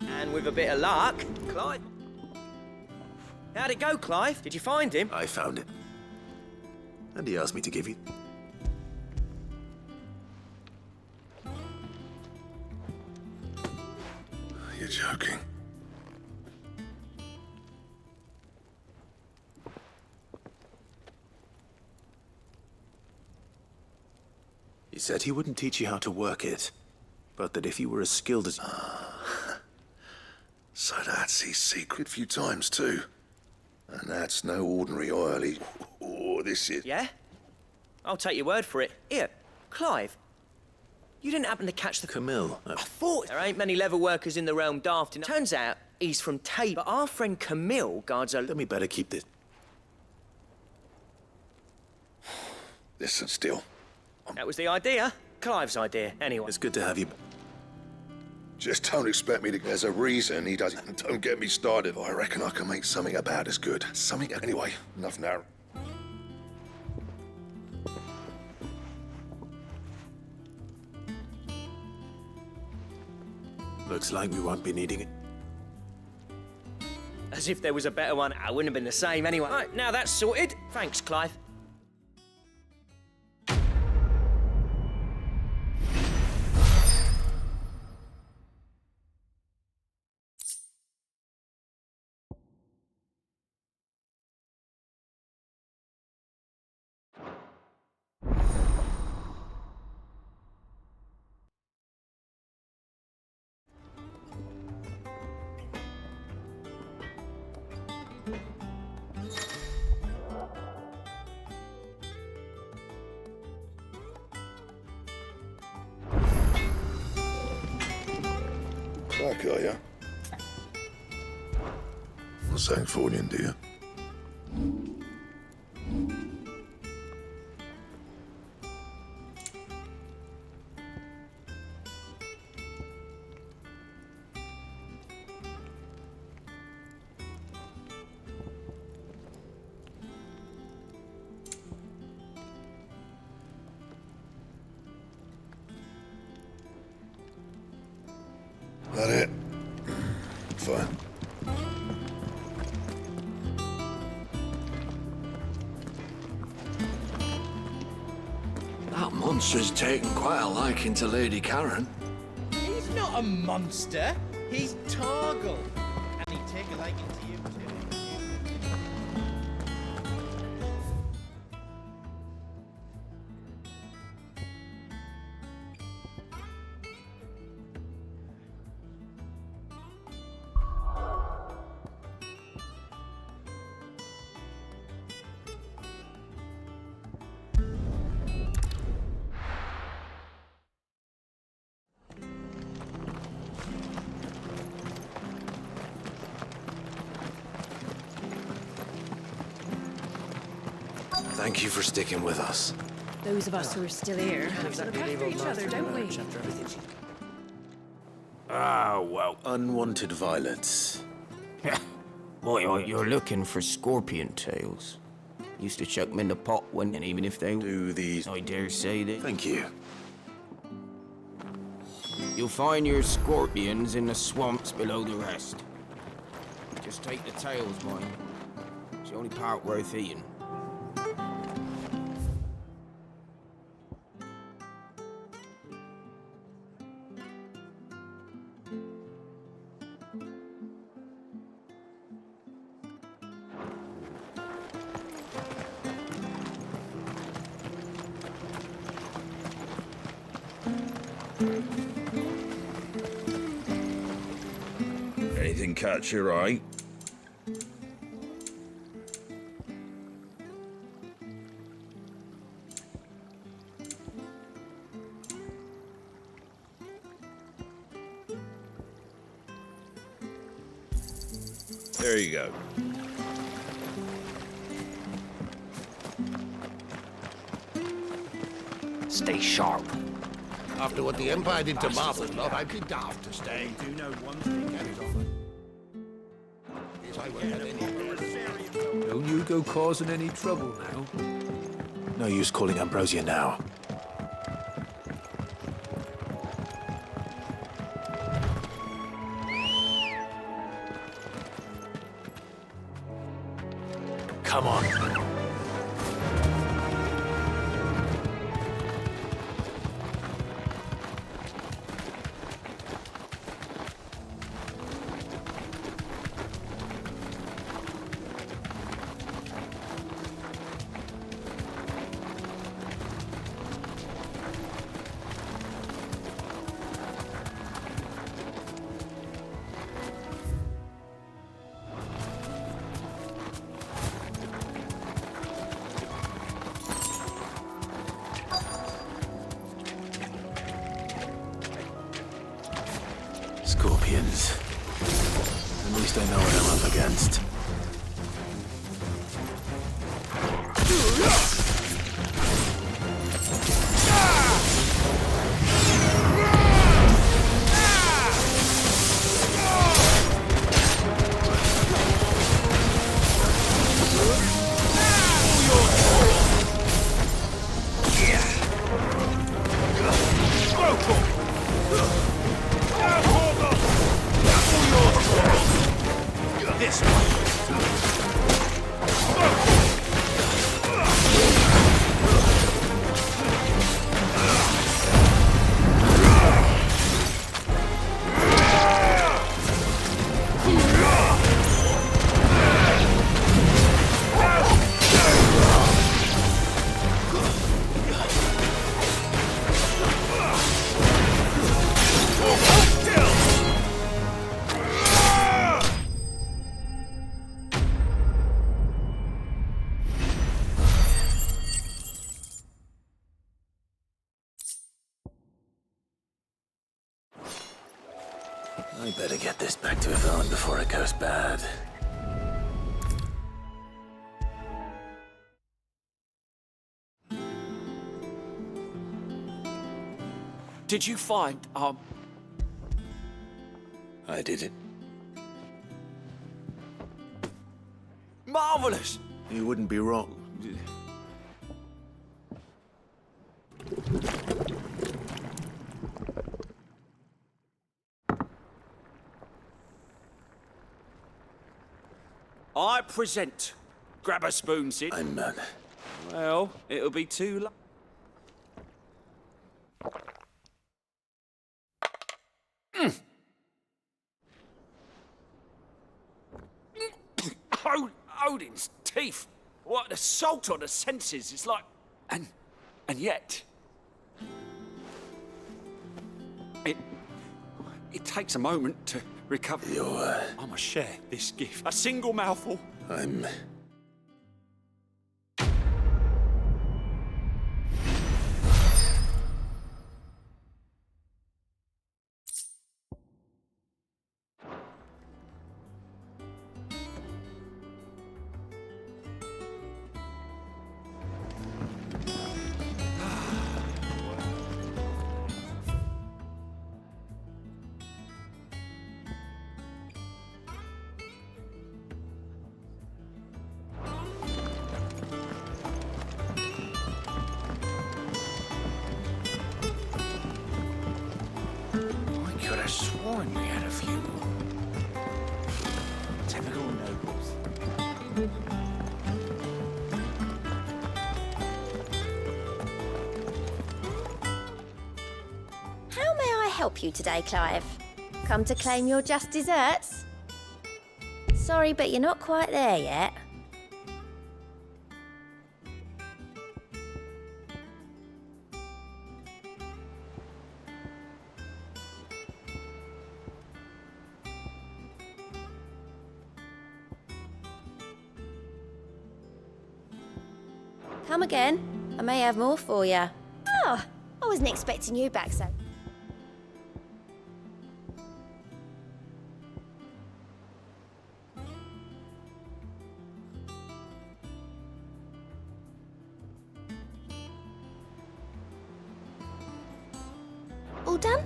And with a bit of luck, Clive... How'd it go, Clive? Did you find him? I found him. And he asked me to give you... You're joking. He said he wouldn't teach you how to work it, but that if you were as skilled as... So that's his secret. A few times, too. And that's no ordinary oily. Oh, this is... Yeah? I'll take your word for it. Here, Clive. You didn't happen to catch the... Camille. I thought there ain't many leather workers in the realm daft enough. Turns out he's from Tate, but our friend Camille guards a... Let me better keep this... Listen, still. That was the idea. Clive's idea, anyway. It's good to have you... Just don't expect me to... There's a reason he doesn't... Don't get me started. I reckon I can make something about as good. Something... Anyway, enough now. Looks like we won't be needing it. As if there was a better one. I wouldn't have been the same anyway. Right, now that's sorted. Thanks, Clive. Black, are you? Not Sancfordian, do you? That it? Fine. That monster's taken quite a liking to Lady Karen. He's not a monster. He's Torgal. And he'd take a liking to you too. Thank you for sticking with us. Those of us who are still here look after each other, don't we? Ah, well. Unwanted violets. Boy, you're looking for scorpion tails. Used to chuck them in the pot when, and even if they do these, I dare say that. Thank you. You'll find your scorpions in the swamps below the rest. Just take the tails, mind. It's the only part worth eating. Anything catch your eye? There you go. Stay sharp. After what the Empire did to Marvel's lot, I'd be daft to stay. Do know one thing. Yes, I won't have any. Don't you go causing any trouble now. No use calling Ambrosia now. Come on. Scorpions. At least I know what I'm up against. This one. I better get this back to Yvonne before it goes bad. Did you find, I did it. Marvelous! You wouldn't be wrong. I present. Grab a spoon, Sid. I'm Well, it'll be too late. Odin's teeth. What an assault on the senses. It's like... And yet... It takes a moment to recover. I must share this gift. A single mouthful. I'm... mind we had a few more. Typical nobles. How may I help you today, Clive? Come to claim your just desserts? Sorry, but you're not quite there yet. Come again. I may have more for you. Oh, I wasn't expecting you back so. All done?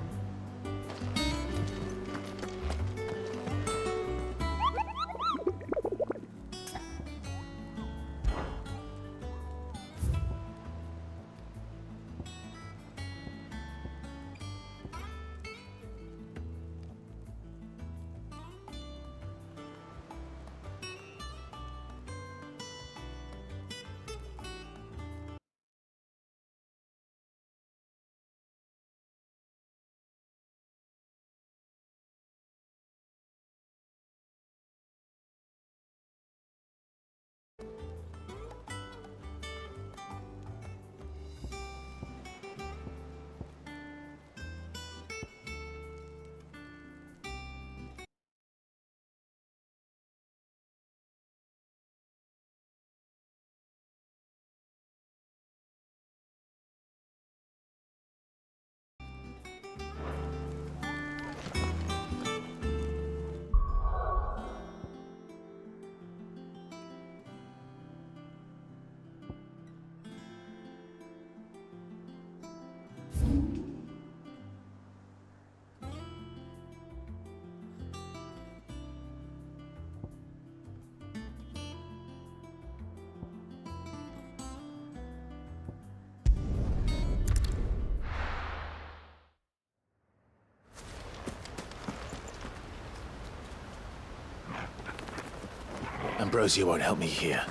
Ambrosia won't help me here.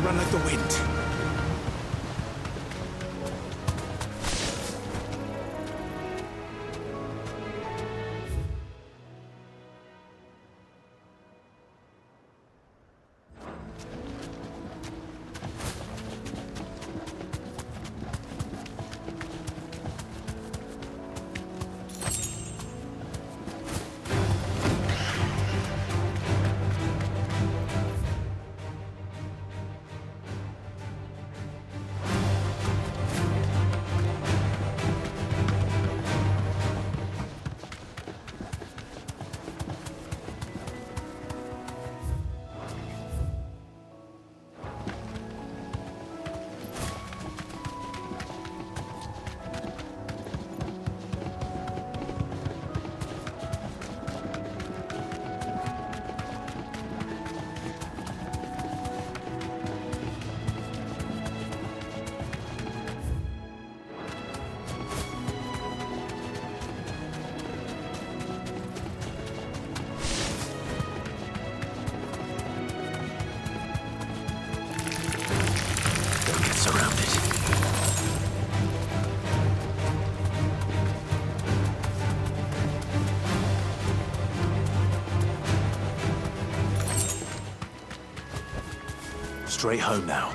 Run like the wind. Straight home now.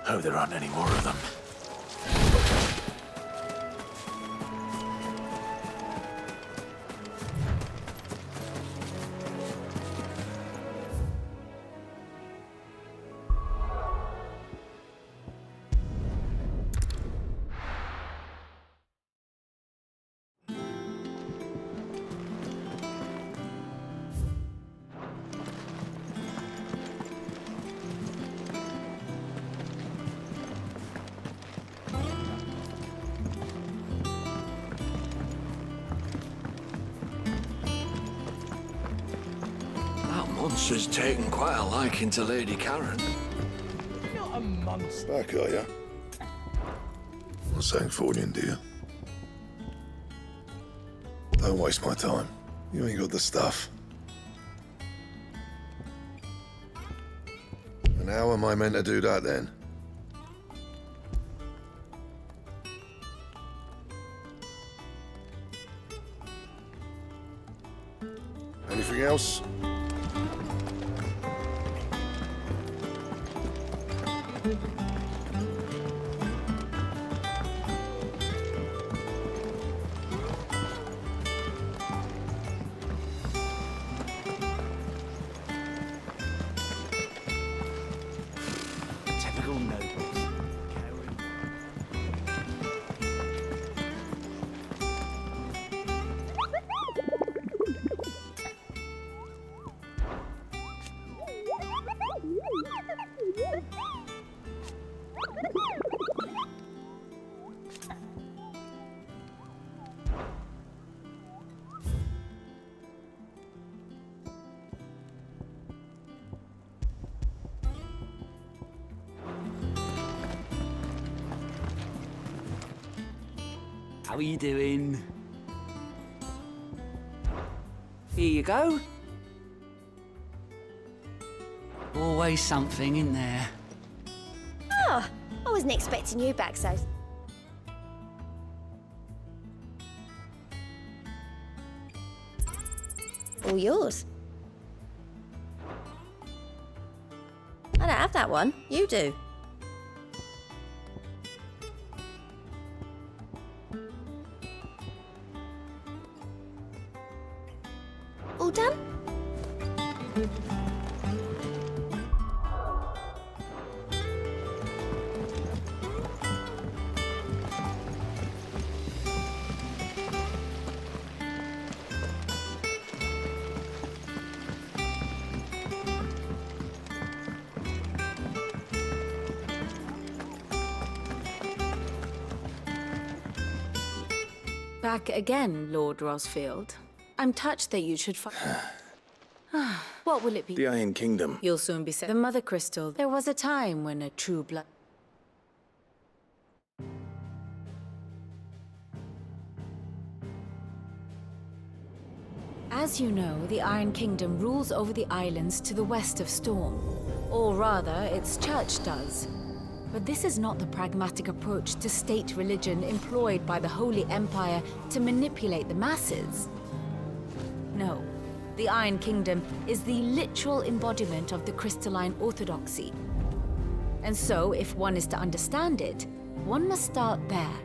Hope there aren't any more of them. Monster's taken quite a liking to Lady Karen. You're not a monster. Back, are ya? I'm saying fortune, dear. Don't waste my time. You ain't got the stuff. And how am I meant to do that then? Anything else? Typical nobles. How are you doing? Here you go. Always something in there. Oh, I wasn't expecting you back so... All yours. I don't have that one. You do. All done? Back again, Lord Rosfield. I'm touched that you should What will it be? The Iron Kingdom. You'll soon be set. The Mother Crystal. There was a time when a true blood... As you know, the Iron Kingdom rules over the islands to the west of Storm. Or rather, its church does. But this is not the pragmatic approach to state religion employed by the Holy Empire to manipulate the masses. No, the Iron Kingdom is the literal embodiment of the crystalline orthodoxy. And so, if one is to understand it, one must start there.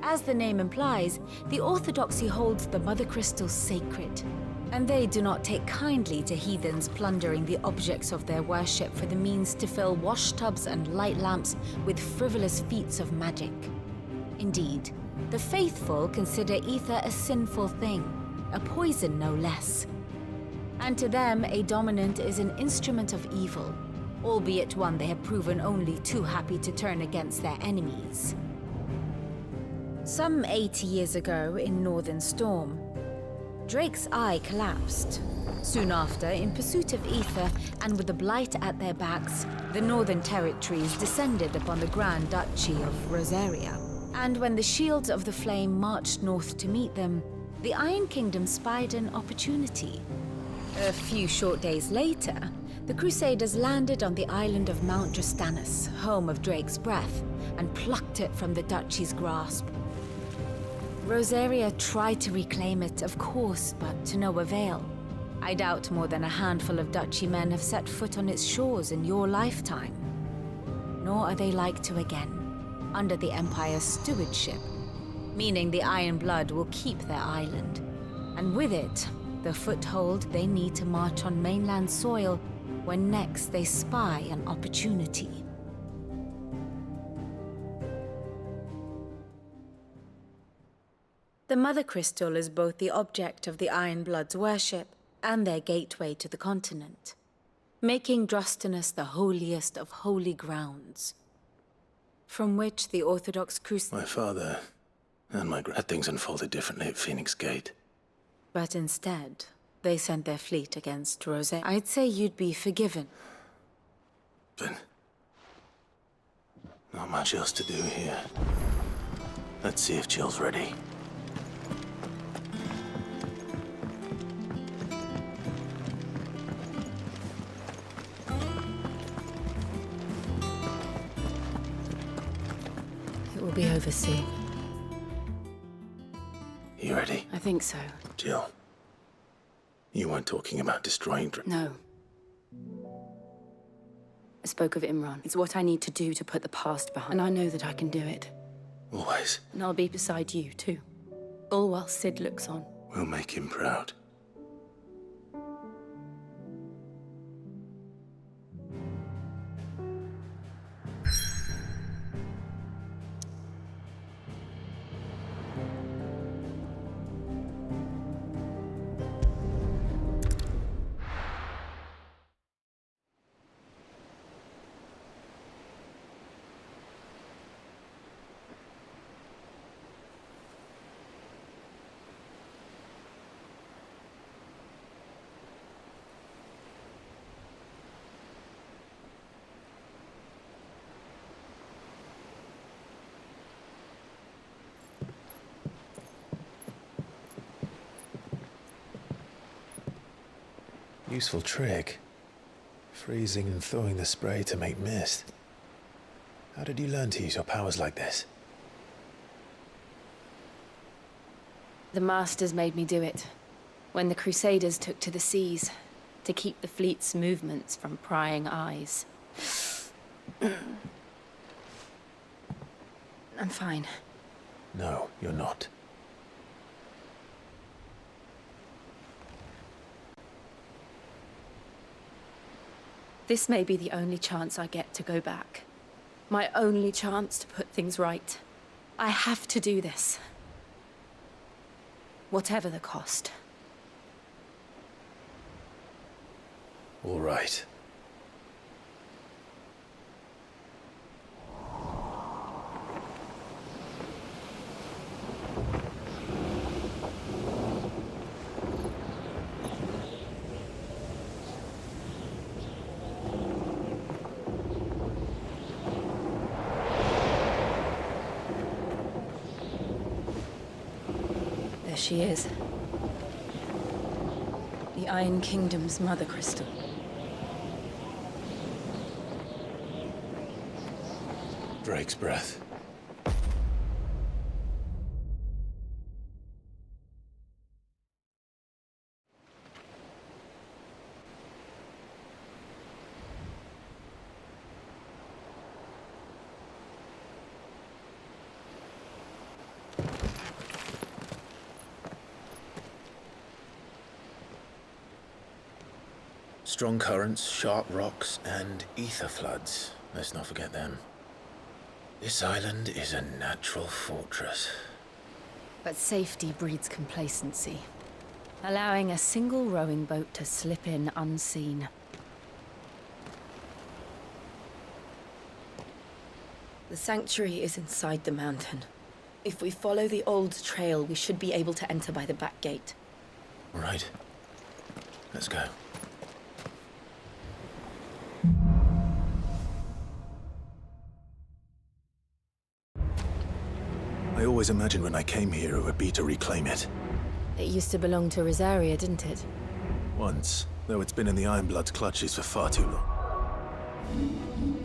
As the name implies, the orthodoxy holds the Mother Crystals sacred, and they do not take kindly to heathens plundering the objects of their worship for the means to fill washtubs and light lamps with frivolous feats of magic. Indeed, the faithful consider ether a sinful thing, a poison no less. And to them, a dominant is an instrument of evil, albeit one they have proven only too happy to turn against their enemies. Some 80 years ago in Northern Storm, Drake's eye collapsed. Soon after, in pursuit of ether and with the Blight at their backs, the Northern Territories descended upon the Grand Duchy of Rosaria. And when the Shields of the Flame marched north to meet them, the Iron Kingdom spied an opportunity. A few short days later, the Crusaders landed on the island of Mount Drastanus, home of Drake's breath, and plucked it from the Duchy's grasp. Rosaria tried to reclaim it, of course, but to no avail. I doubt more than a handful of Duchy men have set foot on its shores in your lifetime. nor are they like to again, under the Empire's stewardship, meaning the Iron Blood will keep their island, and with it, the foothold they need to march on mainland soil when next they spy an opportunity. The Mother Crystal is both the object of the Iron Blood's worship and their gateway to the continent, making Drostanus the holiest of holy grounds, from which the Orthodox My father and my had things unfolded differently at Phoenix Gate. But instead, they sent their fleet against Rose. I'd say you'd be forgiven. But not much else to do here. Let's see if Jill's ready. It will be over soon. You ready? I think so. Jill, you weren't talking about destroying No. I spoke of Imran. It's what I need to do to put the past behind, and I know that I can do it. Always. And I'll be beside you, too. All while Sid looks on. We'll make him proud. Useful trick. Freezing and thawing the spray to make mist. How did you learn to use your powers like this? The Masters made me do it. When the Crusaders took to the seas, to keep the fleet's movements from prying eyes. I'm fine. No, you're not. This may be the only chance I get to go back. My only chance to put things right. I have to do this. Whatever the cost. All right. She is. The Iron Kingdom's Mother Crystal. Drake's breath. Strong currents, sharp rocks, and ether floods. Let's not forget them. This island is a natural fortress. But safety breeds complacency, allowing a single rowing boat to slip in unseen. The sanctuary is inside the mountain. If we follow the old trail, we should be able to enter by the back gate. All right. Let's go. I always imagined when I came here it would be to reclaim it. It used to belong to Rosaria, didn't it? Once, though it's been in the Iron Blood's clutches for far too long.